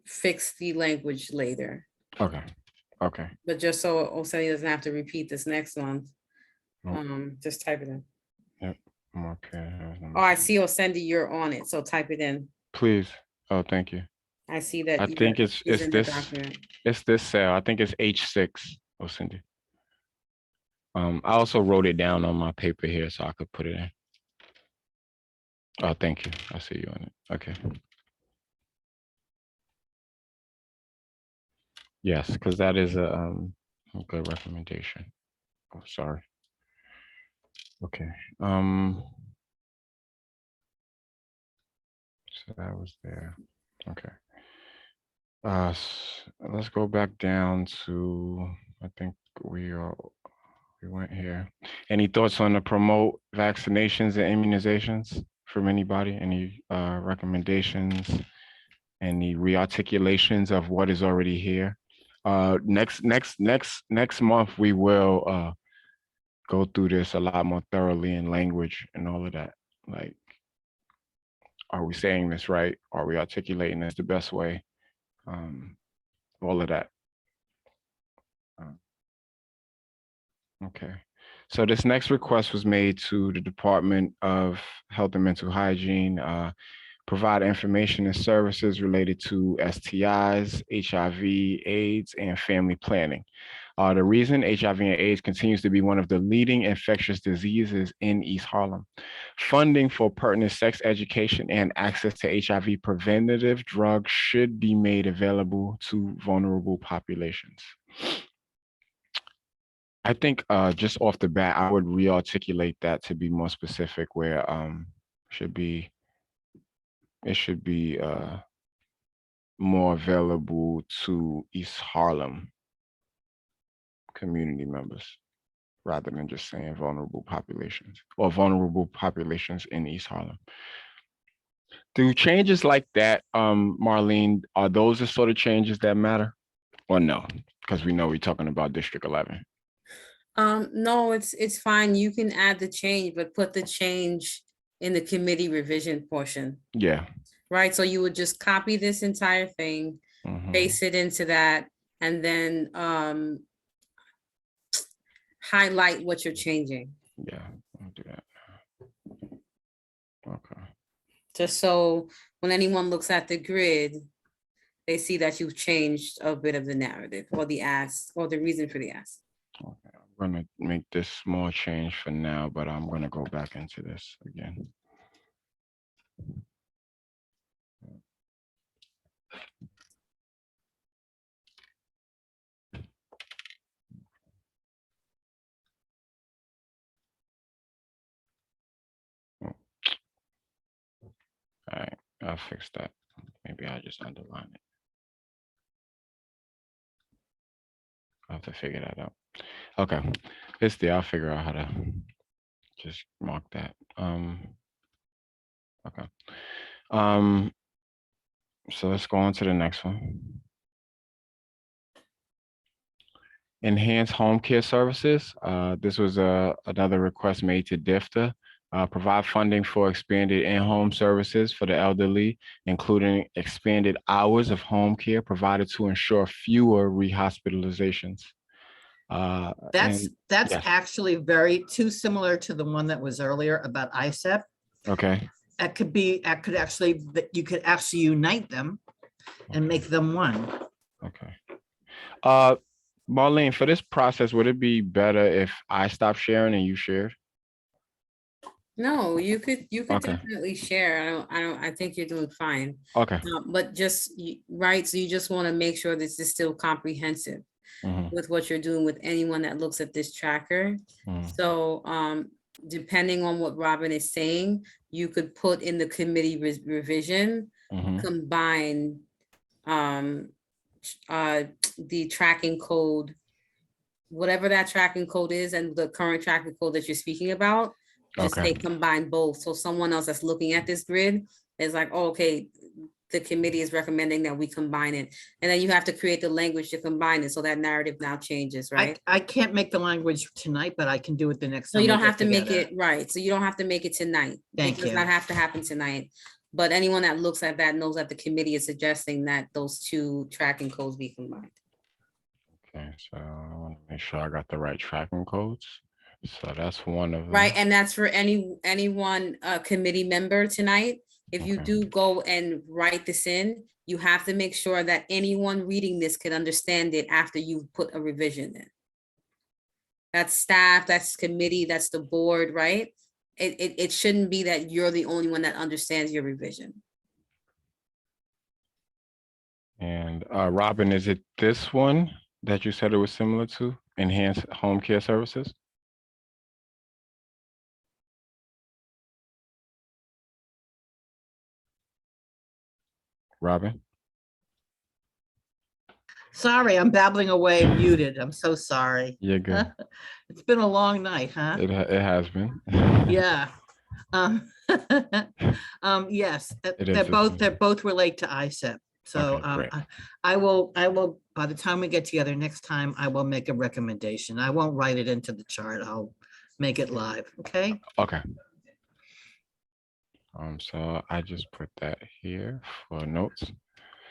fix the language later. Okay. Okay. But just so Oseni doesn't have to repeat this next month, just type it in. Yep. Okay. Oh, I see, Osendi, you're on it, so type it in. Please. Oh, thank you. I see that. I think it's in the this document. it's this cell. I think it's H6. Oh, Cindy. I also wrote it down on my paper here so I could put it in. Oh, thank you. I see you on it. Okay. Yes, because that is a good recommendation. Oh, sorry. Okay. So that was there. Okay. Let's go back down to, I think we went here. Any thoughts on the promote vaccinations and immunizations from anybody? Any recommendations? Any rearticulations of what is already here? Next month we will go through this a lot more thoroughly in language and all of that. Like, are we saying this right? Are we articulating this the best way? All of that. Okay. So this next request was made to the Department of Health and Mental Hygiene, provide information and services related to STIs, HIV, AIDS, and family planning. The reason HIV and AIDS continues to be one of the leading infectious diseases in East Harlem. Funding for pertinent sex education and access to HIV preventative drugs should be made available to vulnerable populations. I think just off the bat, I would rearticulate that to be more specific where it should be more available to East Harlem community members rather than just saying vulnerable populations or vulnerable populations in East Harlem. Do changes like that, Marlene, are those the sort of changes that matter or no? Because we know we're talking about District 11. No, it's fine. You can add the change, but put the change in the committee revision portion. Yeah. Right. So you would just copy this entire thing, paste it into that, and then highlight what you're changing. Yeah, I'll do that. Okay. Just so when anyone looks at the grid, they see that you've changed a bit of the narrative or the ask or the reason for the ask. Okay. I'm gonna make this small change for now, but I'm gonna go back into this again. All right, I'll fix that. Maybe I'll just underline it. I'll have to figure that out. Okay, it's there. I'll figure out how to just mark that. Okay. So let's go on to the next one. Enhanced home care services. This was another request made to DFTA. Provide funding for expanded in-home services for the elderly, including expanded hours of home care provided to ensure fewer rehospitalizations. That's yes. actually very too similar to the one that was earlier about ISEP. Okay. You could actually unite them and make them one. Okay. Marlene, for this process, would it be better if I stop sharing and you shared? No, you could Okay. definitely share. I think you're doing fine. Okay. But just, right, so you just want to make sure this is still comprehensive with what you're doing with anyone that looks at this tracker. So, depending on what Robin is saying, you could put in the committee revision, combine, the tracking code, whatever that tracking code is, and the current tracking code that you're speaking about, just Okay. say combine both. So someone else that's looking at this grid is like, oh, okay, the committee is recommending that we combine it. And then you have to create the language to combine it. So that narrative now changes, right? I can't make the language tonight, but I can do it the next So time. you we don't get have to make together. it, right. So you don't have to make it tonight. Thank It does you. not have to happen tonight. But anyone that looks at that knows that the committee is suggesting that those two tracking codes be combined. Okay, so I want to make sure I got the right tracking codes. So that's one of them. Right, and that's for anyone committee member tonight. If you do go and write this in, you have to make sure that anyone reading this can understand it after you put a revision in. That's staff, that's committee, that's the board, right? It shouldn't be that you're the only one that understands your revision. And Robin, is it this one that you said it was similar to? Enhanced home care services? Robin? Sorry, I'm babbling away muted. I'm so sorry. You're good. It's been a long night, huh? It has been. Yeah. Yes, It is they're both relate to ISEP. So Okay, great. I will, by the time we get together next time, I will make a recommendation. I won't write it into the chart. I'll make it live, okay? Okay. So I just put that here for notes.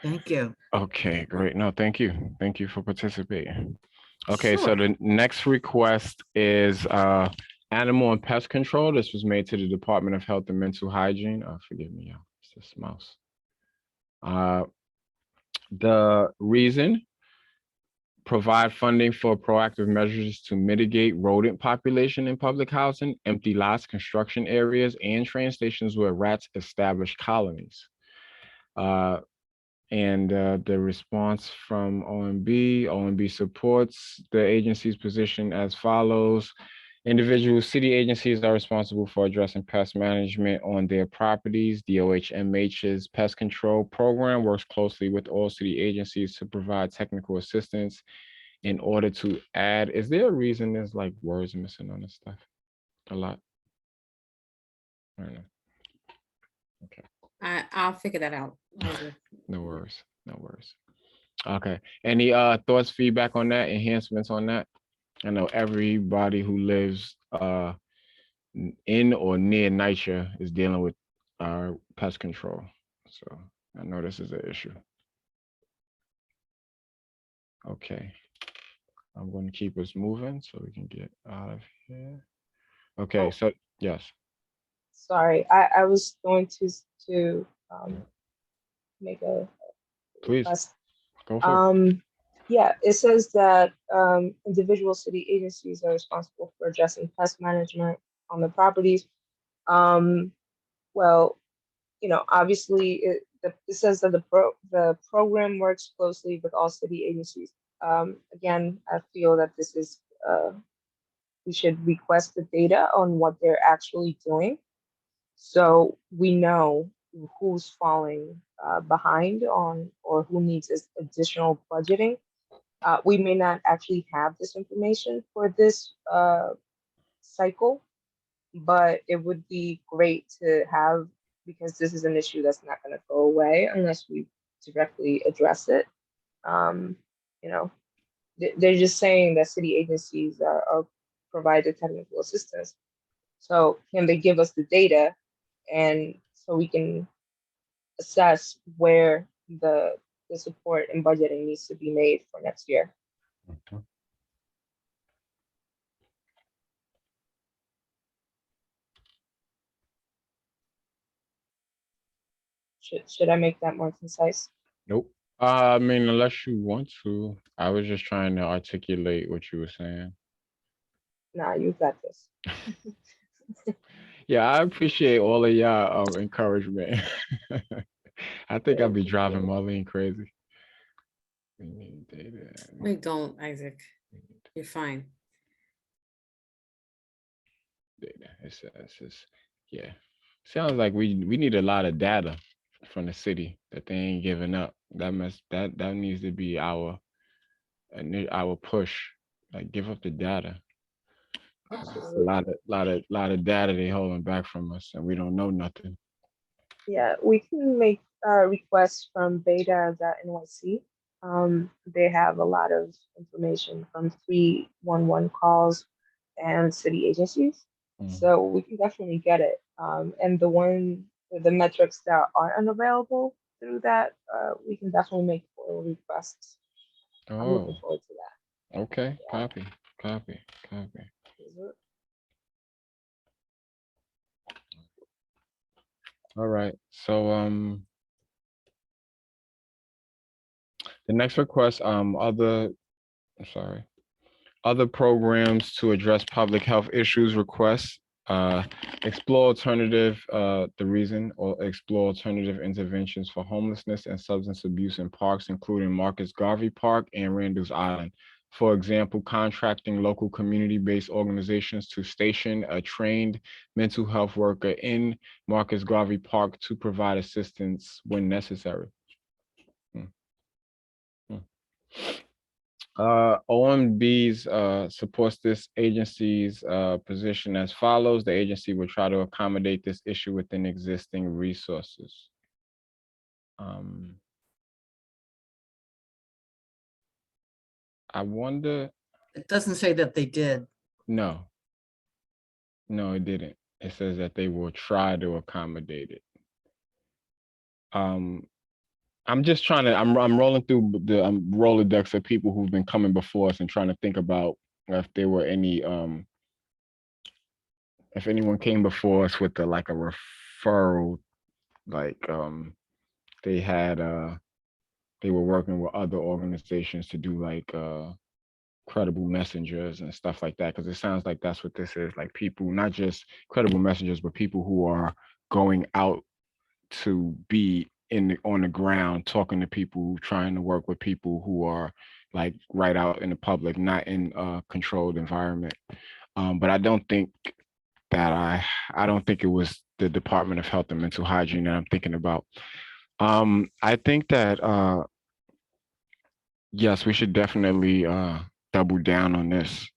Thank you. Okay, great. No, thank you. Thank you for participating. Okay, so Sure. the next request is animal and pest control. This was made to the Department of Health and Mental Hygiene. Forgive me, y'all. It's this mouse. The reason: provide funding for proactive measures to mitigate rodent population in public housing, empty lots, construction areas, and train stations where rats establish colonies. And the response from OMB supports the agency's position as follows. Individual city agencies are responsible for addressing pest management on their properties. DOH-MH's pest control program works closely with all city agencies to provide technical assistance in order to add. Is there a reason there's like words missing on this stuff? A lot. I don't know. Okay. I'll figure that out. No worries. No worries. Okay. Any thoughts, feedback on that, enhancements on that? I know everybody who lives in or near NYCHA is dealing with pest control. So I know this is an issue. Okay. I'm going to keep us moving so we can get out of here. Okay, so yes. Sorry, I was going to make a Please request. go for it. Yeah, it says that individual city agencies are responsible for addressing pest management on the properties. Well, you know, obviously it says that the program works closely with all city agencies. Again, I feel that this is we should request the data on what they're actually doing, so we know who's falling behind on or who needs this additional budgeting. We may not actually have this information for this cycle, but it would be great to have, because this is an issue that's not going to go away unless we directly address it. You know, they're just saying that city agencies are provide the technical assistance. So can they give us the data, and so we can assess where the support and budgeting needs to be made for next year? Okay. Should I make that more concise? Nope. I mean, unless you want to. I was just trying to articulate what you were saying. Nah, you got this. Yeah, I appreciate all of y'all encouragement. I think I'll be driving Marlene crazy. We need data. We don't, Isaac. You're fine. Data. Yeah. Sounds like we need a lot of data from the city that they ain't giving up. That needs to be our push. Like give up the data. It's a lot of data they holding back from us, and we don't know nothing. Yeah, we can make requests from beta.nyc. They have a lot of information from 311 calls and city agencies. So we can definitely get it. And the metrics that are unavailable through that, we can definitely make FOIL requests. I'm looking forward to that. Okay, copy. All right. So the next request, other programs to address public health issues requests, explore alternative interventions for homelessness and substance abuse in parks, including Marcus Garvey Park and Randall's Island. For example, contracting local community-based organizations to station a trained mental health worker in Marcus Garvey Park to provide assistance when necessary. OMB's supports this agency's position as follows. The agency will try to accommodate this issue within existing resources. I wonder. It doesn't say that they did. No, it didn't. It says that they will try to accommodate it. I'm just trying to, I'm rolling through the Rolodex of people who've been coming before us and trying to think about if there were any, if anyone came before us with like a referral, like they had, they were working with other organizations to do like credible messengers and stuff like that. Cause it sounds like that's what this is, like people, not just credible messengers, but people who are going out to be on the ground, talking to people, trying to work with people who are like right out in the public, not in a controlled environment. But I don't think that I don't think it was the Department of Health and Mental Hygiene that I'm thinking about. I think that yes, we should definitely double down on this.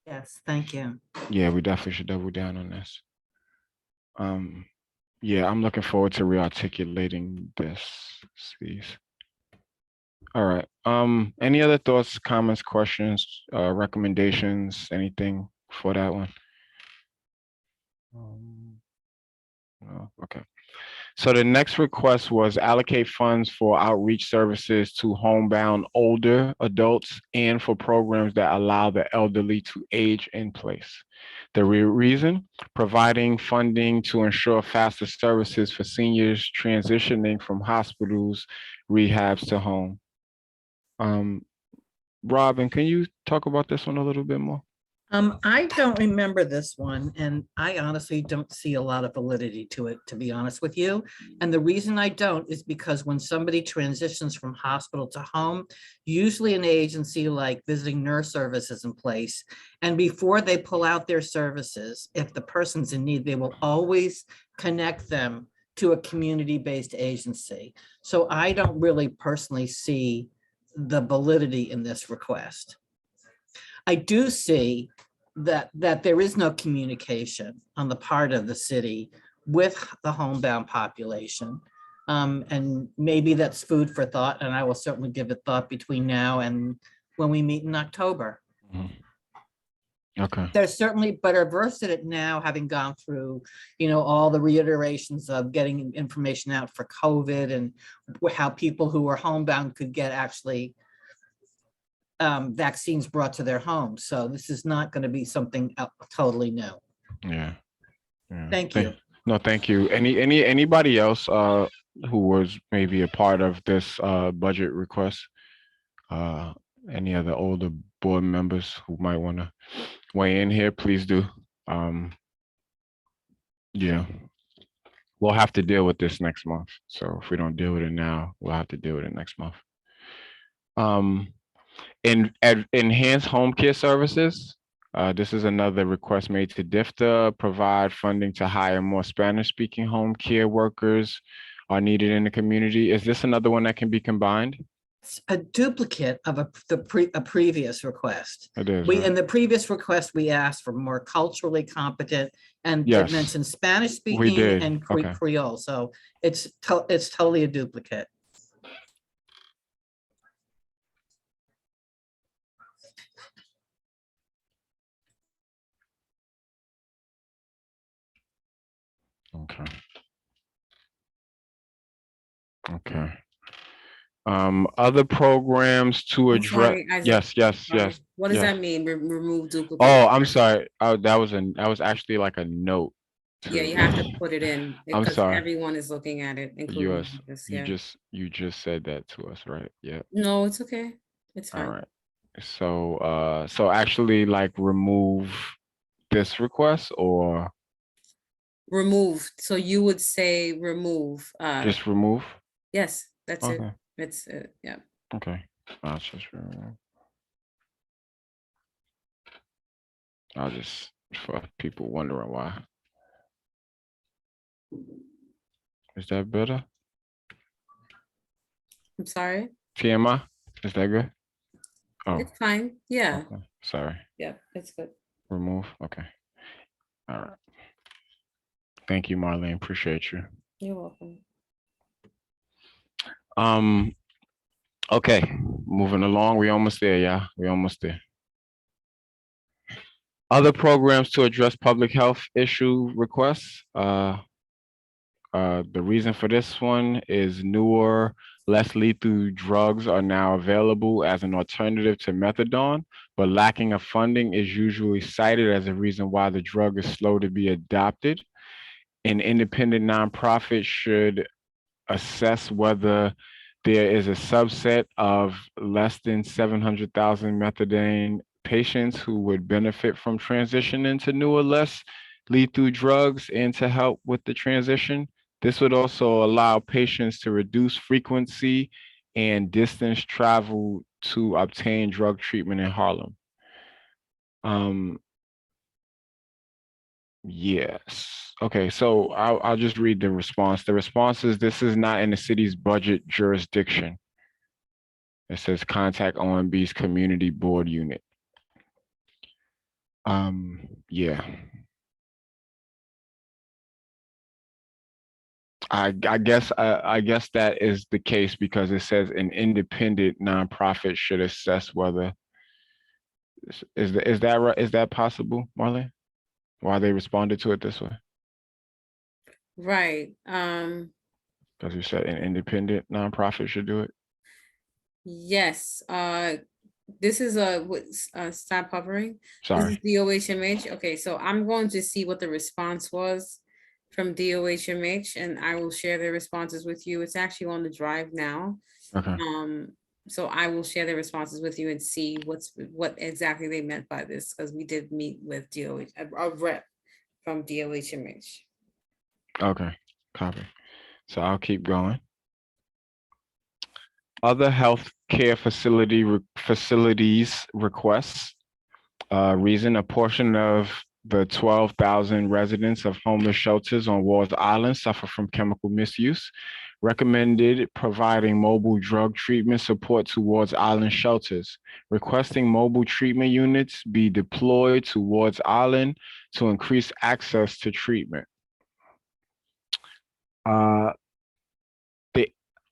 Yes, thank you. Yeah, we definitely should double down on this. Yeah, I'm looking forward to rearticulating this, please. All right. Any other thoughts, comments, questions, recommendations, anything for that one? No, okay. So the next request was allocate funds for outreach services to homebound older adults and for programs that allow the elderly to age in place. The reason, providing funding to ensure faster services for seniors transitioning from hospitals, rehabs to home. Robin, can you talk about this one a little bit more? I don't remember this one, and I honestly don't see a lot of validity to it, to be honest with you. And the reason I don't is because when somebody transitions from hospital to home, usually an agency like Visiting Nurse Service is in place. And before they pull out their services, if the person's in need, they will always connect them to a community-based agency. So I don't really personally see the validity in this request. I do see that there is no communication on the part of the city with the homebound population. And maybe that's food for thought, and I will certainly give it thought between now and when we meet in October. Okay. There's certainly better versed at it now, having gone through, all the reiterations of getting information out for COVID and how people who were homebound could get actually vaccines brought to their homes. So this is not going to be something totally new. Yeah. Thank you. No, thank you. Anybody else who was maybe a part of this budget request? Any other older board members who might want to weigh in here, please do. Yeah. We'll have to deal with this next month. So if we don't deal with it now, we'll have to deal with it next month. Enhanced home care services. This is another request made to DIFTA, provide funding to hire more Spanish-speaking home care workers are needed in the community. Is this another one that can be combined? It's a duplicate of a previous request. It is, We, right? in the previous request, we asked for more culturally competent, and Yes, it mentioned Spanish we speaking did. and Okay. Creole, so it's totally a duplicate. Okay. Okay. Other programs to I'm address. sorry, Isaac. Yes. What does yes. that mean? Remove duplicate? Oh, I'm sorry. Oh, that was actually like a note. Yeah, you have to put it in I'm because sorry. everyone is looking at it, including Yours. this. You Yeah. just said that to us, right? Yeah. No, it's okay. It's All fine. right. So actually like remove this request or Remove. So you would say remove. just remove? Yes, that's it. Okay. It's yeah. Okay. I'll just remove. I'll just for people wondering why. Is that better? I'm sorry. TMI? Is that good? Oh, It's fine. Yeah. okay. Sorry. Yeah, it's good. Remove. Okay. All right. Thank you, Marlene. Appreciate you. You're welcome. Okay, moving along. We almost there, yeah. We almost there. Other programs to address public health issue requests. The reason for this one is newer, less lethal drugs are now available as an alternative to methadone, but lacking of funding is usually cited as a reason why the drug is slow to be adopted. An independent nonprofit should assess whether there is a subset of less than 700,000 methadone patients who would benefit from transitioning to newer, less lethal drugs and to help with the transition. This would also allow patients to reduce frequency and distance travel to obtain drug treatment in Harlem. Yes. Okay, so I'll just read the response. The response is this is not in the city's budget jurisdiction. It says contact OMB's community board unit. Yeah. I guess that is the case because it says an independent nonprofit should assess whether is that right? Is that possible, Marlene? Why they responded to it this way? Right. Because you said an independent nonprofit should do it. Yes. This is stop hovering. Sorry. This is DOHMH. Okay, so I'm going to see what the response was from DOHMH, and I will share their responses with you. It's actually on the drive now. Okay. So I will share their responses with you and see what exactly they meant by this, because we did meet with DOH, a rep from DOHMH. Okay, copy. So I'll keep going. Other healthcare facilities requests. Reason a portion of the 12,000 residents of homeless shelters on Wars Island suffer from chemical misuse. Recommended providing mobile drug treatment support towards island shelters. Requesting mobile treatment units be deployed towards island to increase access to treatment. The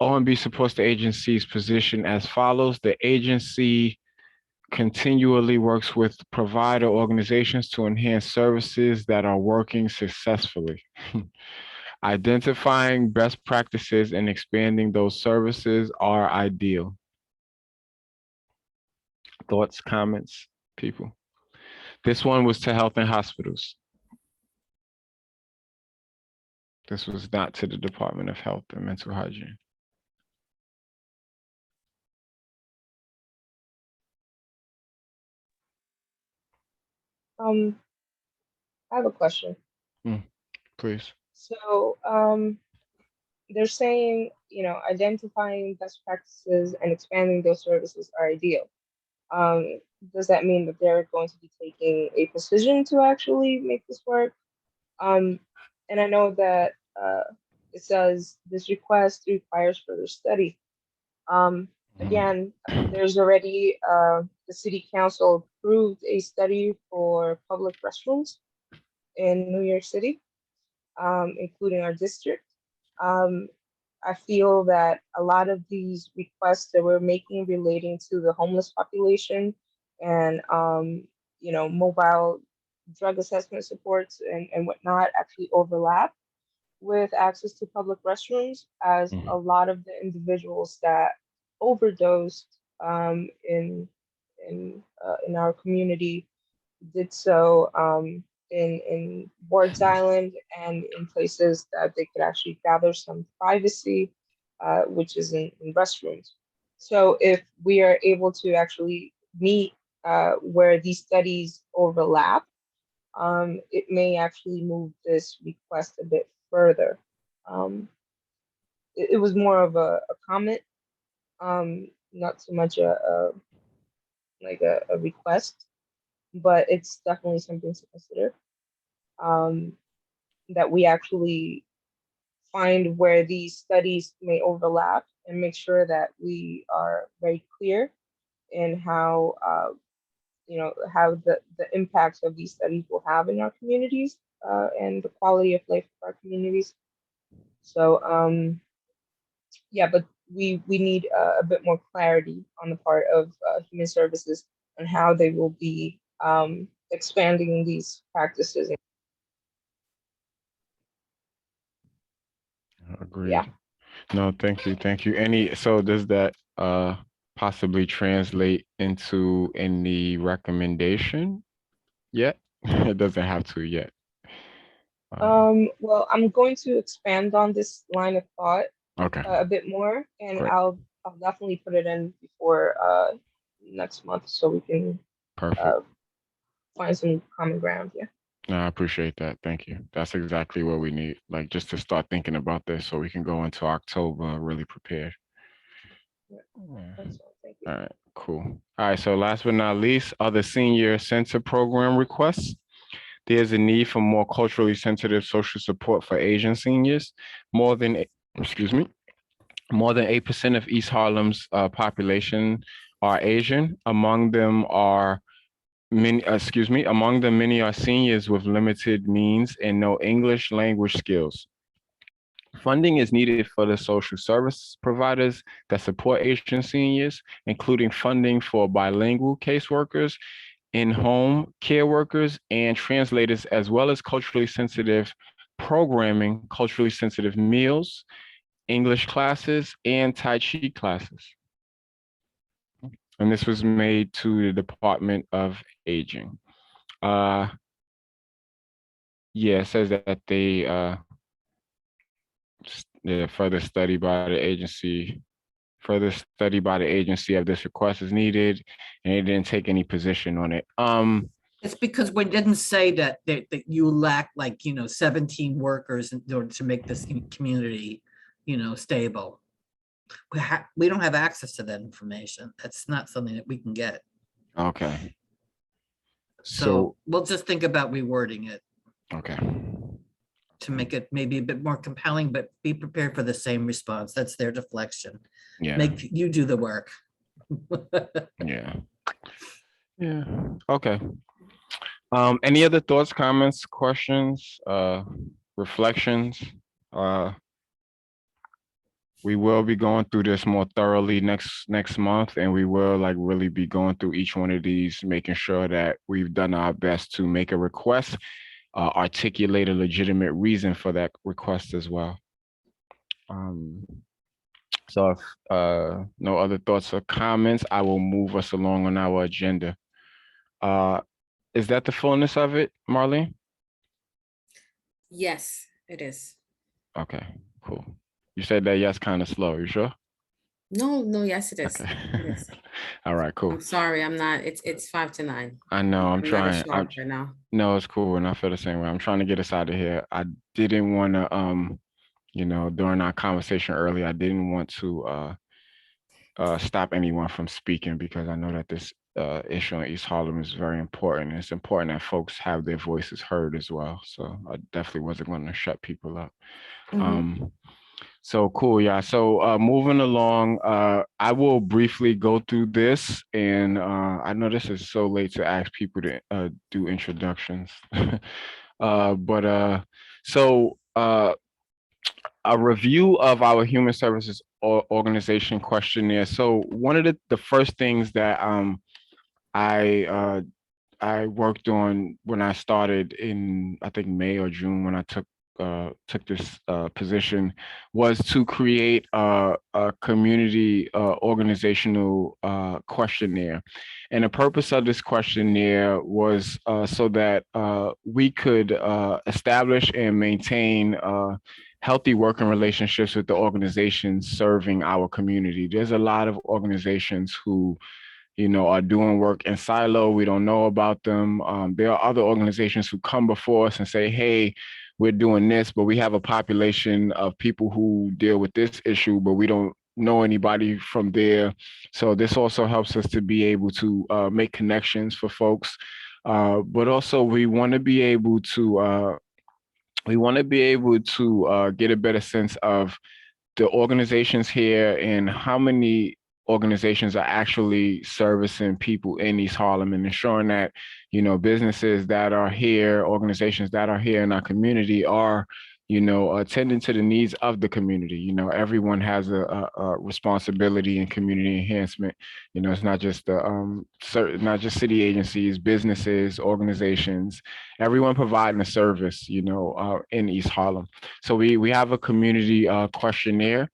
OMB supports the agency's position as follows. The agency continually works with provider organizations to enhance services that are working successfully. Identifying best practices and expanding those services are ideal. Thoughts, comments, people? This one was to health and hospitals. This was not to the Department of Health and Mental Hygiene. I have a question. Please. So they're saying, identifying best practices and expanding those services are ideal. Does that mean that they're going to be taking a position to actually make this work? And I know that it says this request requires further study. Again, there's already the city council approved a study for public restrooms in New York City, including our district. I feel that a lot of these requests that we're making relating to the homeless population and mobile drug assessment supports and whatnot actually overlap with access to public restrooms, as a lot of the individuals that overdosed in our community did so in Ward's Island and in places that they could actually gather some privacy, which is in restrooms. So if we are able to actually meet where these studies overlap, it may actually move this request a bit further. It was more of a comment, not so much a request, but it's definitely something to consider. That we actually find where these studies may overlap and make sure that we are very clear in how how the impacts of these studies will have in our communities and the quality of life of our communities. So yeah, but we need a bit more clarity on the part of human services on how they will be expanding these practices. Agreed. Yeah. No, thank you. Thank you. So does that possibly translate into any recommendation yet? It doesn't have to yet. Well, I'm going to expand on this line of thought a bit more, and Great. I'll definitely put it in before next month so we can find some common ground. Yeah. No, I appreciate that. Thank you. That's exactly what we need, like just to start thinking about this so we can go into October really prepared. That's all. Thank you. All right, cool. All right, so last but not least, other senior center program requests. There's a need for more culturally sensitive social support for Asian seniors. More than 8% of East Harlem's population are Asian. Among them, many are seniors with limited means and no English language skills. Funding is needed for the social service providers that support Asian seniors, including funding for bilingual caseworkers, in-home care workers, and translators, as well as culturally sensitive programming, culturally sensitive meals, English classes, and Tai Chi classes. And this was made to the Department of Aging. Yeah, it says that they further study by the agency of this request is needed, and it didn't take any position on it. It's because we didn't say that you lack 17 workers in order to make this community, stable. We don't have access to that information. That's not something that we can get. Okay. So we'll just think about rewording it. Okay. To make it maybe a bit more compelling, but be prepared for the same response. That's their deflection. Yeah. Make you do the work. Yeah. Yeah. Okay. Any other thoughts, comments, questions, reflections? We will be going through this more thoroughly next month, and we will really be going through each one of these, making sure that we've done our best to make a request, articulate a legitimate reason for that request as well. So if no other thoughts or comments, I will move us along on our agenda. Is that the fullness of it, Marlene? Yes, it is. Okay, cool. You said that yes kind of slow, you sure? No, yes, it is. Okay. It is. All right, cool. I'm sorry, I'm not, it's 5 to 9. I know, I'm I'm not as trying. sharp right now. No, it's cool, and I feel the same way. I'm trying to get us out of here. I didn't want to, during our conversation earlier, I didn't want to stop anyone from speaking because I know that this issue in East Harlem is very important. It's important that folks have their voices heard as well. So I definitely wasn't going to shut people up. So cool, yeah. So moving along, I will briefly go through this, and I know this is so late to ask people to do introductions, but a review of our human services organization questionnaire. So one of the first things that I worked on when I started in, I think, May or June, when I took this position, was to create a community organizational questionnaire. And the purpose of this questionnaire was so that we could establish and maintain healthy working relationships with the organizations serving our community. There's a lot of organizations who are doing work in silo. We don't know about them. There are other organizations who come before us and say, hey, we're doing this, but we have a population of people who deal with this issue, but we don't know anybody from there. So this also helps us to be able to make connections for folks. But also we want to be able to get a better sense of the organizations here and how many organizations are actually servicing people in East Harlem, and ensuring that, businesses that are here, organizations that are here in our community are, attending to the needs of the community. Everyone has a responsibility in community enhancement. It's not just not just city agencies, businesses, organizations, everyone providing a service, in East Harlem. So we have a community questionnaire.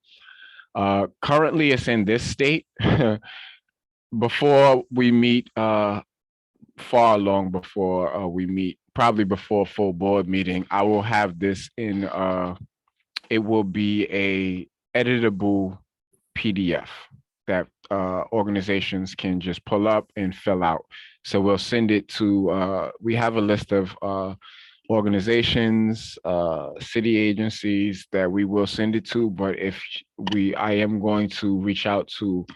Currently, it's in this state. Before we meet, far long before we meet, probably before a full board meeting, I will have this in. It will be a editable PDF that organizations can just pull up and fill out. So we'll send it to. We have a list of organizations, city agencies that we will send it to, but I am going to reach out to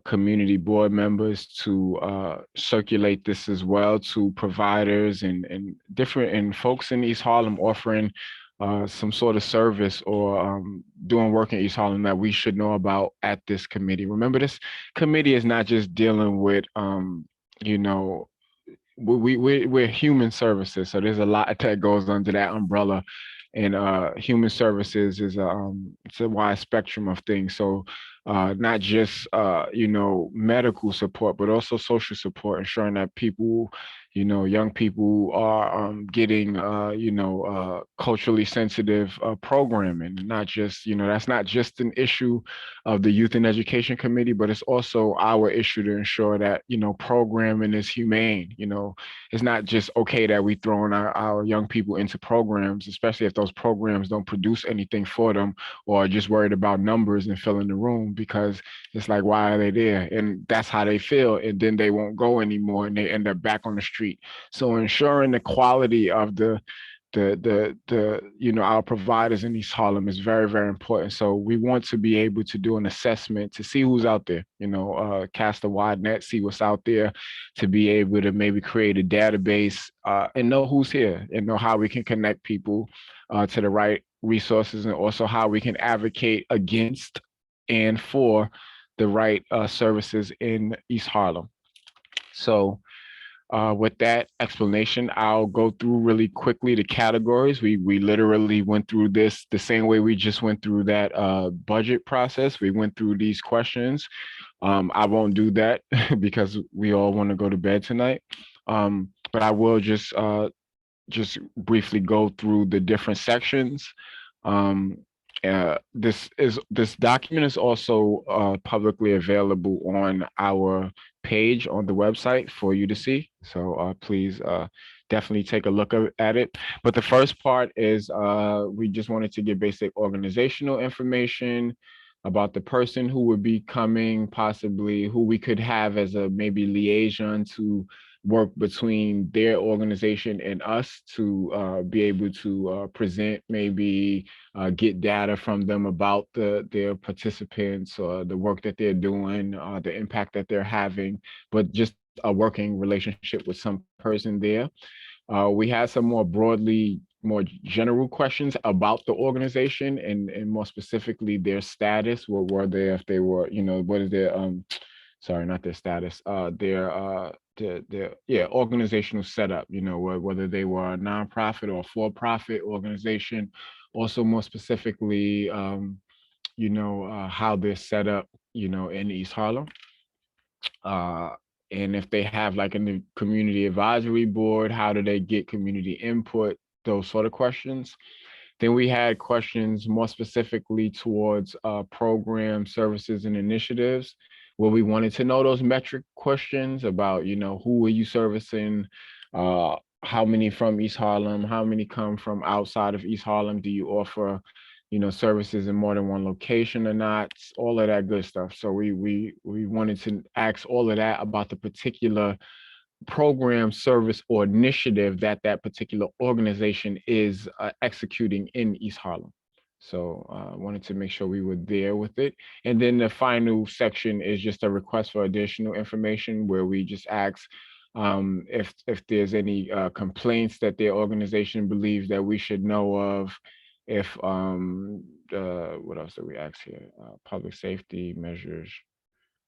community board members to circulate this as well to providers and folks in East Harlem offering some sort of service or doing work in East Harlem that we should know about at this committee. Remember, this committee is not just dealing with, we're human services, so there's a lot that goes under that umbrella, and human services is it's a wide spectrum of things. So not just medical support, but also social support, ensuring that people, young people are getting culturally sensitive programming. Not just, that's not just an issue of the Youth and Education Committee, but it's also our issue to ensure that programming is humane. It's not just okay that we throwing our young people into programs, especially if those programs don't produce anything for them, or just worried about numbers and filling the room, because it's like, why are they there? And that's how they feel, and then they won't go anymore and they end up back on the street. So ensuring the quality of our providers in East Harlem is very, very important. So we want to be able to do an assessment to see who's out there, cast a wide net, see what's out there, to be able to maybe create a database and know who's here, and know how we can connect people to the right resources, and also how we can advocate against and for the right services in East Harlem. So with that explanation, I'll go through really quickly the categories. We literally went through this the same way we just went through that budget process. We went through these questions. I won't do that because we all want to go to bed tonight. But I will just briefly go through the different sections. This document is also publicly available on our page on the website for you to see. So please definitely take a look at it. But the first part is we just wanted to get basic organizational information. about the person who would be coming, possibly who we could have as a maybe liaison to work between their organization and us to be able to present, maybe get data from them about their participants or the work that they're doing, the impact that they're having, but just a working relationship with some person there. We had some more general questions about the organization and more specifically their status. What were they, if they were, what is their sorry, not their status, their organizational setup, whether they were a nonprofit or for-profit organization. Also more specifically, how they're set up, in East Harlem. And if they have like a community advisory board, how do they get community input? Those sort of questions. Then we had questions more specifically towards programs, services, and initiatives, where we wanted to know those metric questions about, who are you servicing? How many from East Harlem? How many come from outside of East Harlem? Do you offer, services in more than one location or not? All of that good stuff. So we wanted to ask all of that about the particular program, service, or initiative that particular organization is executing in East Harlem. So I wanted to make sure we were there with it. And then the final section is just a request for additional information, where we just ask if there's any complaints that their organization believes that we should know of. If what else did we ask here? Public safety measures.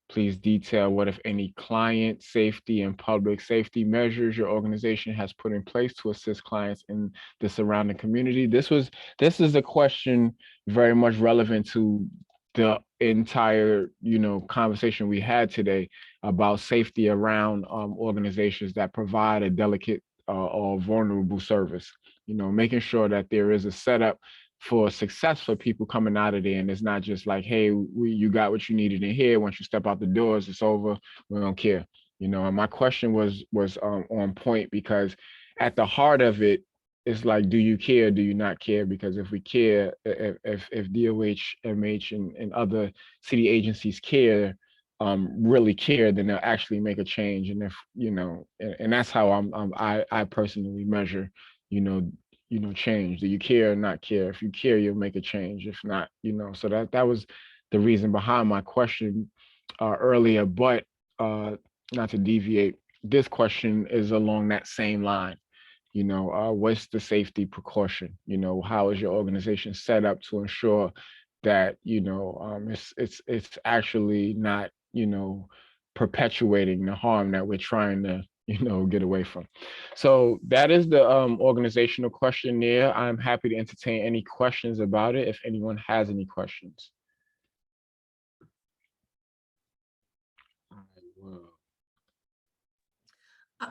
Please detail what, if any, client safety and public safety measures your organization has put in place to assist clients in the surrounding community. This is a question very much relevant to the entire, conversation we had today about safety around organizations that provide a delicate or vulnerable service. Making sure that there is a setup for success for people coming out of there, and it's not just like, hey, you got what you needed in here. Once you step out the doors, it's over. We don't care. And my question was on point, because at the heart of it, it's like, do you care? Do you not care? Because if we care, if DOH, MH, and other city agencies really care, then they'll actually make a change. And if and that's how I personally measure, change. Do you care or not care? If you care, you'll make a change. If not, so that was the reason behind my question earlier. But not to deviate, this question is along that same line. What's the safety precaution? How is your organization set up to ensure that it's actually not perpetuating the harm that we're trying to get away from. So that is the organizational questionnaire. I'm happy to entertain any questions about it if anyone has any questions.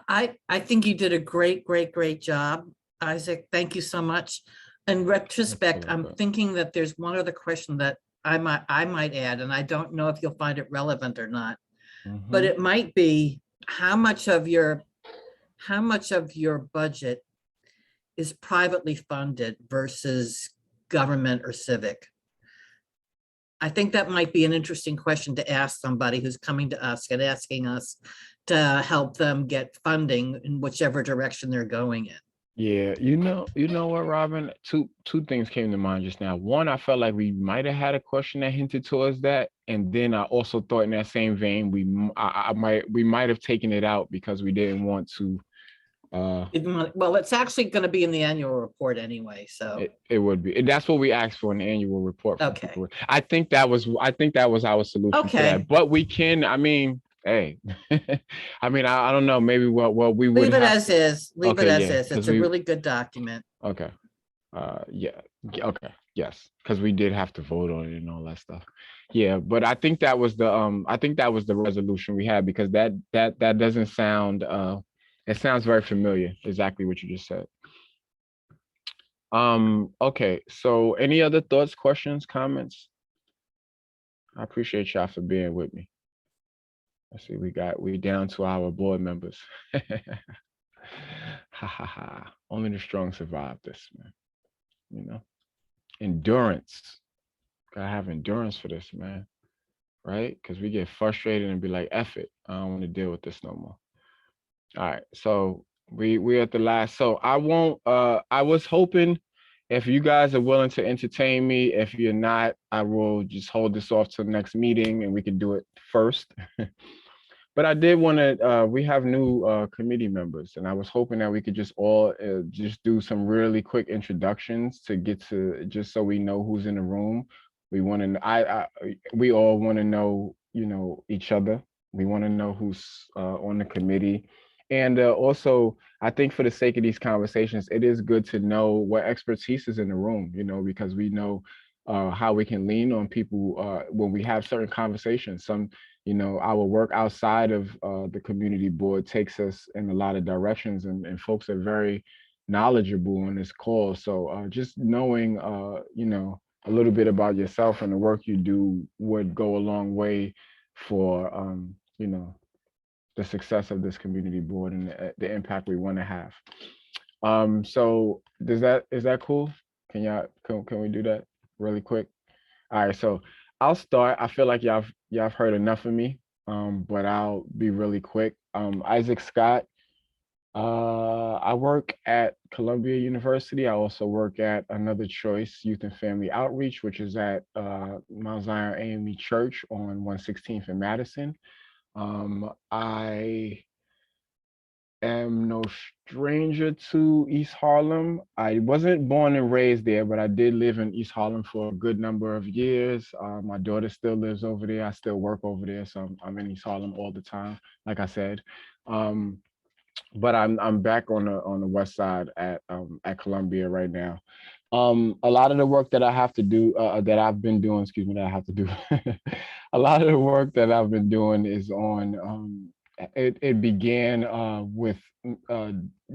I think you did a great job, Isaac. Thank you so much. In retrospect, I'm thinking that there's one other question that I might add, and I don't know if you'll find it relevant or not, but it might be, how much of your budget is privately funded versus government or civic? I think that might be an interesting question to ask somebody who's coming to us and asking us to help them get funding in whichever direction they're going in. Yeah, you know what, Robin? Two things came to mind just now. One, I felt like we might have had a question that hinted towards that, and then I also thought in that same vein we might have taken it out because we didn't want to. Well, it's actually going to be in the annual report anyway, so it would be. That's what we asked for in the annual report. Okay. People. I think that was our solution to that. But we can. I mean, hey, I mean, I don't know. Maybe what we would leave it as is. Leave it as is. It's a really good document. Okay. Yeah. Okay. Yes, because we did have to vote on it and all that stuff. Yeah, but I think that was the resolution we had, because that doesn't sound. It sounds very familiar. Exactly what you just said. Okay. So, any other thoughts, questions, comments? I appreciate y'all for being with me. Let's see, we down to our board members. Ha ha ha. Only the strong survive this, man. Endurance. Gotta have endurance for this, man. Right? Because we get frustrated and be like, F it. I don't want to deal with this no more. All right. So we're at the last. So I won't I was hoping if you guys are willing to entertain me. If you're not, I will just hold this off till next meeting and we can do it first. But I did want to, we have new committee members, and I was hoping that we could just all just do some really quick introductions to get to, just so we know who's in the room. We want to, we all want to know, you know, each other. We want to know who's on the committee. And also, I think for the sake of these conversations, it is good to know what expertise is in the room, you know, because we know how we can lean on people when we have certain conversations. Some, you know, our work outside of the community board takes us in a lot of directions, and folks are very knowledgeable on this call. So just knowing, you know, a little bit about yourself and the work you do would go a long way for, you know, the success of this community board and the impact we want to have. So is that cool? Can we do that really quick? All right, so I'll start. I feel like y'all have heard enough of me, but I'll be really quick. Isaac Scott. I work at Columbia University. I also work at Another Choice Youth and Family Outreach, which is at Mount Zion AME Church on 116th in Madison. I am no stranger to East Harlem. I wasn't born and raised there, but I did live in East Harlem for a good number of years. My daughter still lives over there. I still work over there, so I'm in East Harlem all the time, like I said. But I'm back on the west side at Columbia right now. A lot of the work that I have to do, that I've been doing, excuse me, that I have to do, a lot of the work that I've been doing is on, it began with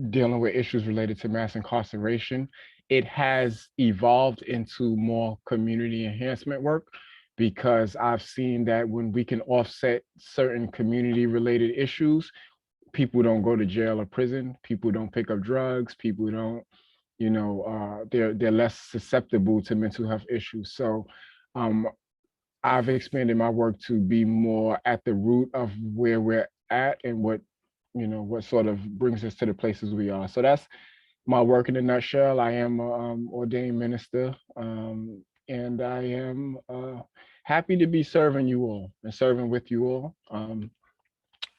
dealing with issues related to mass incarceration. It has evolved into more community enhancement work, because I've seen that when we can offset certain community related issues, people don't go to jail or prison, people don't pick up drugs, people don't, you know, they're less susceptible to mental health issues. So I've expanded my work to be more at the root of where we're at and what, you know, what sort of brings us to the places we are. So that's my work in a nutshell. I am an ordained minister, and I am happy to be serving you all and serving with you all.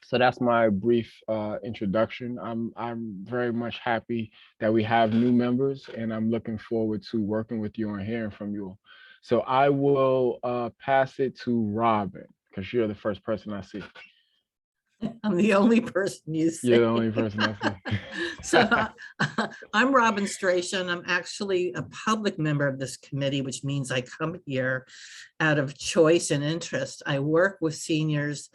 So that's my brief introduction. I'm very much happy that we have new members, and I'm looking forward to working with you and hearing from you all. So I will pass it to Robin, because you're the first person I see. I'm the only person you see. You're the only person I see. So I'm Robin Strachan. I'm actually a public member of this committee, which means I come here out of choice and interest. I work with seniors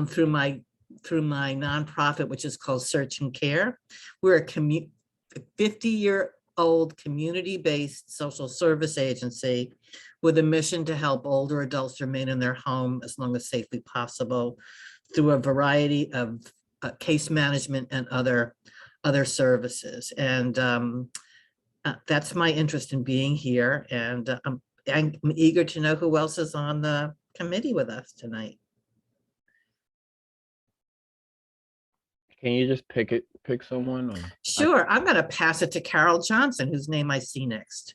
through my nonprofit, which is called Search and Care. We're a 50-year-old community-based social service agency with a mission to help older adults remain in their home as long as safely possible through a variety of case management and other services. And that's my interest in being here. And I'm eager to know who else is on the committee with us tonight. Can you just pick someone? Or Sure, I'm going to pass it to Carol Johnson, whose name I see next.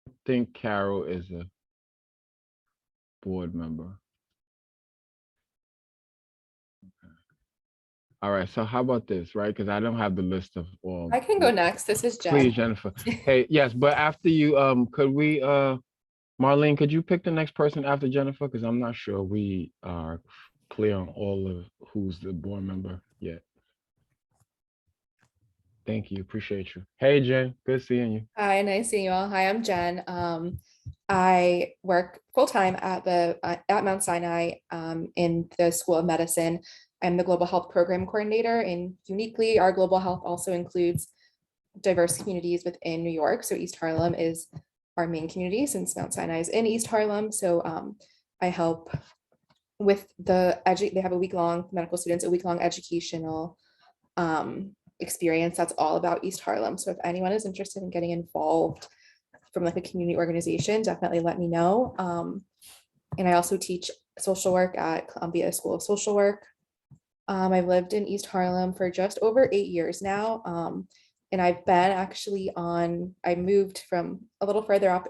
I think Carol is a board member. Okay. All right, so how about this, right? Because I don't have the list of all. I can go next. This is Jen. Please, Jennifer. Hey, yes, but after you, could we, Marlene, could you pick the next person after Jennifer? Because I'm not sure we are clear on all of who's the board member yet. Thank you, appreciate you. Hey, Jen, good seeing you. Hi, nice seeing you all. Hi, I'm Jen. I work full-time at Mount Sinai in the School of Medicine. I'm the Global Health Program Coordinator, and uniquely, our global health also includes diverse communities within New York. So East Harlem is our main community, since Mount Sinai is in East Harlem. So I help with they have a week-long, medical students, a week-long educational experience that's all about East Harlem. So if anyone is interested in getting involved from like a community organization, definitely let me know. And I also teach social work at Columbia School of Social Work. I've lived in East Harlem for just over 8 years now. And I've been actually I moved from a little further up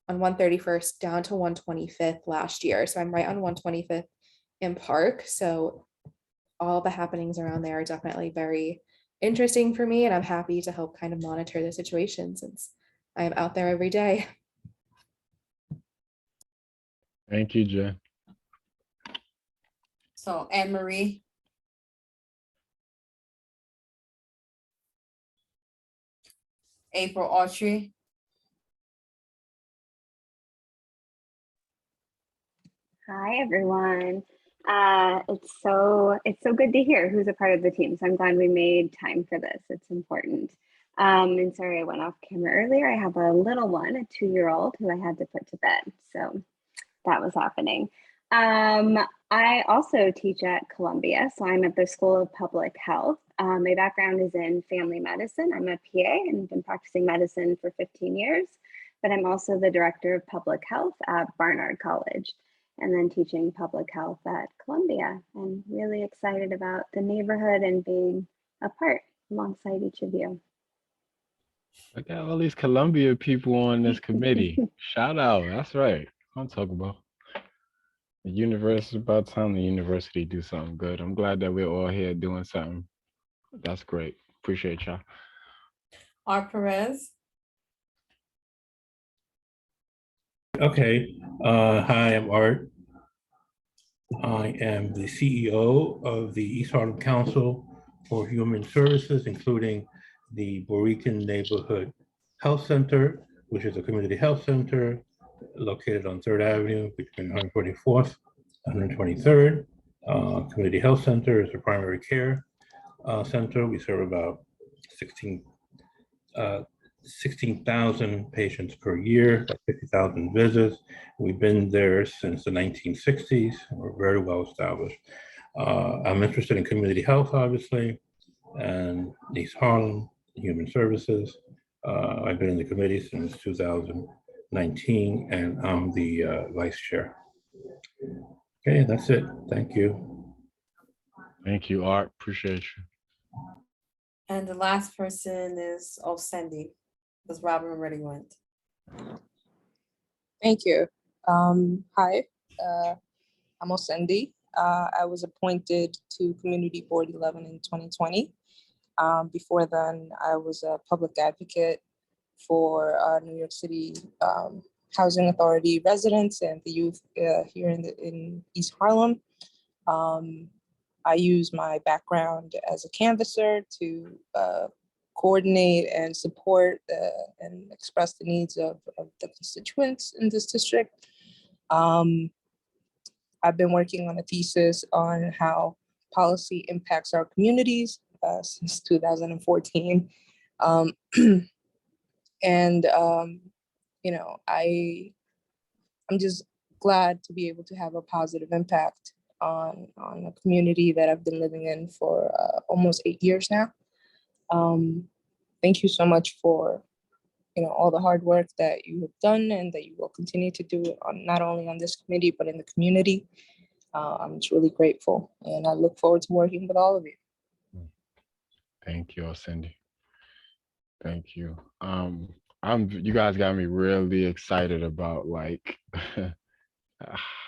on 131st down to 125th last year. So I'm right on 125th in Park. So all the happenings around there are definitely very interesting for me. And I'm happy to help kind of monitor the situation since I am out there every day. Thank you, Jen. So Anne Marie. April Autry. Hi, everyone. It's so good to hear who's a part of the team. So I'm glad we made time for this. It's important. And sorry I went off camera earlier. I have a little one, a 2-year-old who I had to put to bed. So that was happening. I also teach at Columbia, so I'm at the School of Public Health. My background is in family medicine. I'm a PA and been practicing medicine for 15 years, but I'm also the director of public health at Barnard College, and then teaching public health at Columbia. I'm really excited about the neighborhood and being a part alongside each of you. Look at all these Columbia people on this committee. Shout out. That's right. I'm talking about the university. About time the university do something good. I'm glad that we're all here doing something. That's great. Appreciate y'all. Art Perez. Okay. Hi, I'm Art. I am the CEO of the East Harlem Council for Human Services, including the Borican Neighborhood Health Center, which is a community health center located on 3rd Avenue between 124th and 123rd. Community Health Center is a primary care center. We serve about 16,000 patients per year, about 50,000 visits. We've been there since the 1960s. We're very well established. I'm interested in community health, obviously, and East Harlem, human services. I've been in the committee since 2019, and I'm the vice chair. Okay, that's it. Thank you. Thank you, Art. Appreciate you. And the last person is Cindy, because Robin already went. Thank you. Hi, I'm Osendi. I was appointed to Community Board 11 in 2020. Before then, I was a public advocate for New York City Housing Authority residents and the youth here in East Harlem. I use my background as a canvasser to coordinate and support and express the needs of the constituents in this district. I've been working on a thesis on how policy impacts our communities since 2014. You know, I'm just glad to be able to have a positive impact on a community that I've been living in for almost 8 years now. Thank you so much for, you know, all the hard work that you have done and that you will continue to do not only on this committee, but in the community. I'm truly grateful, and I look forward to working with all of you. Thank you, Cindy. Thank you. You guys got me really excited about like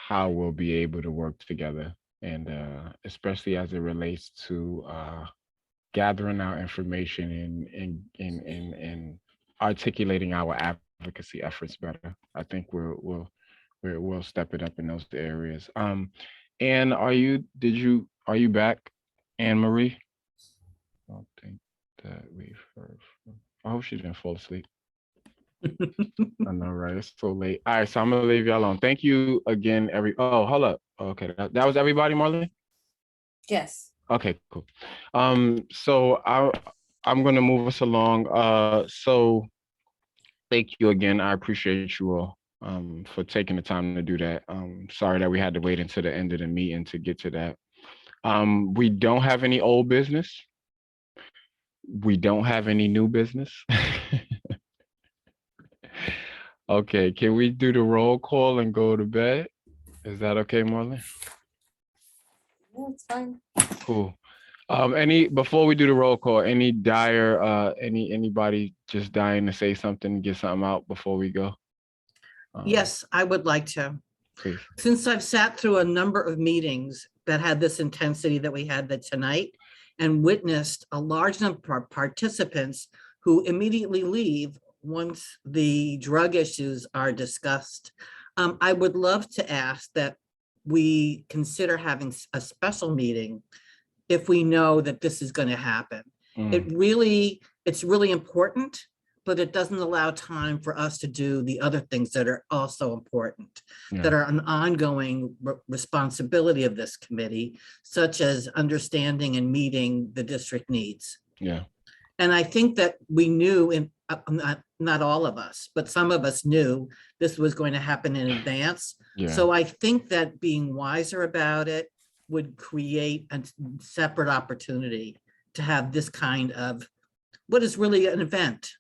how we'll be able to work together, and especially as it relates to gathering our information and articulating our advocacy efforts better. I think we'll step it up in those areas. Anne, are you back, Anne Marie? I don't think that we've heard from. I hope she didn't fall asleep. I know, right? It's so late. All right, so I'm gonna leave y'all alone. Thank you again, oh, hold up. Okay, that was everybody, Marlene? Yes. Okay, cool. So I'm gonna move us along. So thank you again. I appreciate you all for taking the time to do that. Sorry that we had to wait until the end of the meeting to get to that. We don't have any old business. We don't have any new business. Okay, can we do the roll call and go to bed? Is that okay, Marlene? Yeah, it's fine. Cool. Before we do the roll call, anybody just dying to say something, get something out before we go? Yes, I would like to. Please. Since I've sat through a number of meetings that had this intensity that we had tonight and witnessed a large number of participants who immediately leave once the drug issues are discussed, I would love to ask that we consider having a special meeting if we know that this is going to happen. It's really important, but it doesn't allow time for us to do the other things that are also important, that are an ongoing responsibility of this committee, such as understanding and meeting the district needs. Yeah. And I think that we knew, not all of us, but some of us knew this was going to happen in advance. Yeah. So I think that being wiser about it would create a separate opportunity to have this kind of what is really an event.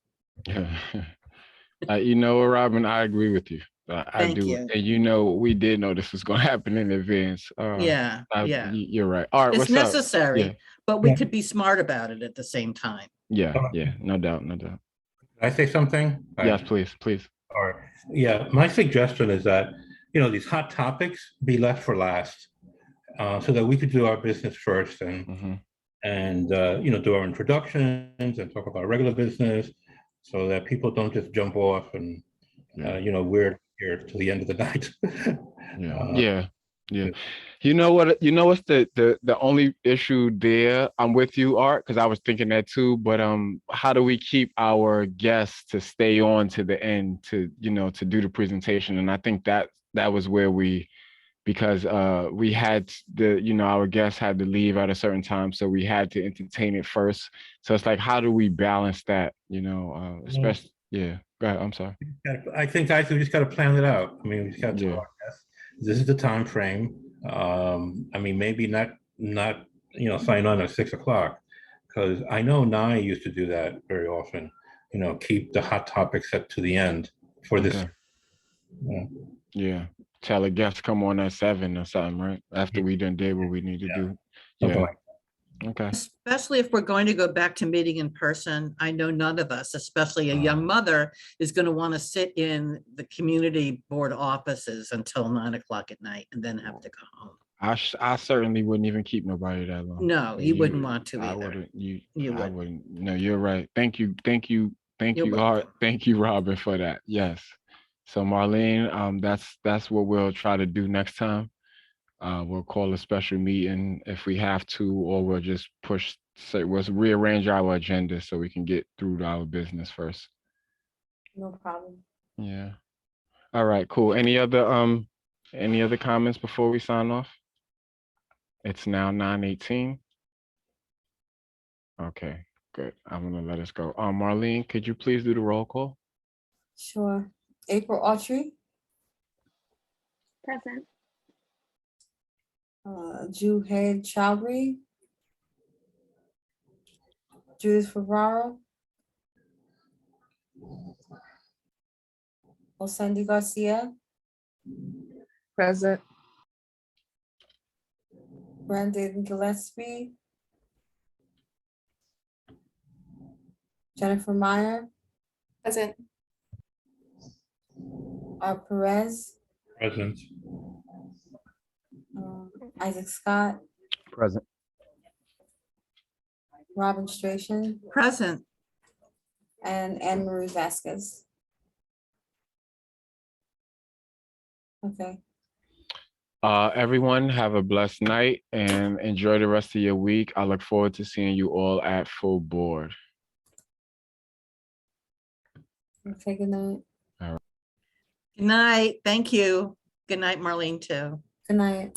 You know, Robin, I agree with you. I Thank do. you. And we did know this was going to happen in advance. Yeah. You're right. All right, It's what's necessary, up? but we could be smart about it at the same time. Yeah, no doubt. Can I say something? Yes, please. All right. Yeah, my suggestion is that, these hot topics be left for last, so that we could do our business first and do our introductions and talk about regular business, so that people don't just jump off and we're here to the end of the night. Yeah. You know what's the only issue there? I'm with you, Art, because I was thinking that too. But how do we keep our guests to stay on to the end to do the presentation? And I think that was where because we had our guests had to leave at a certain time, so we had to entertain it first. So it's like, how do we balance that? Especially Go ahead. I'm sorry. I think, guys, we just got to plan it out. I mean, we just got to tell our guests, this is the time frame. Maybe not sign on at 6 o'clock, because I know Nye used to do that very often. Keep the hot topics set to the end for this. Yeah. Tell the guests come on at 7 or something, right? After we done did what we need to do. Something like Okay. Especially if we're going to go back to meeting in person. I know none of us, especially a young mother, is going to want to sit in the community board offices until 9 o'clock at night and then have to go home. I certainly wouldn't even keep nobody that long. No, you wouldn't want to I either. wouldn't. No, you're right. Thank you, welcome. Art. Thank you, Robin, for that. Yes. So Marlene, that's what we'll try to do next time. We'll call a special meeting if we have to, or we'll just we'll rearrange our agenda so we can get through our business first. No problem. Yeah. All right, cool. Any other comments before we sign off? It's now 9:18. Okay, good. I'm gonna let us go. Marlene, could you please do the roll call? Sure. April Autry. Present. Juhaid Chowdhury. Judith Ferraro. Osandi Garcia. Present. Brandon Gillespie. Jennifer Meyer. Present. Perez. Present. Isaac Scott. Present. Robin Strachan. Present. And Anne Marie Vasquez. Okay. Everyone have a blessed night and enjoy the rest of your week. I look forward to seeing you all at full board. Okay, good night. Good night. Thank you. Good night, Marlene, too. Good night.